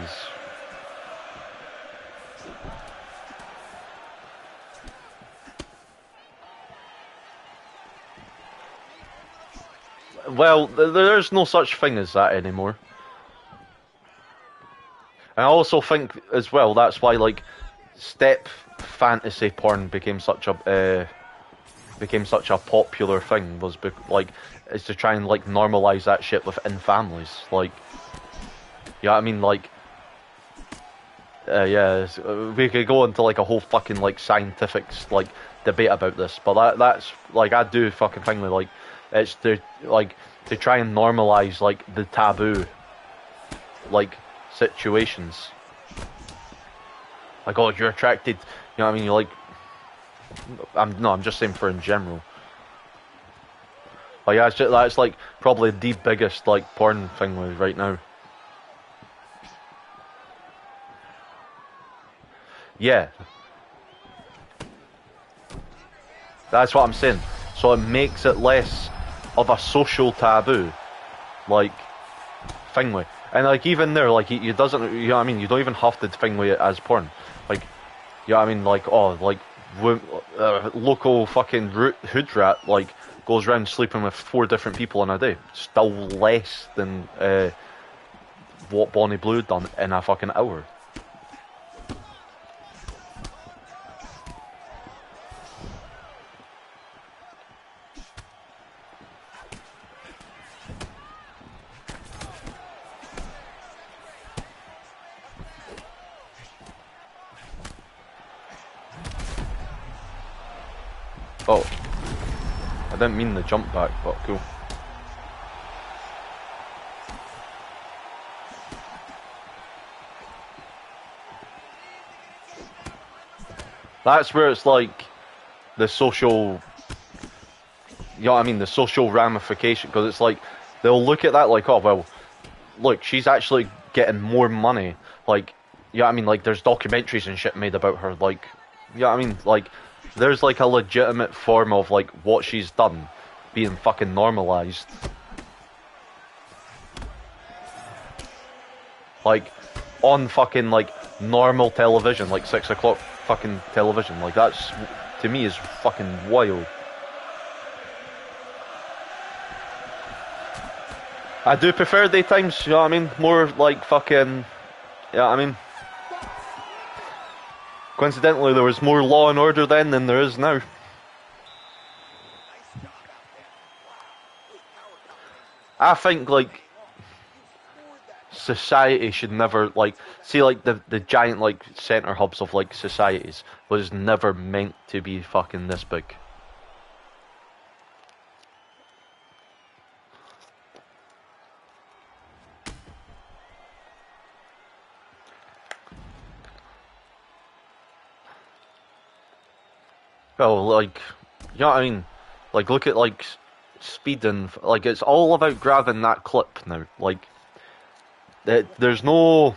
Well, there's no such thing as that anymore. I also think, as well, that's why, like, step fantasy porn became such a popular thing, was like, is to try and, like, normalize that shit within families. Like, yeah, I mean, like, yeah, we could go into, like, a whole fucking, like, scientific, like, debate about this, but that's, like, I do fucking think that, like, it's to, like, to try and normalize, like, the taboo, like, situations. Like, oh, you're attracted, you know what I mean, you're like, I'm just saying for in general. Like, yeah, that's like probably the biggest, like, porn thing right now. Yeah. That's what I'm saying. So it makes it less of a social taboo, like, thingly. And, like, even there, like, you doesn't, you know what I mean, you don't even have to thingly it as porn. Like, you know what I mean, like, oh, like, local fucking hood rat, like, goes around sleeping with 4 different people in a day. Still less than what Bonnie Blue done in a fucking hour. Oh, I didn't mean the jump back, but cool. That's where it's like the social, you know what I mean, the social ramification, because it's like, they'll look at that like, oh, well, look, she's actually getting more money, like, you know what I mean, like, there's documentaries and shit made about her, like, you know what I mean, like, there's, like, a legitimate form of, like, what she's done being fucking normalized. Like, on fucking, like, normal television, like 6 o'clock fucking television, like, that's, to me, is fucking wild. I do prefer daytimes, you know what I mean, more like fucking, you know what I mean. Coincidentally, there was more law and order then than there is now. I think, like, society should never, like, see, like, the giant, like, centre hubs of, like, societies was never meant to be fucking this big. Well, like, you know what I mean? Like, look at, like, speed and, like, it's all about grabbing that clip now. Like, there's no,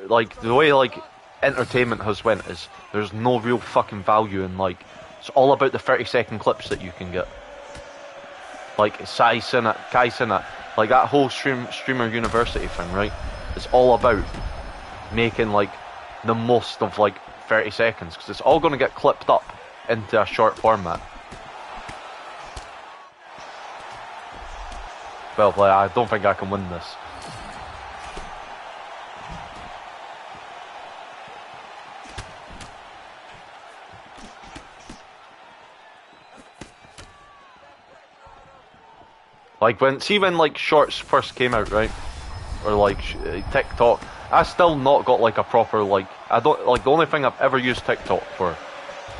like, the way, like, entertainment has went is there's no real fucking value in, like, it's all about the 30-second clips that you can get. Like, Kai Cenat, like, that whole Streamer University thing, right? It's all about making, like, the most of, like, 30 seconds, because it's all going to get clipped up into a short format. Well, like, I don't think I can win this. Like, when like, shorts first came out, right? Or, like, TikTok, I still not got, like, a proper, like, I don't, like, the only thing I've ever used TikTok for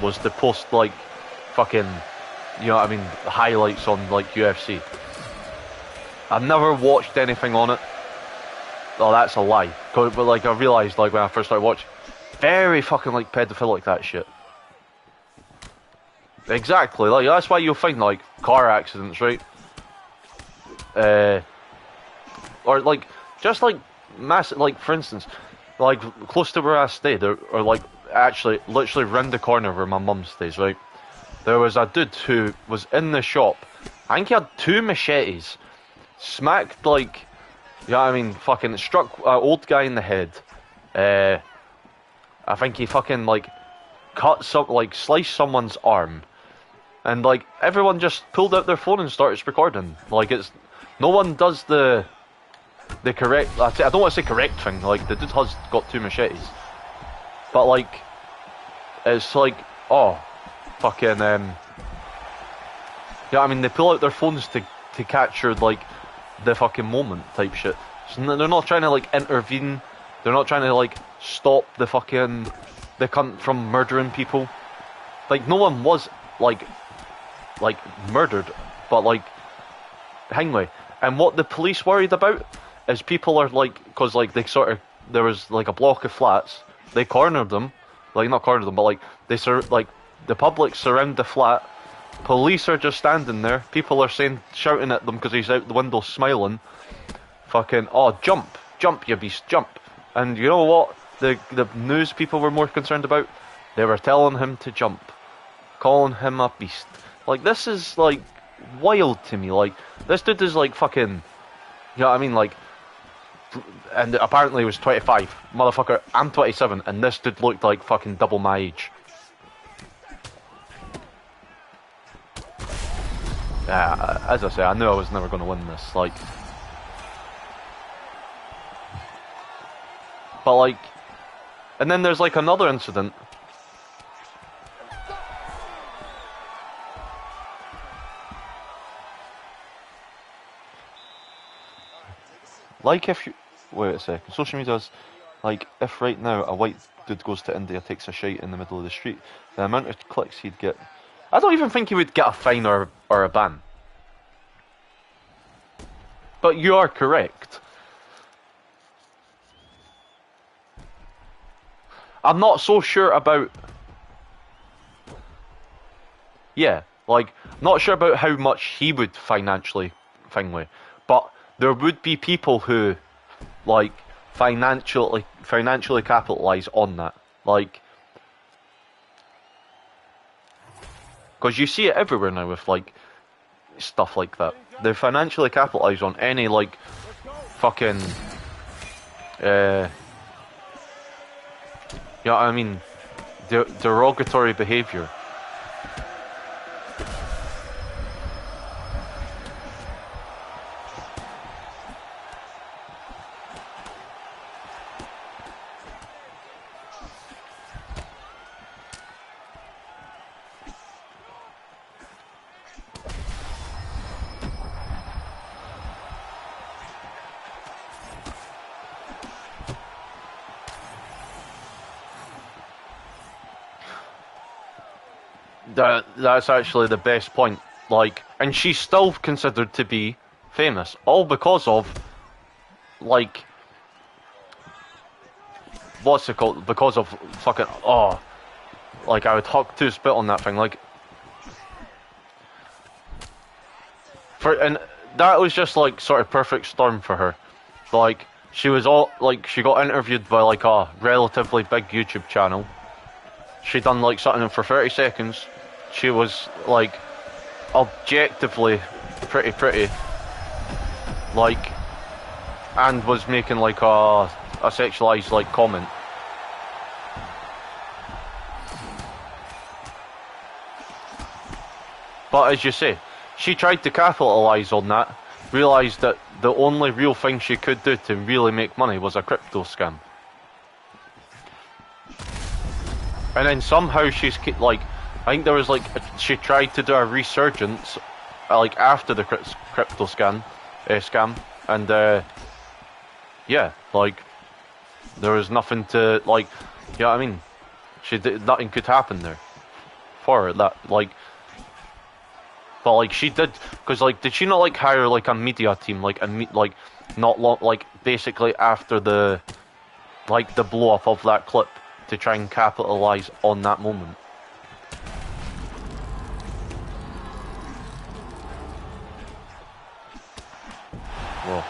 was to post, like, fucking, you know what I mean, highlights on, like, UFC. I've never watched anything on it. Oh, that's a lie. But like, I realised, like, when I first started watching, very fucking, like, pedophilic, that shit. Exactly, like, that's why you'll find, like, car accidents, right? Or, like, just, like, massive, like, for instance, like, close to where I stayed, or like, actually, literally round the corner where my mum stays, right? There was a dude who was in the shop. I think he had 2 machetes. Smacked, like, you know what I mean, fucking struck an old guy in the head. I think he fucking, like, sliced someone's arm. And, like, everyone just pulled out their phone and started recording. Like, no one does the correct, I don't want to say correct thing, like, the dude has got 2 machetes. But, like, it's like, oh, fucking, yeah, I mean, they pull out their phones to capture, like, the fucking moment type shit. So they're not trying to, like, intervene. They're not trying to, like, stop the cunt from murdering people. Like, no one was, like murdered, but, like, anyway. And what the police worried about is people are, like, because, like, there was, like, a block of flats. They cornered them. Like, not cornered them, but, like, the public surround the flat. Police are just standing there. People are shouting at them because he's out the window smiling. Fucking, oh, jump, you beast, jump. And you know what the news people were more concerned about? They were telling him to jump. Calling him a beast. Like, this is, like, wild to me. Like, this dude is, like, fucking, you know what I mean? Like, and apparently he was 25. Motherfucker, I'm 27, and this dude looked like fucking double my age. Yeah, as I say, I knew I was never going to win this, like... But, like... And then there's, like, another incident. Like if you... Wait a second. Social media's... Like, if right now a white dude goes to India, takes a shite in the middle of the street, the amount of clicks he'd get... I don't even think he would get a fine or a ban. But you are correct. I'm not so sure about... Yeah, like, not sure about how much he would financially thingly, but there would be people who, like, financially capitalise on that. Like... Because you see it everywhere now with, like, stuff like that. They financially capitalise on any, like, fucking... you know what I mean? Derogatory behaviour. That's actually the best point. Like, and she's still considered to be famous, all because of, like, what's it called? Because of fucking, oh, like, I would huck to spit on that thing, like, and that was just, like, sort of perfect storm for her. Like, she got interviewed by, like, a relatively big YouTube channel. She done, like, something for 30 seconds. She was, like, objectively pretty, like, and was making, like, a sexualized, like, comment. But as you say, she tried to capitalize on that, realized that the only real thing she could do to really make money was a crypto scam. And then somehow she's, like, I think there was, like, she tried to do a resurgence, like, after the crypto scam, and, yeah, like, there was nothing to, like, you know what I mean? Nothing could happen there for her, that, like, But like she did, because like did she not like hire like a media team like like not long like basically after the blow up of that clip to try and capitalize on that moment? Well.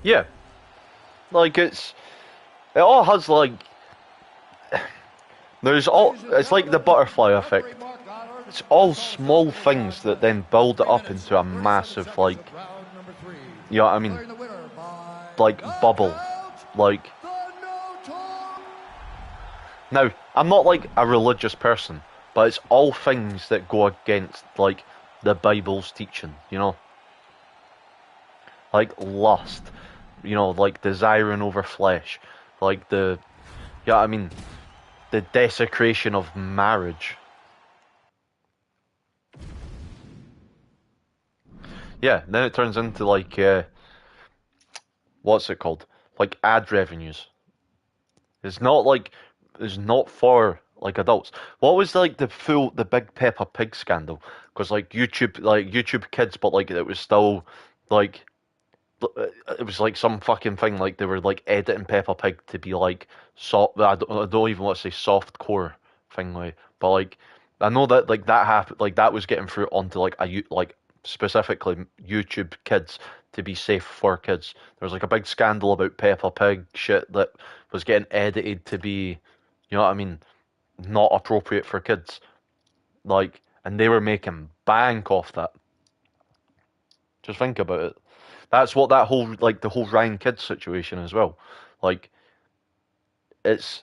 Yeah, like it all has like it's like the butterfly effect. It's all small things that then build it up into a massive like, you know what I mean, like bubble. Like now I'm not like a religious person, but it's all things that go against like the Bible's teaching, you know, like lust, you know, like desiring over flesh, like the, you know what I mean, the desecration of marriage. Yeah, then it turns into like what's it called? Like ad revenues. It's not like it's not for like adults. What was like the big Peppa Pig scandal? Because like YouTube Kids, but like it was still like it was like some fucking thing like they were like editing Peppa Pig to be like soft. I don't even want to say soft core thing like, but like I know that like that happened, like that was getting through onto like like specifically YouTube Kids to be safe for kids. There was like a big scandal about Peppa Pig shit that was getting edited to be, you know what I mean, not appropriate for kids. Like, and they were making bank off that. Just think about it. That's what that whole like the whole Ryan Kids situation as well. Like it's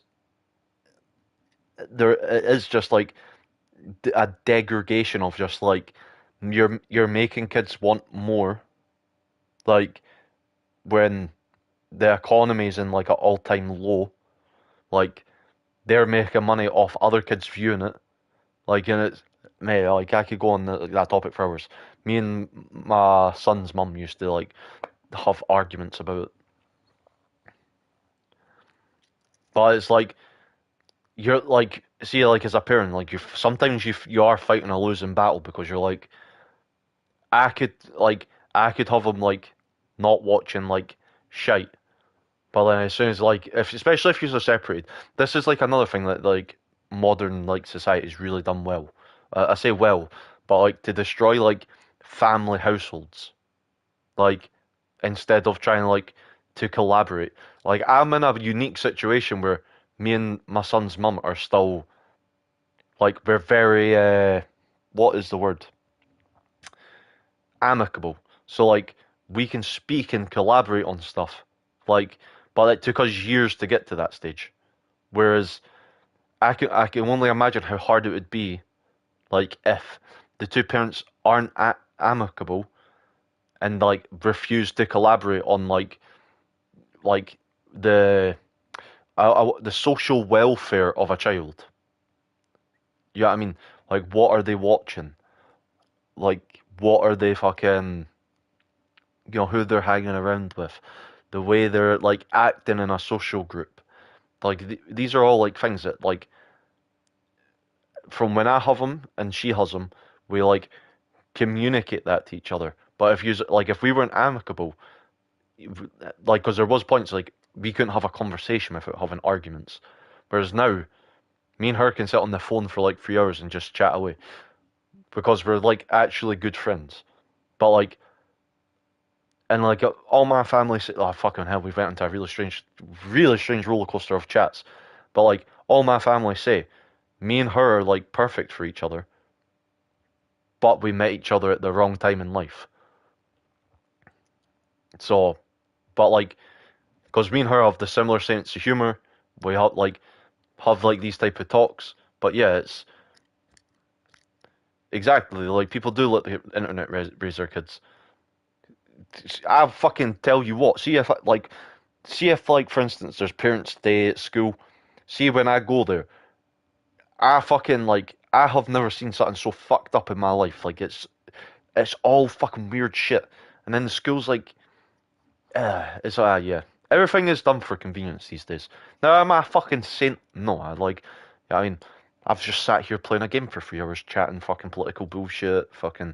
there it is just like a degradation of just like you're making kids want more. Like when the economy's in like an all-time low, like they're making money off other kids viewing it. Like and it's mate, like I could go on that topic for hours. Me and my son's mum used to like have arguments about it. But it's like you're like see like as a parent like you sometimes you are fighting a losing battle because you're like I could have them like not watching like shite, but then as soon as like if especially if you're separated, this is like another thing that like modern like society's really done well. I say well, but like to destroy like family households, like instead of trying like to collaborate. Like I'm in a unique situation where me and my son's mum are still like we're very what is the word? Amicable. So like we can speak and collaborate on stuff. Like but it took us years to get to that stage. Whereas I can only imagine how hard it would be like if the two parents aren't amicable and like refuse to collaborate on like the the social welfare of a child. You know what I mean? Like what are they watching? Like what are they fucking, you know, who they're hanging around with, the way they're like acting in a social group. Like these are all like things that like from when I have them and she has them, we like communicate that to each other. But if you like if we weren't amicable, like because there was points like we couldn't have a conversation without having arguments. Whereas now, me and her can sit on the phone for like 3 hours and just chat away because we're like actually good friends. But like and like all my family say, oh fucking hell, we've went into a really strange roller coaster of chats. But like all my family say, me and her are like perfect for each other, but we met each other at the wrong time in life. So, but like, because me and her have the similar sense of humor, we have like these type of talks. But yeah, it's exactly like people do let the internet raise their kids. I fucking tell you what, see if like for instance there's parents' day at school. See when I go there, I fucking like I have never seen something so fucked up in my life. Like it's all fucking weird shit. And then the school's like, it's yeah. Everything is done for convenience these days. Now am I a fucking saint? No, I like, yeah, I mean, I've just sat here playing a game for 3 hours, chatting fucking political bullshit, fucking, you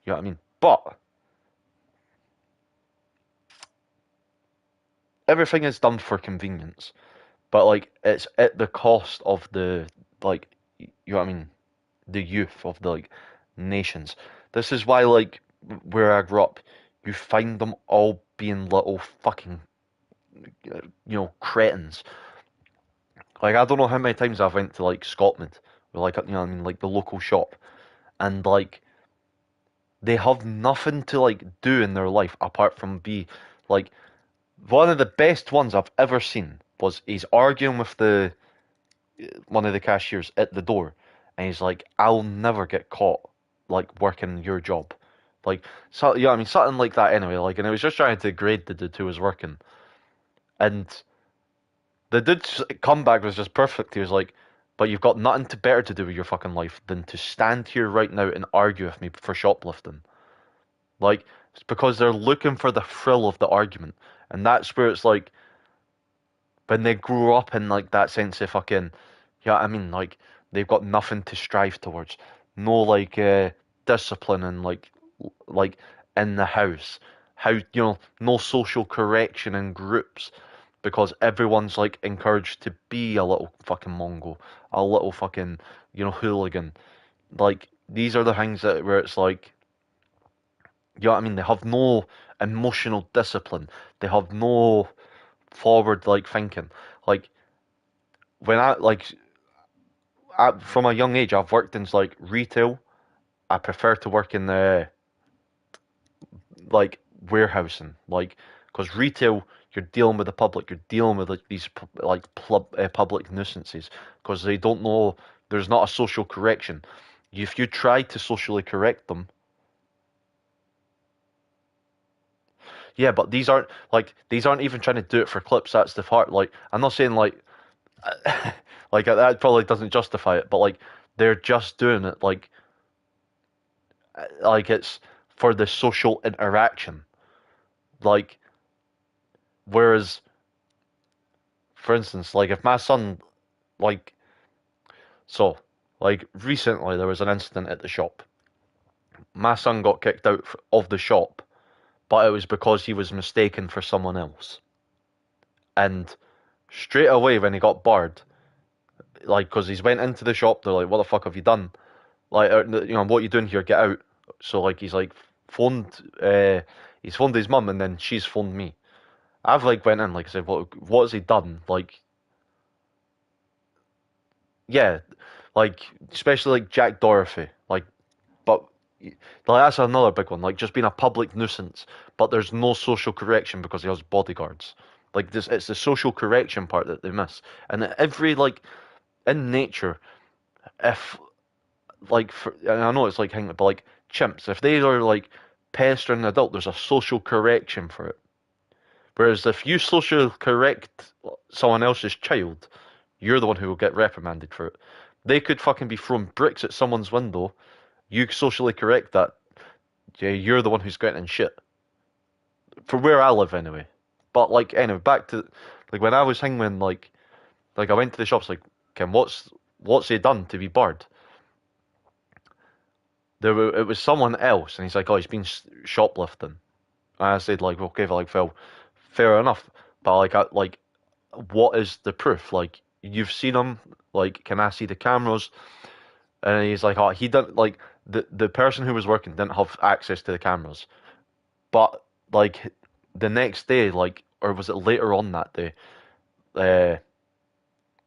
know what I mean? But everything is done for convenience. But like, it's at the cost of the like, you know what I mean? The youth of the like nations. This is why like where I grew up, you find them all being little fucking cretins. Like I don't know how many times I've went to like Scotland, or like you know what I mean, like the local shop, and like they have nothing to like do in their life apart from be like one of the best ones I've ever seen was he's arguing with the one of the cashiers at the door, and he's like, "I'll never get caught like working your job." Like, so yeah, I mean something like that anyway. Like, and I was just trying to grade the dude who was working, and the dude's comeback was just perfect. He was like, "But you've got nothing to better to do with your fucking life than to stand here right now and argue with me for shoplifting." Like, it's because they're looking for the thrill of the argument, and that's where it's like when they grow up in like that sense of fucking, yeah, I mean, like they've got nothing to strive towards, no like discipline and like in the house, how no social correction in groups, because everyone's like encouraged to be a little fucking Mongo, a little fucking hooligan. Like these are the things that where it's like, you know what I mean? They have no emotional discipline. They have no forward like thinking. Like when from a young age, I've worked in like retail. I prefer to work in the like warehousing, like because retail you're dealing with the public, you're dealing with like these public nuisances because they don't know there's not a social correction. If you try to socially correct them, yeah, but these aren't even trying to do it for clips. That's the part. Like I'm not saying like like that probably doesn't justify it, but like they're just doing it like it's for the social interaction. Like whereas, for instance, like if my son like so like recently there was an incident at the shop. My son got kicked out of the shop, but it was because he was mistaken for someone else. And straight away when he got barred, like because he's went into the shop, they're like, "What the fuck have you done? Like, what are you doing here? Get out!" So like he's like phoned, he's phoned his mum, and then she's phoned me. I've like went in, like I said, what has he done? Like, yeah, like especially like Jack Dorothy, like, but like that's another big one, like just being a public nuisance, but there's no social correction because he has bodyguards. Like this, it's the social correction part that they miss, and every like in nature, if like and I know it's like hanging, but like chimps, if they are like pestering an adult, there's a social correction for it. Whereas if you socially correct someone else's child, you're the one who will get reprimanded for it. They could fucking be throwing bricks at someone's window. You socially correct that. Yeah, you're the one who's getting in shit. For where I live, anyway. But like, anyway, back to like when I was hanging, like I went to the shops, like, Kim, what's he done to be barred? It was someone else, and he's like, oh, he's been shoplifting. And I said, like, okay, like, well, fair enough. But what is the proof? Like, you've seen him. Like, can I see the cameras? And he's like, oh, he didn't like the person who was working didn't have access to the cameras. But like the next day, like, or was it later on that day? Uh,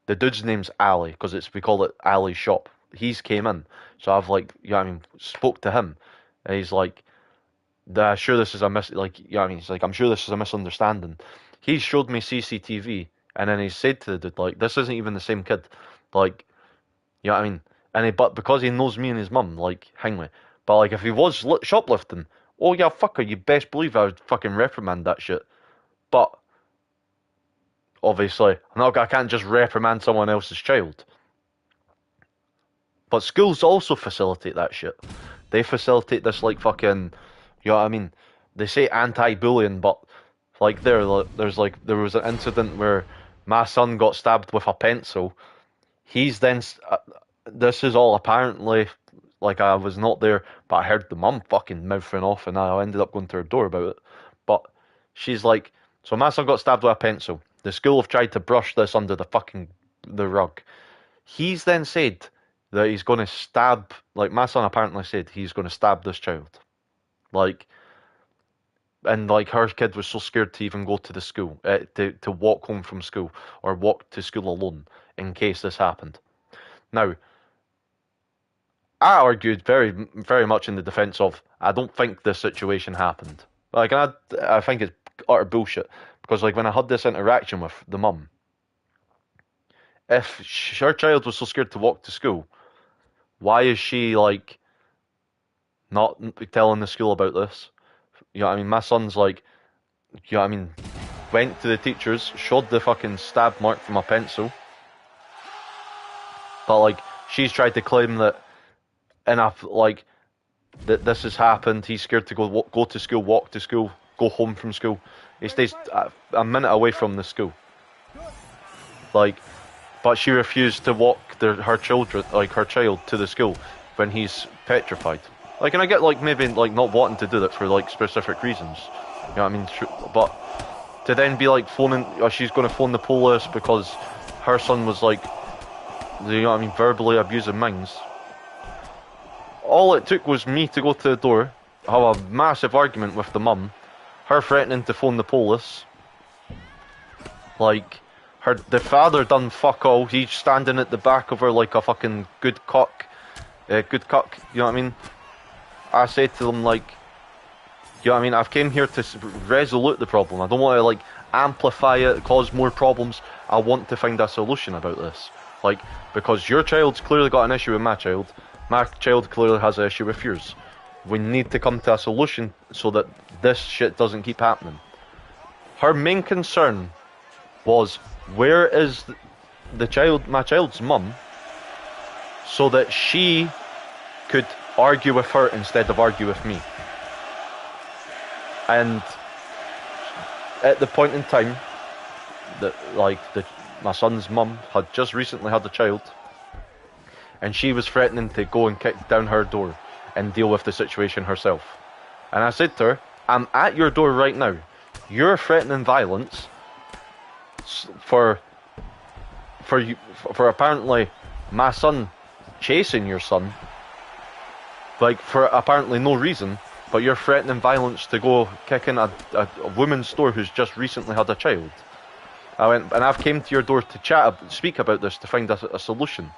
the dude's name's Ali because it's we call it Ali's shop. He's came in, so I've like, I mean, spoke to him, and he's like, sure this is a I mean, he's like, I'm sure this is a misunderstanding. He showed me CCTV, and then he said to the dude, like, this isn't even the same kid, like, you know what I mean? But because he knows me and his mum, like, hang me. But like, if he was shoplifting, oh yeah, fucker, you best believe I would fucking reprimand that shit. But obviously, I can't just reprimand someone else's child. But schools also facilitate that shit. They facilitate this like fucking, you know what I mean? They say anti-bullying, but like there was an incident where my son got stabbed with a pencil. He's then, this is all apparently, like I was not there, but I heard the mum fucking mouthing off, and I ended up going to her door about it. But she's like, so my son got stabbed with a pencil. The school have tried to brush this under the rug. He's then said that he's going to stab, like my son apparently said he's going to stab this child. Like, and like her kid was so scared to even go to the school, to walk home from school or walk to school alone in case this happened. Now, I argued very, very much in the defense of I don't think this situation happened. Like, and I think it's utter bullshit because like when I had this interaction with the mum, if her child was so scared to walk to school, why is she like not telling the school about this? You know what I mean? My son's like, you know what I mean? Went to the teachers, showed the fucking stab mark from a pencil. But like, she's tried to claim that that this has happened. He's scared to go to school, walk to school, go home from school. He stays a minute away from the school. Like, but she refused to walk her child to the school when he's petrified. Like, and I get like maybe like not wanting to do that for like specific reasons. You know what I mean? But to then be like she's going to phone the police because her son was like, you know what I mean, verbally abusing mines. All it took was me to go to the door, have a massive argument with the mum, her threatening to phone the police. Like, the father done fuck all. He's standing at the back of her like a fucking good cuck, you know what I mean? I said to them like, you know what I mean, I've came here to resolute the problem. I don't want to like amplify it, cause more problems. I want to find a solution about this. Like, because your child's clearly got an issue with my child clearly has an issue with yours. We need to come to a solution so that this shit doesn't keep happening. Her main concern was, where is my child's mum, so that she could argue with her instead of argue with me. And at the point in time that my son's mum had just recently had a child, and she was threatening to go and kick down her door and deal with the situation herself. And I said to her, I'm at your door right now. You're threatening violence for apparently my son chasing your son, like for apparently no reason, but you're threatening violence to go kick in a woman's door who's just recently had a child. I went, and I've came to your door to speak about this, to find a solution.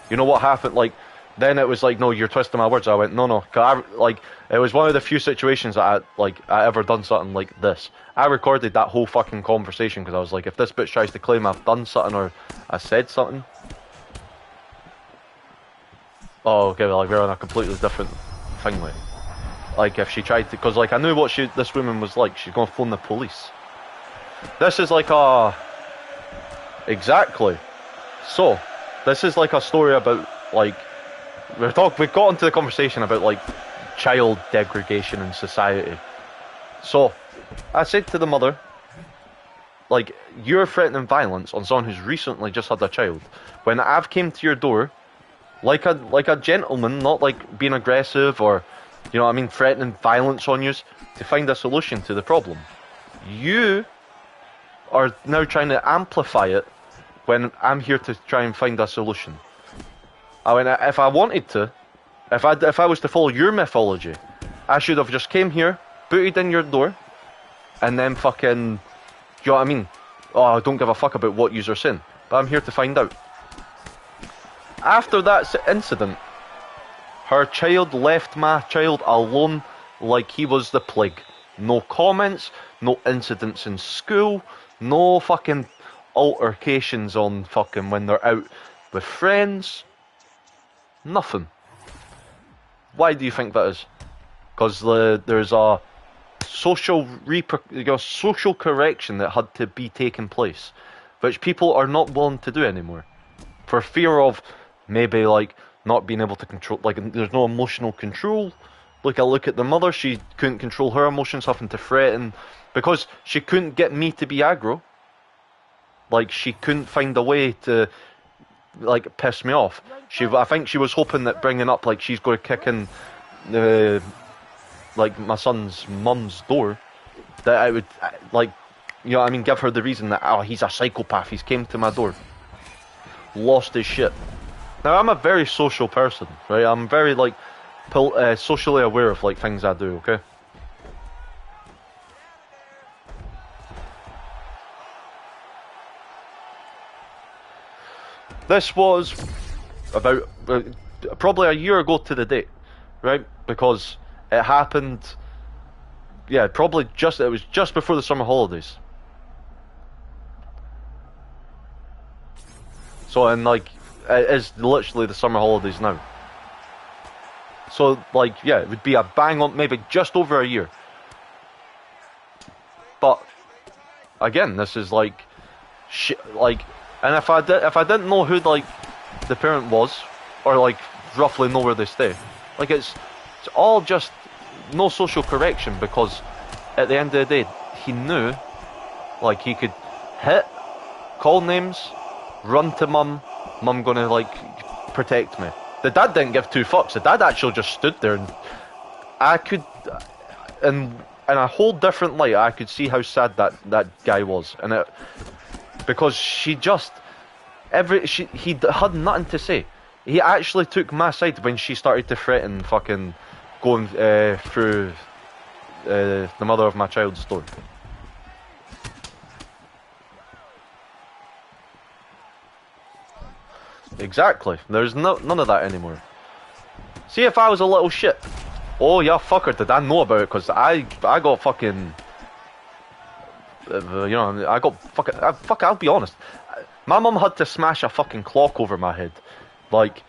You know what happened? Like, then it was like, no, you're twisting my words. I went, no, it was one of the few situations that I ever done something like this. I recorded that whole fucking conversation because I was like, if this bitch tries to claim I've done something or I said something, oh, okay, like we're on a completely different thing, like if she tried to, because like I knew what this woman was like. She's gonna phone the police. This is like exactly. So this is like a story about like we got into the conversation about like child degradation in society. So I said to the mother, like, you're threatening violence on someone who's recently just had a child, when I've came to your door like a gentleman, not like being aggressive or, you know what I mean, threatening violence on you, to find a solution to the problem. You are now trying to amplify it when I'm here to try and find a solution. I mean, if I wanted to, if I was to follow your mythology, I should have just came here, booted in your door, and then fucking, you know what I mean? Oh, I don't give a fuck about what you're saying, but I'm here to find out. After that incident, her child left my child alone like he was the plague. No comments, no incidents in school, no fucking altercations on fucking when they're out with friends. Nothing. Why do you think that is? Because there's a social correction that had to be taken place, which people are not willing to do anymore, for fear of maybe like not being able to control, like there's no emotional control. Like I look at the mother, she couldn't control her emotions, having to threaten because she couldn't get me to be aggro. Like she couldn't find a way to like piss me off. I think she was hoping that bringing up like she's going to kick in the like my son's mum's door, that I would like, you know what I mean, give her the reason that, oh, he's a psychopath, he's came to my door, lost his shit. Now I'm a very social person, right? I'm very like socially aware of like things I do, okay? This was about probably a year ago to the date, right? Because it happened, yeah, probably it was just before the summer holidays. So, and like, it is literally the summer holidays now. So, like, yeah, it would be a bang on, maybe just over a year. But, again, this is like, shit, like, and if I didn't know who, like, the parent was, or, like, roughly know where they stay, like, it's all just no social correction, because at the end of the day, he knew, like, he could hit, call names, run to mum gonna, like, protect me. The dad didn't give two fucks. The dad actually just stood there, and I could, in a whole different light, I could see how sad that guy was, and it, because he had nothing to say. He actually took my side when she started to threaten fucking going through the mother of my child's door. Exactly. There's none of that anymore. See, if I was a little shit, oh yeah, fucker, did I know about it? Because I got fucking, you know, I got fucking, I'll be honest. My mum had to smash a fucking clock over my head, like,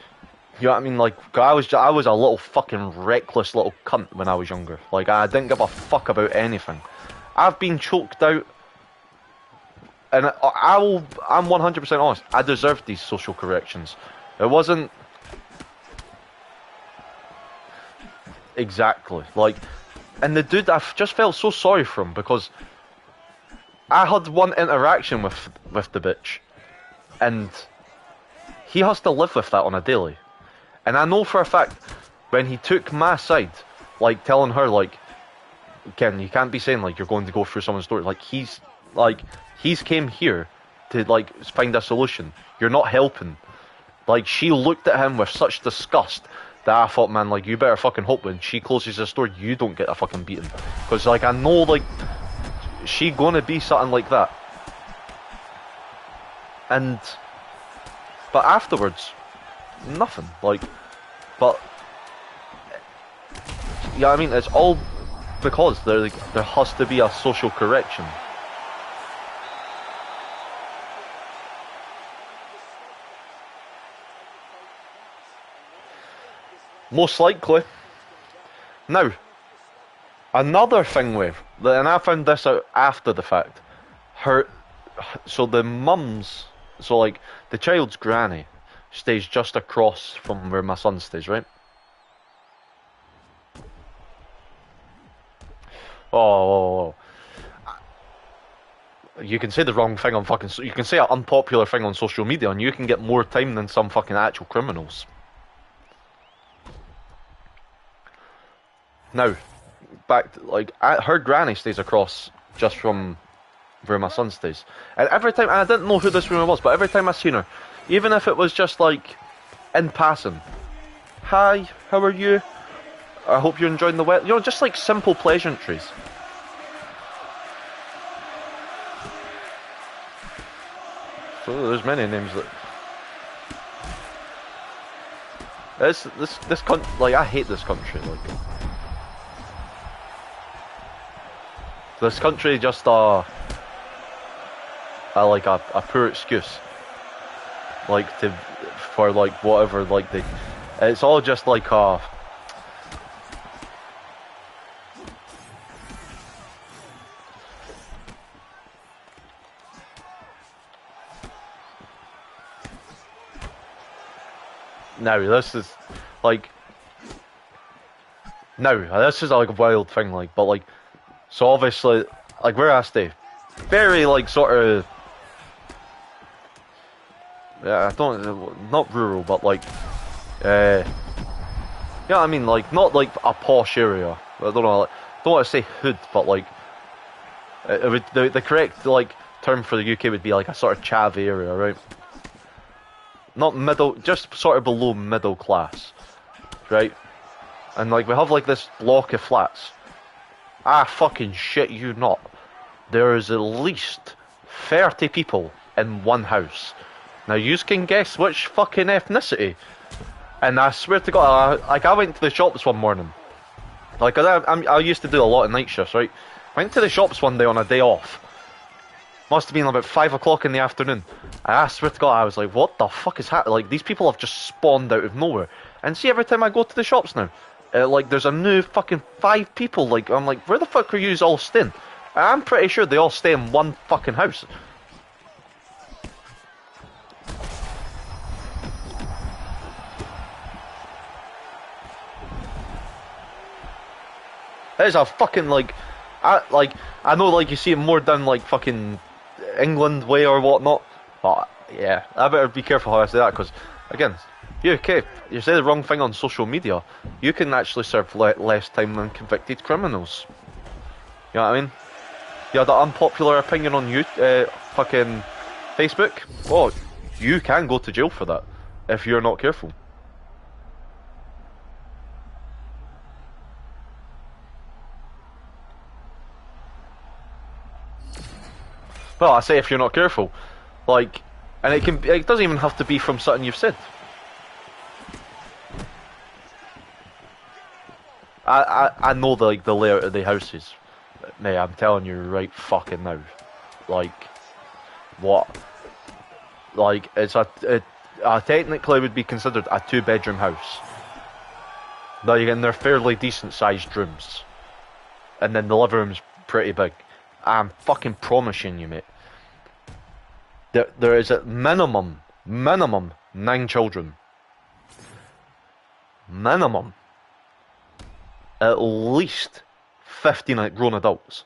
you know what I mean? Like, I was a little fucking reckless little cunt when I was younger. Like, I didn't give a fuck about anything. I've been choked out, and I'm 100% honest. I deserved these social corrections. It wasn't exactly like, and the dude, I just felt so sorry for him, because I had one interaction with the bitch, and he has to live with that on a daily. And I know for a fact, when he took my side, like telling her, like, Ken, you can't be saying like you're going to go through someone's door. Like, he's came here to like find a solution. You're not helping. Like, she looked at him with such disgust that I thought, man, like, you better fucking hope when she closes this door, you don't get a fucking beating. Because like, I know, like, she gonna be something like that. But afterwards, nothing. Like, but yeah, I mean, it's all because there has to be a social correction. Most likely. Now, another thing with, and I found this out after the fact, so the mum's, so like, the child's granny stays just across from where my son stays, right? Oh, you can say the wrong thing on fucking, you can say an unpopular thing on social media, and you can get more time than some fucking actual criminals. Now, back to, like, her granny stays across just from where my son stays, and every time, and I didn't know who this woman was, but every time I seen her, even if it was just like in passing, hi, how are you? I hope you're enjoying the weather. You know, just like simple pleasantries. So there's many names that. This country, like, I hate this country. Like, this country just like a poor excuse, like, for like whatever, like it's all just like now this is like this is like a wild thing, like, but like, so obviously, like, where I stay, very like sort of, yeah, I don't, not rural, but like, yeah, I mean, like, not like a posh area. I don't know, like, don't want to say hood, but like, it would the correct like term for the UK would be like a sort of chavvy area, right? Not middle, just sort of below middle class, right? And like we have like this block of flats. Ah, fucking shit you not. There is at least 30 people in one house. Now you can guess which fucking ethnicity. And I swear to God, I went to the shops one morning. Like I used to do a lot of night shifts, right? Went to the shops one day on a day off. Must have been about 5 o'clock in the afternoon. And I swear to God, I was like, what the fuck is happening? Like, these people have just spawned out of nowhere. And see, every time I go to the shops now, like, there's a new fucking 5 people. Like, I'm like, where the fuck are you all staying? And I'm pretty sure they all stay in one fucking house. It's a fucking, like, I know, like, you see it more down, like, fucking England way or whatnot, but yeah, I better be careful how I say that, because again, UK, you say the wrong thing on social media, you can actually serve less time than convicted criminals. You know what I mean? You had an unpopular opinion on you, fucking Facebook. Oh, you can go to jail for that if you're not careful. Well, I say if you're not careful, like, and it doesn't even have to be from something you've said. I know the layout of the houses, mate. I'm telling you right fucking now, like, what, like it's it technically would be considered a 2-bedroom house. Like, and they're fairly decent sized rooms, and then the living room's pretty big. I'm fucking promising you, mate. There is a minimum 9 children. Minimum. At least 15 grown adults.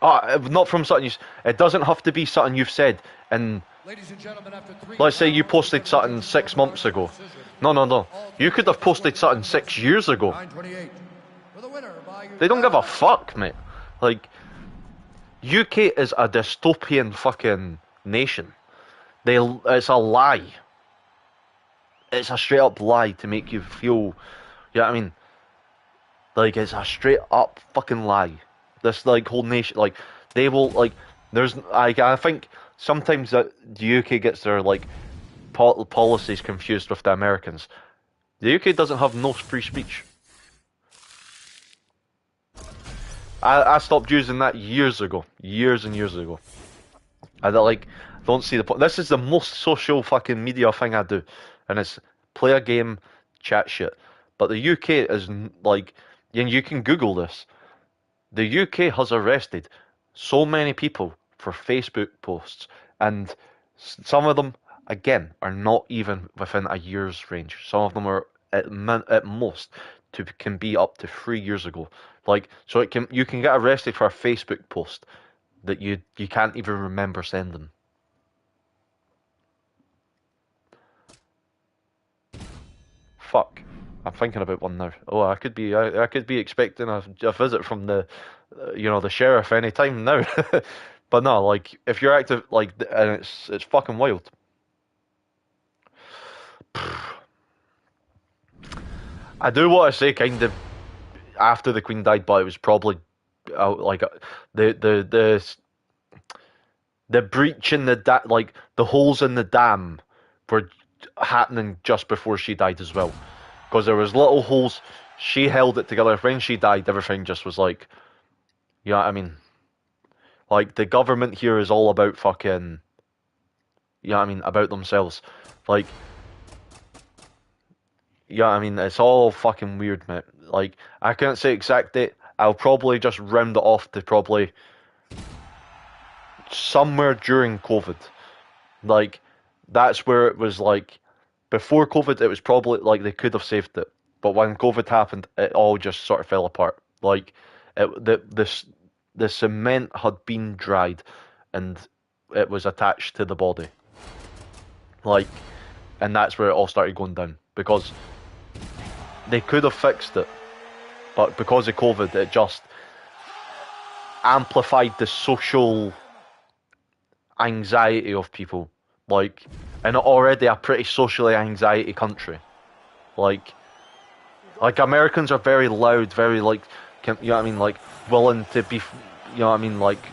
Not from something it doesn't have to be something you've said. And let's say you posted something 6 months ago. No. You could have posted something 6 years ago. They don't give a fuck, mate. Like, UK is a dystopian fucking nation. It's a lie. It's a straight up lie to make you feel, you know what I mean? Like, it's a straight up fucking lie. This, like, whole nation, like, they will, like, I think sometimes that the UK gets their, like, policies confused with the Americans. The UK doesn't have no free speech. I stopped using that years and years ago. I don't see the point. This is the most social fucking media thing I do, and it's play a game, chat shit. But the UK is like, and you can Google this. The UK has arrested so many people for Facebook posts, and some of them, again, are not even within a year's range. Some of them are at most can be up to 3 years ago. Like, so you can get arrested for a Facebook post that you can't even remember sending. Fuck, I'm thinking about one now. Oh, I could be expecting a visit from the, the sheriff any time now. But no, like, if you're active, like, and it's fucking wild. I do want to say kind of after the Queen died, but it was probably like the breach in the the holes in the dam were happening just before she died as well, because there was little holes. She held it together. When she died, everything just was like, you know what I mean? Like, the government here is all about fucking, you know what I mean, about themselves. Like, yeah, I mean, it's all fucking weird, mate. Like, I can't say exact date. I'll probably just round it off to probably somewhere during COVID. Like, that's where it was like, before COVID, it was probably like they could have saved it. But when COVID happened, it all just sort of fell apart. Like, the cement had been dried and it was attached to the body. Like, and that's where it all started going down. Because they could have fixed it, but because of COVID, it just amplified the social anxiety of people. Like, and already a pretty socially anxiety country. Like Americans are very loud, very like, you know what I mean, like willing to be, you know what I mean, like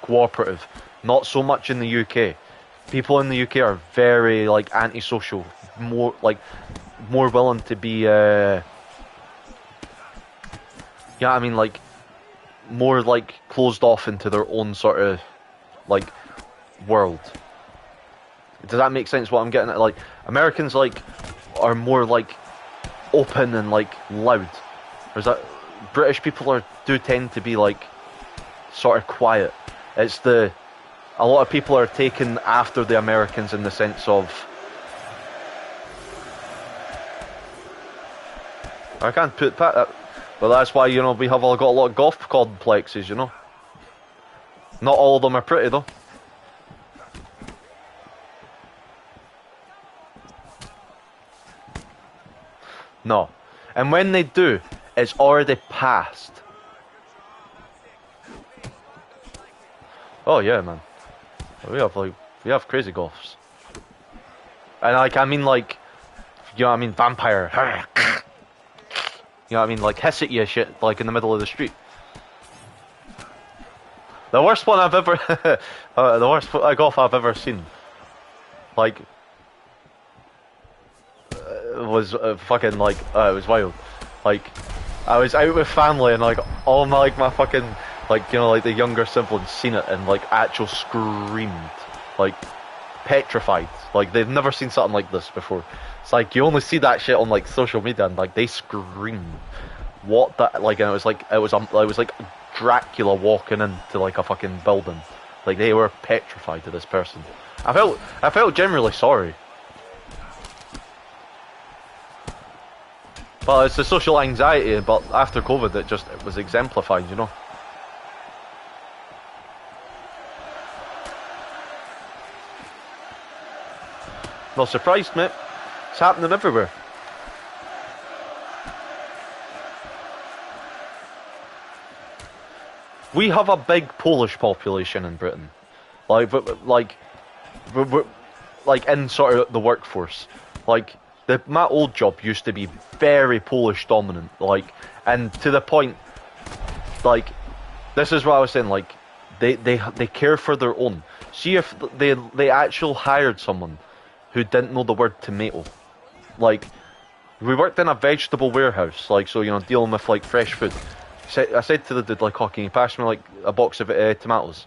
cooperative. Not so much in the UK. People in the UK are very like antisocial, more willing to be, you know what I mean, like more like closed off into their own sort of like world. Does that make sense? What I'm getting at? Like, Americans like are more like open and like loud. Whereas that British people do tend to be like sort of quiet. It's a lot of people are taken after the Americans in the sense of, I can't put that, but that's why, you know, we have got a lot of golf complexes, you know. Not all of them are pretty though. No. And when they do, it's already past. Oh yeah, man. We have crazy golfs. And like, I mean, like, you know what I mean, vampire. You know what I mean, like hiss at you shit like in the middle of the street. The worst one I've ever the worst golf I've ever seen. Like, was fucking like, it was wild. Like, I was out with family and like all my fucking, like, you know, like the younger siblings seen it and like actual screamed, like petrified. Like, they've never seen something like this before. It's like you only see that shit on like social media and like they screamed. What that, like, and it was like Dracula walking into like a fucking building. Like, they were petrified of this person. I felt generally sorry. Well, it's the social anxiety, but after COVID, it was exemplified, you know. Not surprised, mate. It's happening everywhere. We have a big Polish population in Britain, like, we're like in sort of the workforce. Like, my old job used to be very Polish dominant, like, and to the point, like, this is what I was saying, like, they care for their own. See if they actually hired someone who didn't know the word tomato. Like, we worked in a vegetable warehouse, like, so, you know, dealing with like fresh food. I said to the dude, like, oh, can you pass me like a box of tomatoes?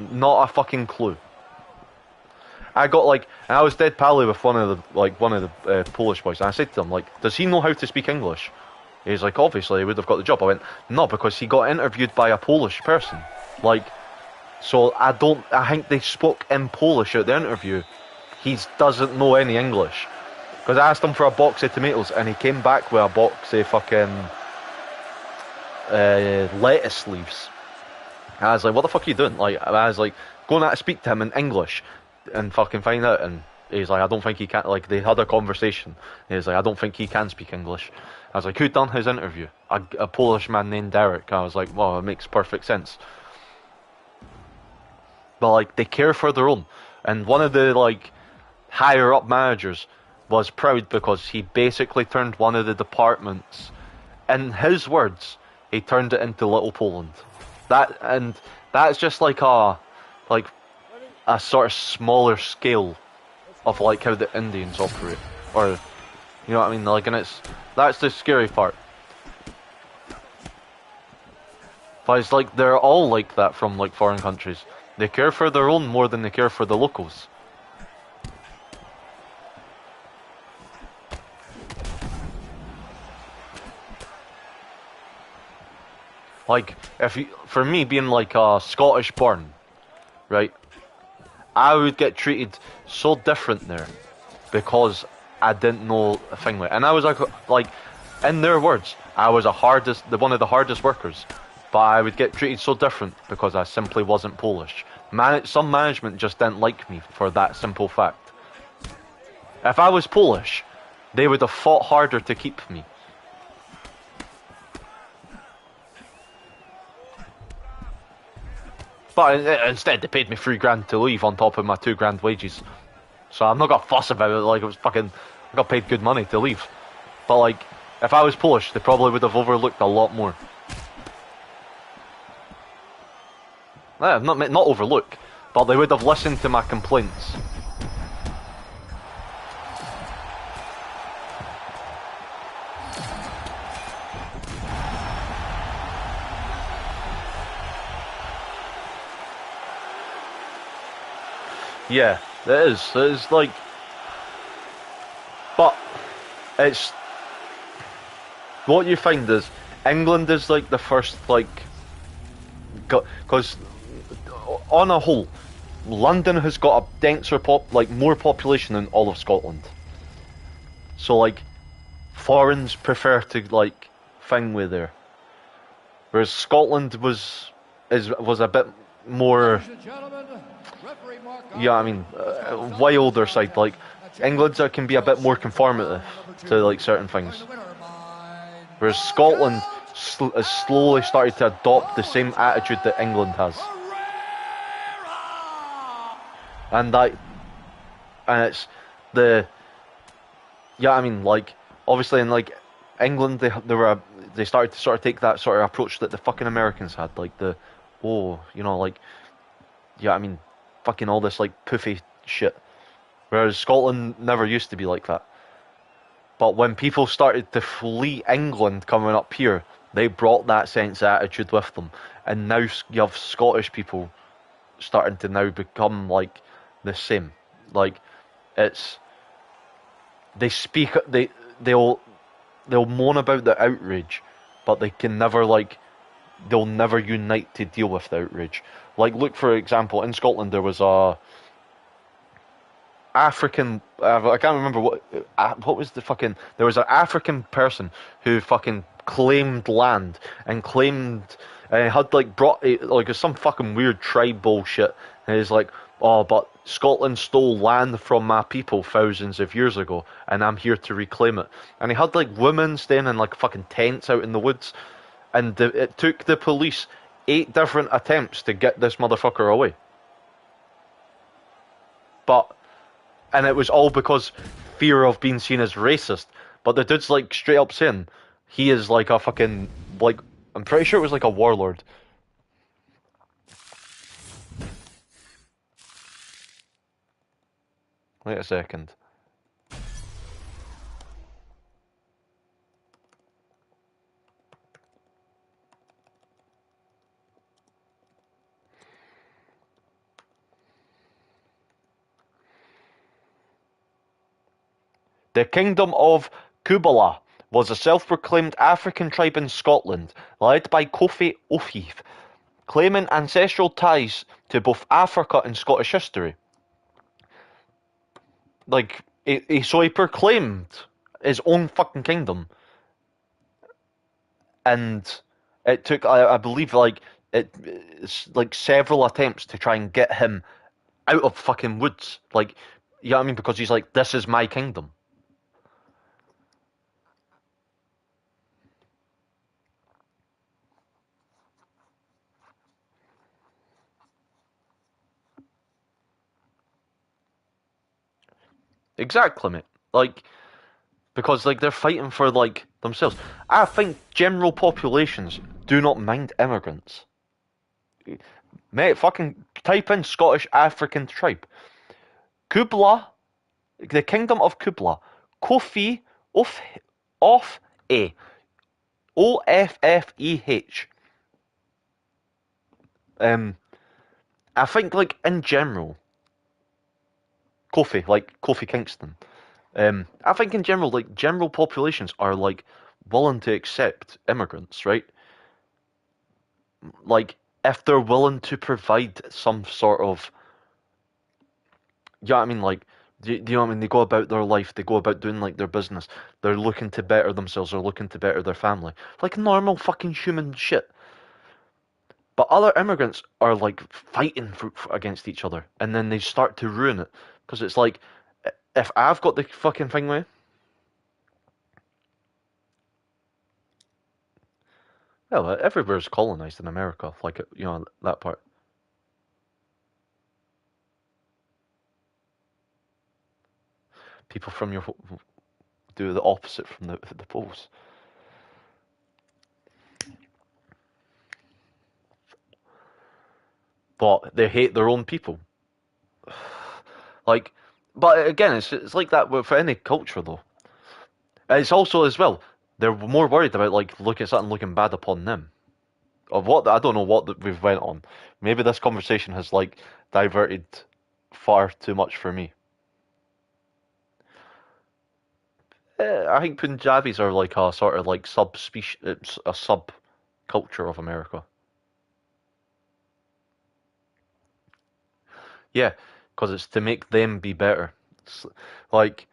Not a fucking clue. I got like, and I was dead pally with one of the Polish boys, and I said to him, like, does he know how to speak English? He's like, obviously he would have got the job. I went, no, because he got interviewed by a Polish person. Like, so I think they spoke in Polish at the interview. He doesn't know any English. Because I asked him for a box of tomatoes, and he came back with a box of fucking lettuce leaves. And I was like, what the fuck are you doing? Like, I was like, going out to speak to him in English and fucking find out, and he's like, I don't think he can. Like, they had a conversation. He's like, I don't think he can speak English. I was like, who done his interview? A Polish man named Derek. I was like, well, it makes perfect sense. But like, they care for their own. And one of the like higher up managers was proud because he basically turned one of the departments, in his words, he turned it into Little Poland. That's just like a sort of smaller scale of like how the Indians operate, or, you know what I mean? Like, and that's the scary part. But it's like they're all like that from like foreign countries. They care for their own more than they care for the locals. Like, for me being like a Scottish born, right? I would get treated so different there because I didn't know a thing like, and I was like, in their words, I was one of the hardest workers, but I would get treated so different because I simply wasn't Polish. Some management just didn't like me for that simple fact. If I was Polish, they would have fought harder to keep me. But instead, they paid me $3,000 to leave on top of my $2,000 wages. So I'm not gonna fuss about it. Like, I got paid good money to leave. But like, if I was Polish, they probably would have overlooked a lot more. Not overlook, but they would have listened to my complaints. Yeah, it is. It is like, but it's what you find is England is like the first, like, because on a whole, London has got a denser more population than all of Scotland. So like, foreigners prefer to like thing with there, whereas Scotland was a bit more. Yeah, I mean, wilder side. Like, England can be a bit more conformative to like certain things, whereas Scotland has slowly started to adopt the same attitude that England has, and it's the. Yeah, I mean, like, obviously in like England, they started to sort of take that sort of approach that the fucking Americans had, like like, yeah, I mean, fucking all this like poofy shit. Whereas Scotland never used to be like that. But when people started to flee England coming up here, they brought that sense of attitude with them, and now you have Scottish people starting to now become like the same. Like, it's. They'll moan about the outrage, but they can never they'll never unite to deal with the outrage. Like, look, for example, in Scotland there was a African, I can't remember what was the fucking, there was an African person who fucking claimed land and claimed, and had like brought like some fucking weird tribe bullshit, and he's like, oh, but Scotland stole land from my people thousands of years ago, and I'm here to reclaim it. And he had like women staying in like fucking tents out in the woods, and it took the police 8 different attempts to get this motherfucker away. And it was all because fear of being seen as racist. But the dude's like straight up saying he is like a fucking, like, I'm pretty sure it was like a warlord. Wait a second. The Kingdom of Kubala was a self-proclaimed African tribe in Scotland, led by Kofi O'Keefe, claiming ancestral ties to both Africa and Scottish history. Like, so he proclaimed his own fucking kingdom, and it took, I believe, it's like several attempts to try and get him out of fucking woods. Like, you know what I mean? Because he's like, this is my kingdom. Exactly, mate. Like, because like they're fighting for like themselves. I think general populations do not mind immigrants. Mate, fucking type in Scottish African tribe. Kubla, the Kingdom of Kubla. Kofi off A. Offeh. I think like in general, Kofi, like Kofi Kingston. I think in general, like general populations are like willing to accept immigrants, right? Like, if they're willing to provide some sort of, you know what I mean, like, do you know what I mean? They go about their life, they go about doing like their business, they're looking to better themselves, they're looking to better their family, like normal fucking human shit. But other immigrants are like fighting against each other, and then they start to ruin it because it's like, if I've got the fucking thing with, well, everywhere's colonized in America, like you know that part. People from your do the opposite from the poles. But they hate their own people. Like, but again, it's like that for any culture though. It's also as well they're more worried about like looking at something looking bad upon them. Of what I don't know what we've went on. Maybe this conversation has like diverted far too much for me. I think Punjabis are like a sort of like subspecies, a subculture of America. Yeah, because it's to make them be better. It's like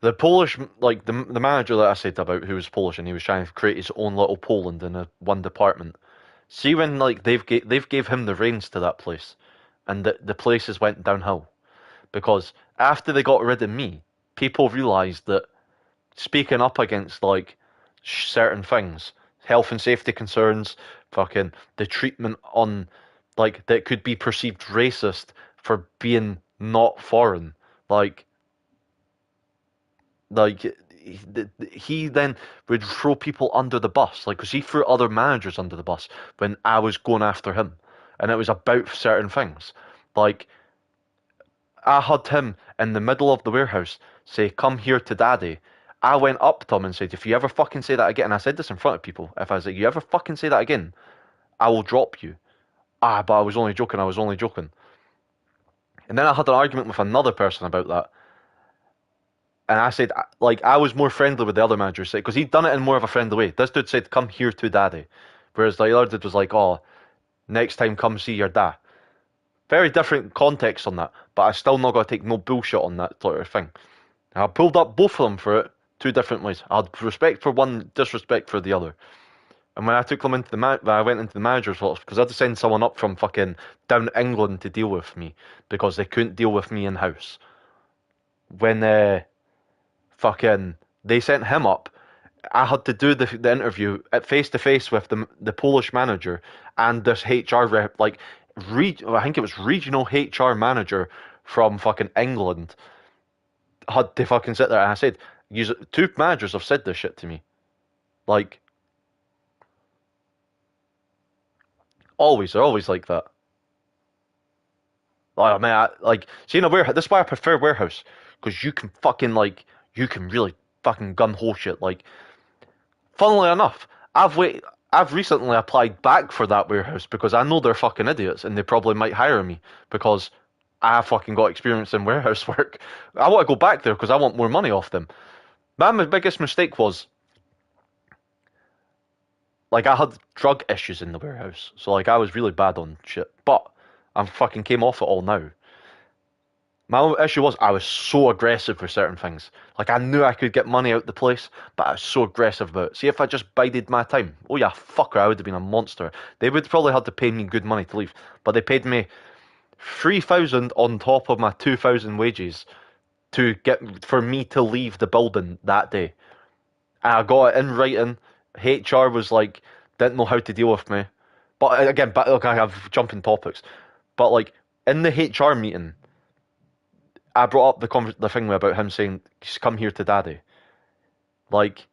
the Polish, like the manager that I said about who was Polish and he was trying to create his own little Poland in a one department. See when like they've gave him the reins to that place, and the places went downhill because after they got rid of me, people realised that speaking up against like certain things, health and safety concerns, fucking the treatment on like that could be perceived racist for being not foreign, like like he then would throw people under the bus, like because he threw other managers under the bus when I was going after him, and it was about certain things, like I had him in the middle of the warehouse say, "Come here to daddy." I went up to him and said, "If you ever fucking say that again," and I said this in front of people, if I was like, "You ever fucking say that again, I will drop you." Ah, but I was only joking, I was only joking. And then I had an argument with another person about that. And I said, like, I was more friendly with the other manager, because he'd done it in more of a friendly way. This dude said, "Come here to daddy." Whereas the other dude was like, "Oh, next time come see your dad." Very different context on that, but I still not got to take no bullshit on that sort of thing. I pulled up both of them for it, two different ways. I had respect for one, disrespect for the other. And when I took them into I went into the manager's office because I had to send someone up from fucking down England to deal with me because they couldn't deal with me in house. When fucking they sent him up, I had to do the interview at face to face with the Polish manager and this HR rep, like I think it was regional HR manager from fucking England had to fucking sit there. And I said, two managers have said this shit to me, like always, they're always like that. Like, man, like, see in a warehouse, this is why I prefer warehouse, because you can fucking, like, you can really fucking gun hole shit. Like, funnily enough, I've recently applied back for that warehouse because I know they're fucking idiots and they probably might hire me because I fucking got experience in warehouse work. I want to go back there because I want more money off them. My biggest mistake was, like, I had drug issues in the warehouse, so, like, I was really bad on shit, but I fucking came off it all now. My issue was I was so aggressive for certain things. Like I knew I could get money out the place, but I was so aggressive about it. See, if I just bided my time, oh yeah, fucker, I would have been a monster. They would probably have to pay me good money to leave, but they paid me 3,000 on top of my 2,000 wages to get for me to leave the building that day. And I got it in writing. HR was like didn't know how to deal with me, but again, but look, I have jumping topics, but like in the HR meeting. I brought up the thing about him saying, "Come here to daddy." Like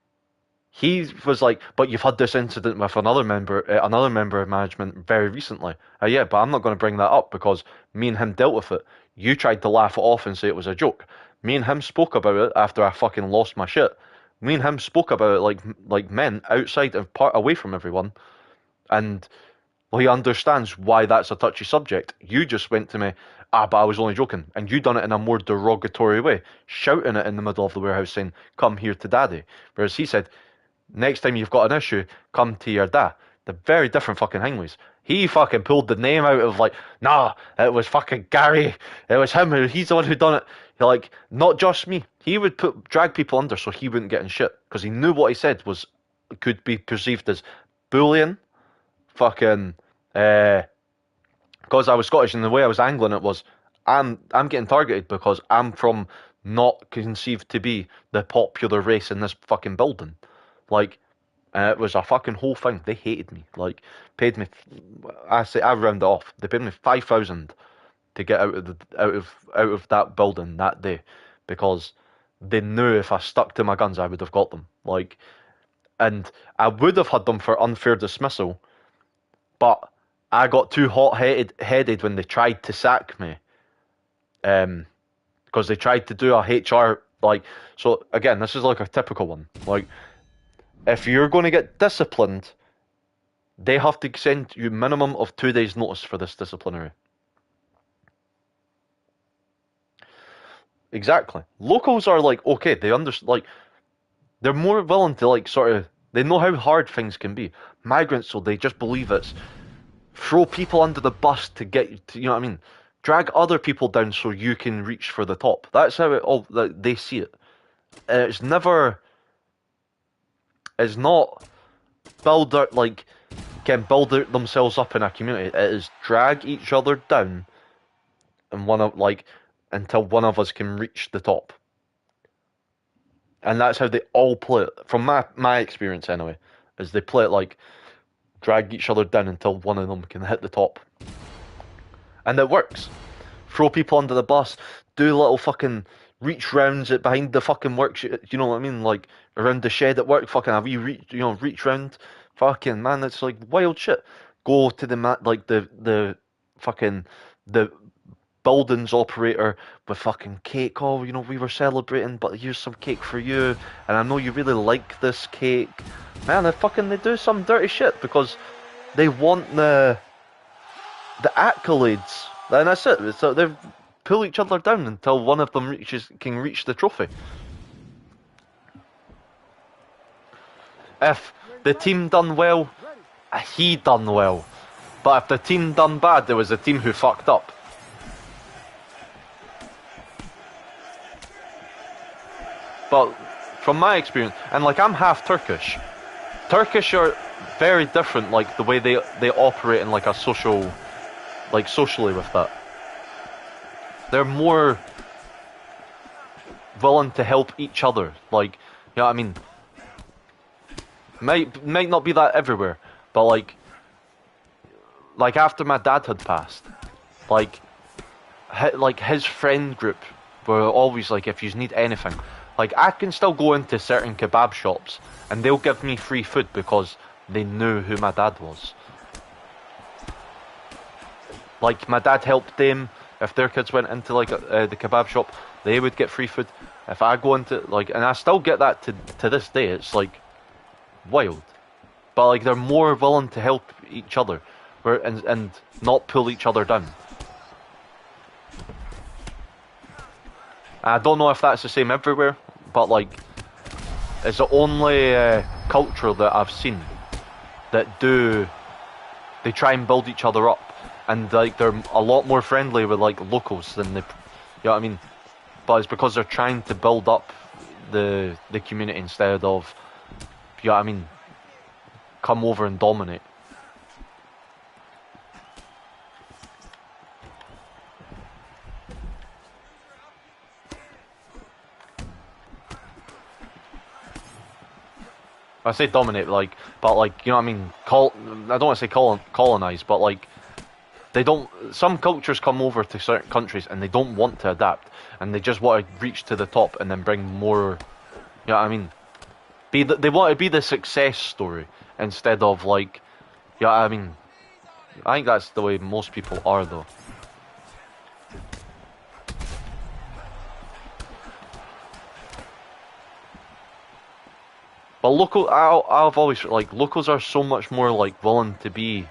he was like, "But you've had this incident with another member of management very recently." Yeah, but I'm not going to bring that up because me and him dealt with it. You tried to laugh it off and say it was a joke. Me and him spoke about it after I fucking lost my shit. Me and him spoke about it like men outside and part away from everyone, and well, he understands why that's a touchy subject. You just went to me, but I was only joking. And you done it in a more derogatory way, shouting it in the middle of the warehouse saying, "Come here to daddy." Whereas he said, "Next time you've got an issue, come to your dad." a very different fucking thing was. He fucking pulled the name out of like, nah, it was fucking Gary. It was him. He's the one who done it. Like, not just me. He would drag people under so he wouldn't get in shit because he knew what he said could be perceived as bullying. Fucking, because I was Scottish and the way I was angling it was, I'm getting targeted because I'm from not conceived to be the popular race in this fucking building. Like, it was a fucking whole thing. They hated me. Like, paid me. I round it off. They paid me 5,000 to get out of that building that day because they knew if I stuck to my guns, I would have got them. Like, and I would have had them for unfair dismissal, but I got too hot-headed when they tried to sack me. Because they tried to do a HR, like, so again, this is like a typical one. Like, if you're going to get disciplined, they have to send you minimum of 2 days notice for this disciplinary. Exactly. Locals are like, okay, they understand, like, they're more willing to, like, sort of, they know how hard things can be. Migrants, so they just believe it's throw people under the bus to get you to, you know what I mean? Drag other people down so you can reach for the top. That's how it all, like, they see it. It's never, it's not build out, like, can build themselves up in a community. It is drag each other down and until one of us can reach the top. And that's how they all play it. From my experience anyway, is they play it like drag each other down until one of them can hit the top. And it works. Throw people under the bus, do little fucking reach rounds behind the fucking work, you know what I mean? Like around the shed at work, fucking have you reach round. Fucking man, it's like wild shit. Go to the fucking the buildings operator with fucking cake. Oh, we were celebrating, but here's some cake for you. And I know you really like this cake. Man, they do some dirty shit because they want the accolades. And that's it. So they pull each other down until one of them can reach the trophy. If the team done well, he done well. But if the team done bad, there was a team who fucked up. But from my experience, and like I'm half Turkish. Turkish are very different, like the way they operate in like a social, like socially with that. They're more willing to help each other. Like, you know what I mean? Might not be that everywhere, but like after my dad had passed, like his friend group were always like, if you need anything, like I can still go into certain kebab shops and they'll give me free food because they knew who my dad was. Like my dad helped them. If their kids went into like the kebab shop, they would get free food. If I go into and I still get that to this day. It's like wild, but like they're more willing to help each other, and not pull each other down. I don't know if that's the same everywhere, but like it's the only culture that I've seen that they try and build each other up, and like they're a lot more friendly with like locals than you know what I mean? But it's because they're trying to build up the community instead of, you know what I mean, come over and dominate. I say dominate, but you know what I mean. I don't want to say colonize, but like they don't. Some cultures come over to certain countries and they don't want to adapt, and they just want to reach to the top and then bring more. You know what I mean? They want to be the success story instead of like, you know what I mean. I think that's the way most people are, though. But I've always locals are so much more like willing to be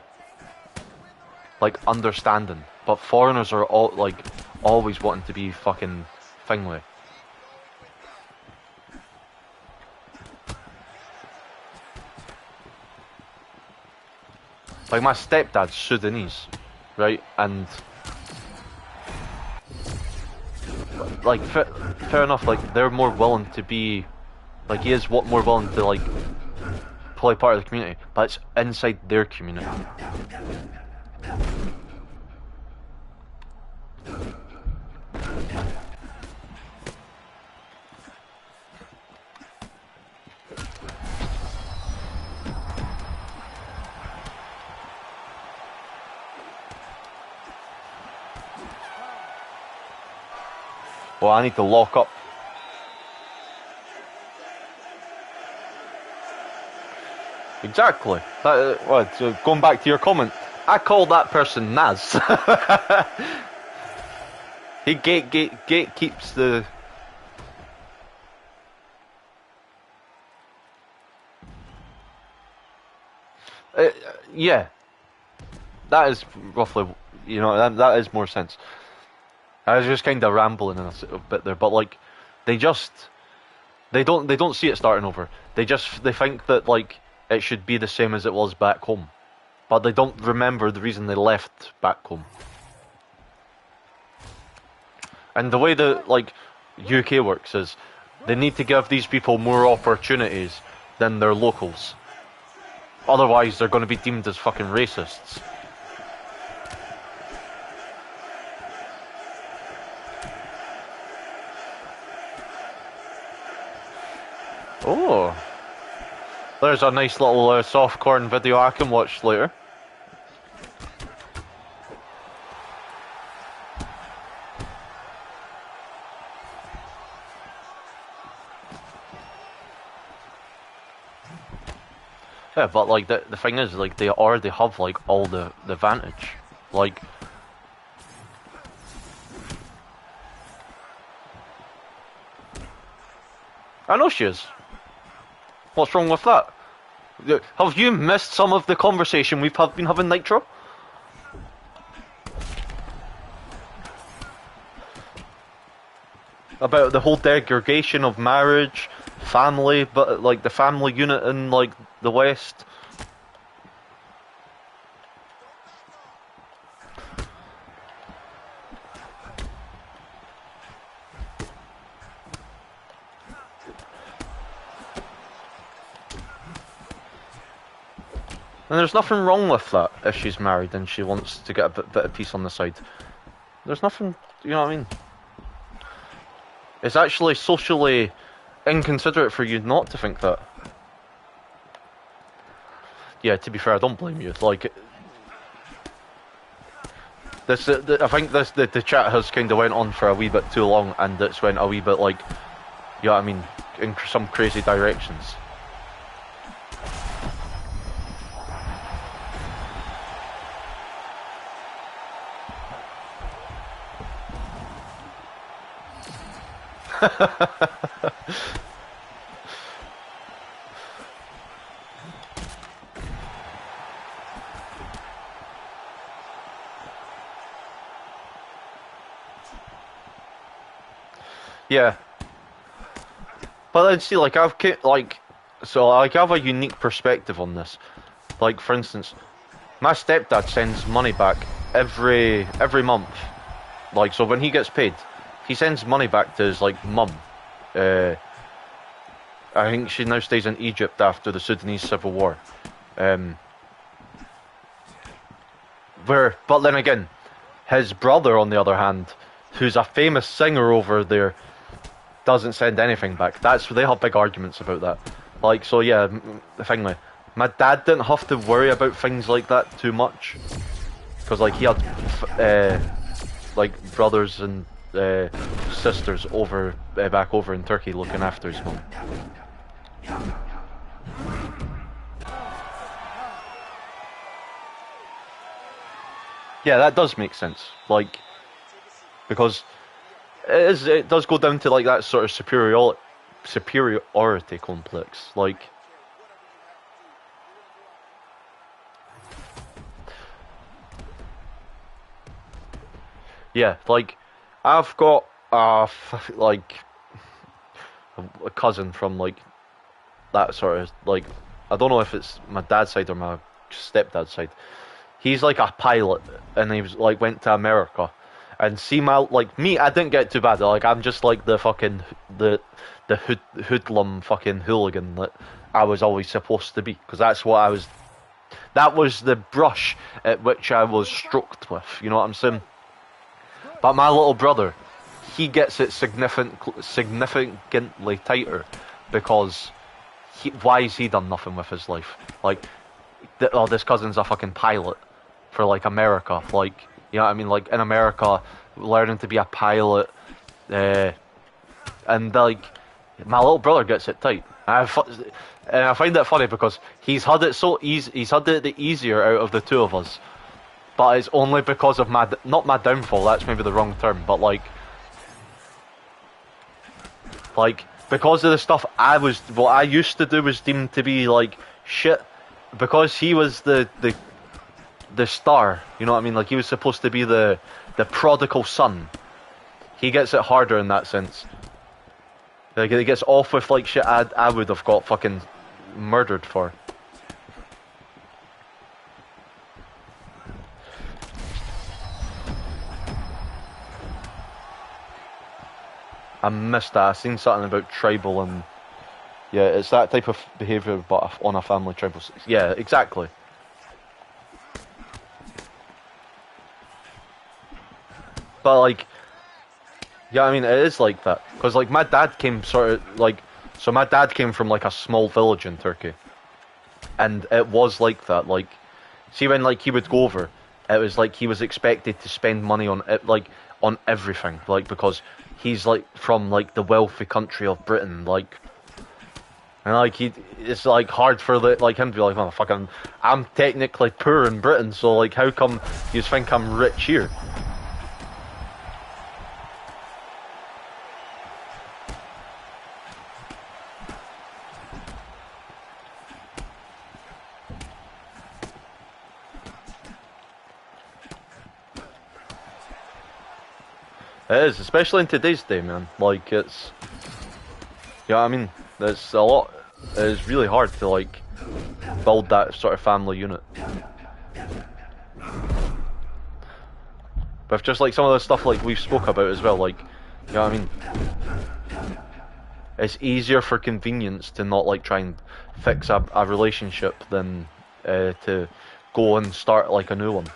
like understanding, but foreigners are always wanting to be fucking thingly. Like, my stepdad's Sudanese, right? And, like, fair enough, like, they're more willing to be, like, he is more willing to, like, play part of the community, but it's inside their community. Well, I need to lock up. Exactly. So going back to your comment, I call that person Naz. He gate keeps the. Yeah, that is roughly, you know, that is more sense. I was just kind of rambling a bit there, but like, they don't see it starting over. They think that like it should be the same as it was back home, but they don't remember the reason they left back home. And the way that like UK works is they need to give these people more opportunities than their locals. Otherwise, they're going to be deemed as fucking racists. Oh, there's a nice little softcorn video I can watch later. Yeah, but like the thing is, like they already have like all the advantage. Like, I know she is. What's wrong with that? Have you missed some of the conversation we've been having, Nitro? About the whole degradation of marriage, family, but like the family unit in like the West. And there's nothing wrong with that if she's married and she wants to get a bit of peace on the side. There's nothing, you know what I mean? It's actually socially inconsiderate for you not to think that. Yeah, to be fair, I don't blame you. Like, this, I think the chat has kind of went on for a wee bit too long, and it's went a wee bit like, you know what I mean, in some crazy directions. Yeah, but then see, like I have a unique perspective on this. Like, for instance, my stepdad sends money back every month. Like, so when he gets paid, he sends money back to his like mum. I think she now stays in Egypt after the Sudanese civil war. But then again, his brother, on the other hand, who's a famous singer over there, doesn't send anything back. They have big arguments about that. Like, so yeah, the thing like, my dad didn't have to worry about things like that too much, because like he had like brothers and sisters over back over in Turkey looking after his mum. Yeah, that does make sense. Like, because it does go down to like that sort of superiority complex. Like, yeah, like I've got like a cousin from like that sort of, like, I don't know if it's my dad's side or my stepdad's side. He's like a pilot, and he was like went to America, and see my like me. I didn't get too bad. Like I'm just like the fucking the hoodlum fucking hooligan that I was always supposed to be, because that's what I was. That was the brush at which I was stroked with. You know what I'm saying? But my little brother, he gets it significantly tighter, because why has he done nothing with his life? Like, this cousin's a fucking pilot for like America. Like, you know what I mean? Like in America, learning to be a pilot, and like my little brother gets it tight. And I find it funny because he's had it so easy. He's had it the easier out of the two of us, but it's only because of not my downfall. That's maybe the wrong term, but like because of the stuff what I used to do was deemed to be like shit, because he was the star. You know what I mean? Like he was supposed to be the prodigal son. He gets it harder in that sense. Like he gets off with like shit I would have got fucking murdered for. I missed that. I seen something about tribal, and yeah, it's that type of behaviour, but on a family tribal. Yeah, exactly. But like, yeah, I mean, it is like that, because like my dad came my dad came from like a small village in Turkey, and it was like that. Like, see, when like he would go over, it was like he was expected to spend money on it, like on everything, like because he's like from like the wealthy country of Britain, like, and like it's like hard for him to be like, oh fuck, I'm technically poor in Britain, so like how come you think I'm rich here? It is, especially in today's day, man. Like, it's... Yeah, I mean, there's a lot... It's really hard to, like, build that sort of family unit. But just, like, some of the stuff, like, we've spoke about as well, like, you know what I mean? It's easier for convenience to not, like, try and fix a relationship than to go and start, like, a new one.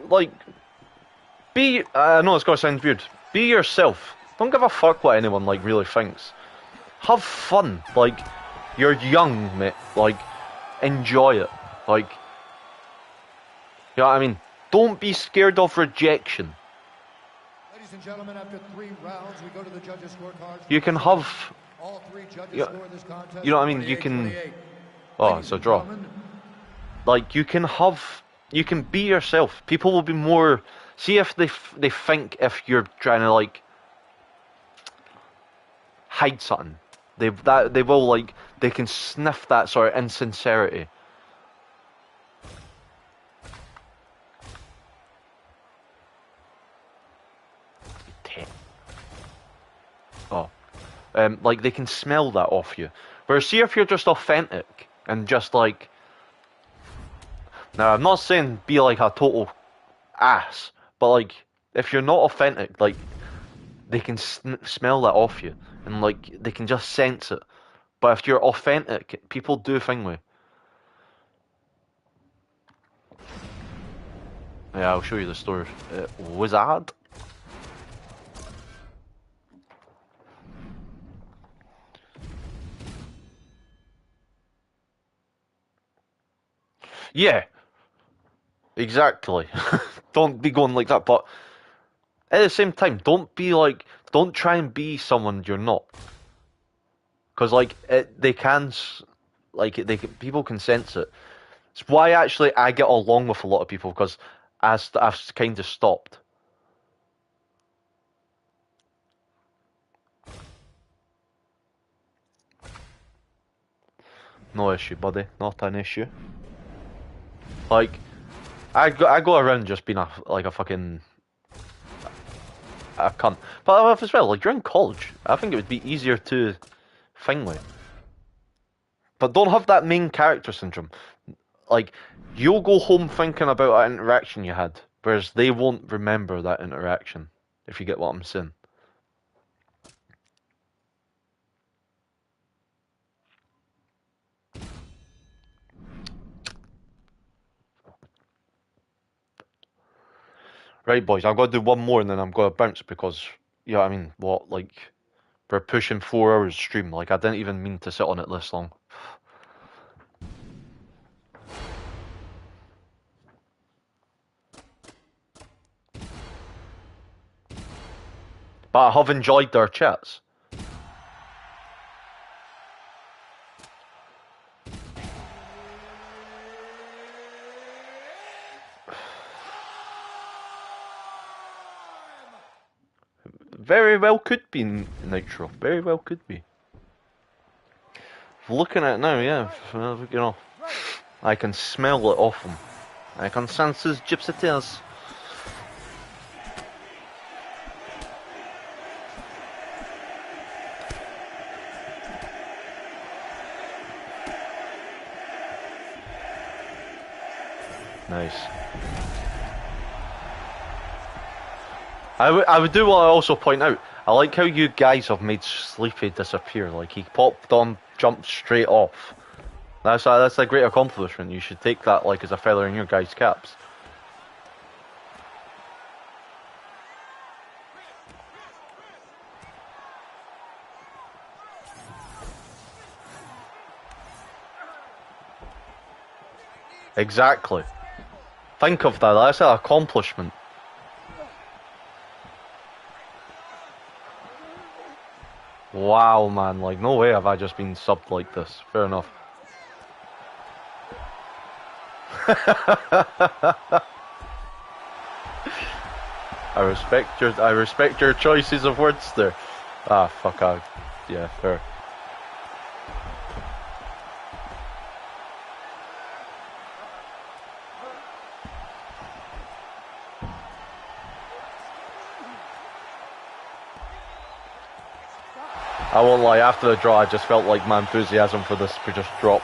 Like, I know it's gonna sound weird. Be yourself. Don't give a fuck what anyone, like, really thinks. Have fun. Like, you're young, mate. Like, enjoy it. Like, you know what I mean? Don't be scared of rejection. Ladies and gentlemen, after 3 rounds, we go to the judges' scorecards. You can have... All 3 judges score this contest. You know what I mean? You can... Oh, it's a draw. Like, you can have... You can be yourself. People will be more... See if they think if you're trying to, like, hide something. They will, like... They can sniff that sort of insincerity. Oh. Like, they can smell that off you. Whereas, see if you're just authentic and just, like... Now, I'm not saying be like a total ass, but like, if you're not authentic, like, they can smell that off you, and like, they can just sense it. But if you're authentic, people do thing with. Yeah, I'll show you the story. Wizard. Yeah. Exactly. Don't be going like that, but at the same time, don't try and be someone you're not. Because, like, people can sense it. It's why actually I get along with a lot of people, because I've kind of stopped. No issue, buddy. Not an issue. Like, I go around just being a fucking a cunt. But as well, like during college, I think it would be easier to finally. But don't have that main character syndrome. Like, you'll go home thinking about an interaction you had, whereas they won't remember that interaction. If you get what I'm saying. Right, boys, I've got to do one more and then I'm going to bounce because, you know what I mean? What, like, we're pushing 4 hours stream. Like, I didn't even mean to sit on it this long. But I have enjoyed their chats. Very well could be Nitro. Very well could be. Looking at it now, yeah, you know, I can smell it off him. I can sense his gypsy tears. Nice. I would do want to also point out, I like how you guys have made Sleepy disappear. Like, he popped on, jumped straight off. That's a great accomplishment. You should take that like as a feather in your guys' caps. Exactly. Think of that. That's an accomplishment. Wow, man. Like, no way have I just been subbed like this. Fair enough. I respect your choices of words there. Ah, fuck out. Yeah, fair. I won't lie, after the draw I just felt like my enthusiasm for this would just drop.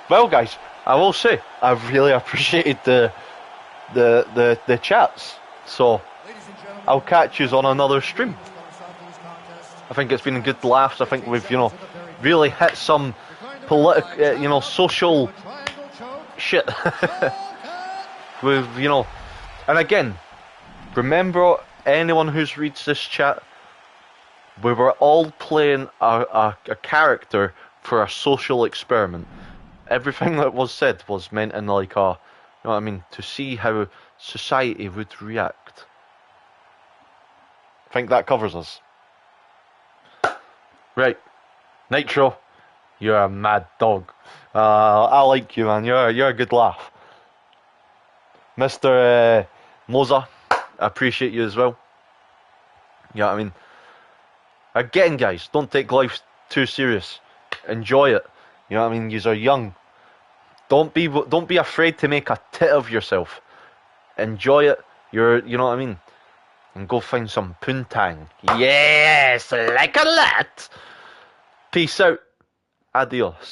Well guys, I will say, I've really appreciated the chats. So, I'll catch you on another stream. I think it's been good laughs. I think we've, you know, really hit some you know, social shit. We've, you know, and again, remember anyone who's reads this chat, we were all playing a character for a social experiment. Everything that was said was meant in like a, you know what I mean, to see how society would react. I think that covers us. Right, Nitro, you're a mad dog. I like you, man. You're a good laugh. Mr. Moza, I appreciate you as well. You know what I mean? Again, guys, don't take life too serious. Enjoy it. You know what I mean? Yous are young. Don't be afraid to make a tit of yourself. Enjoy it. You know what I mean? And go find some poontang. Yes, like a lot. Peace out. Adios.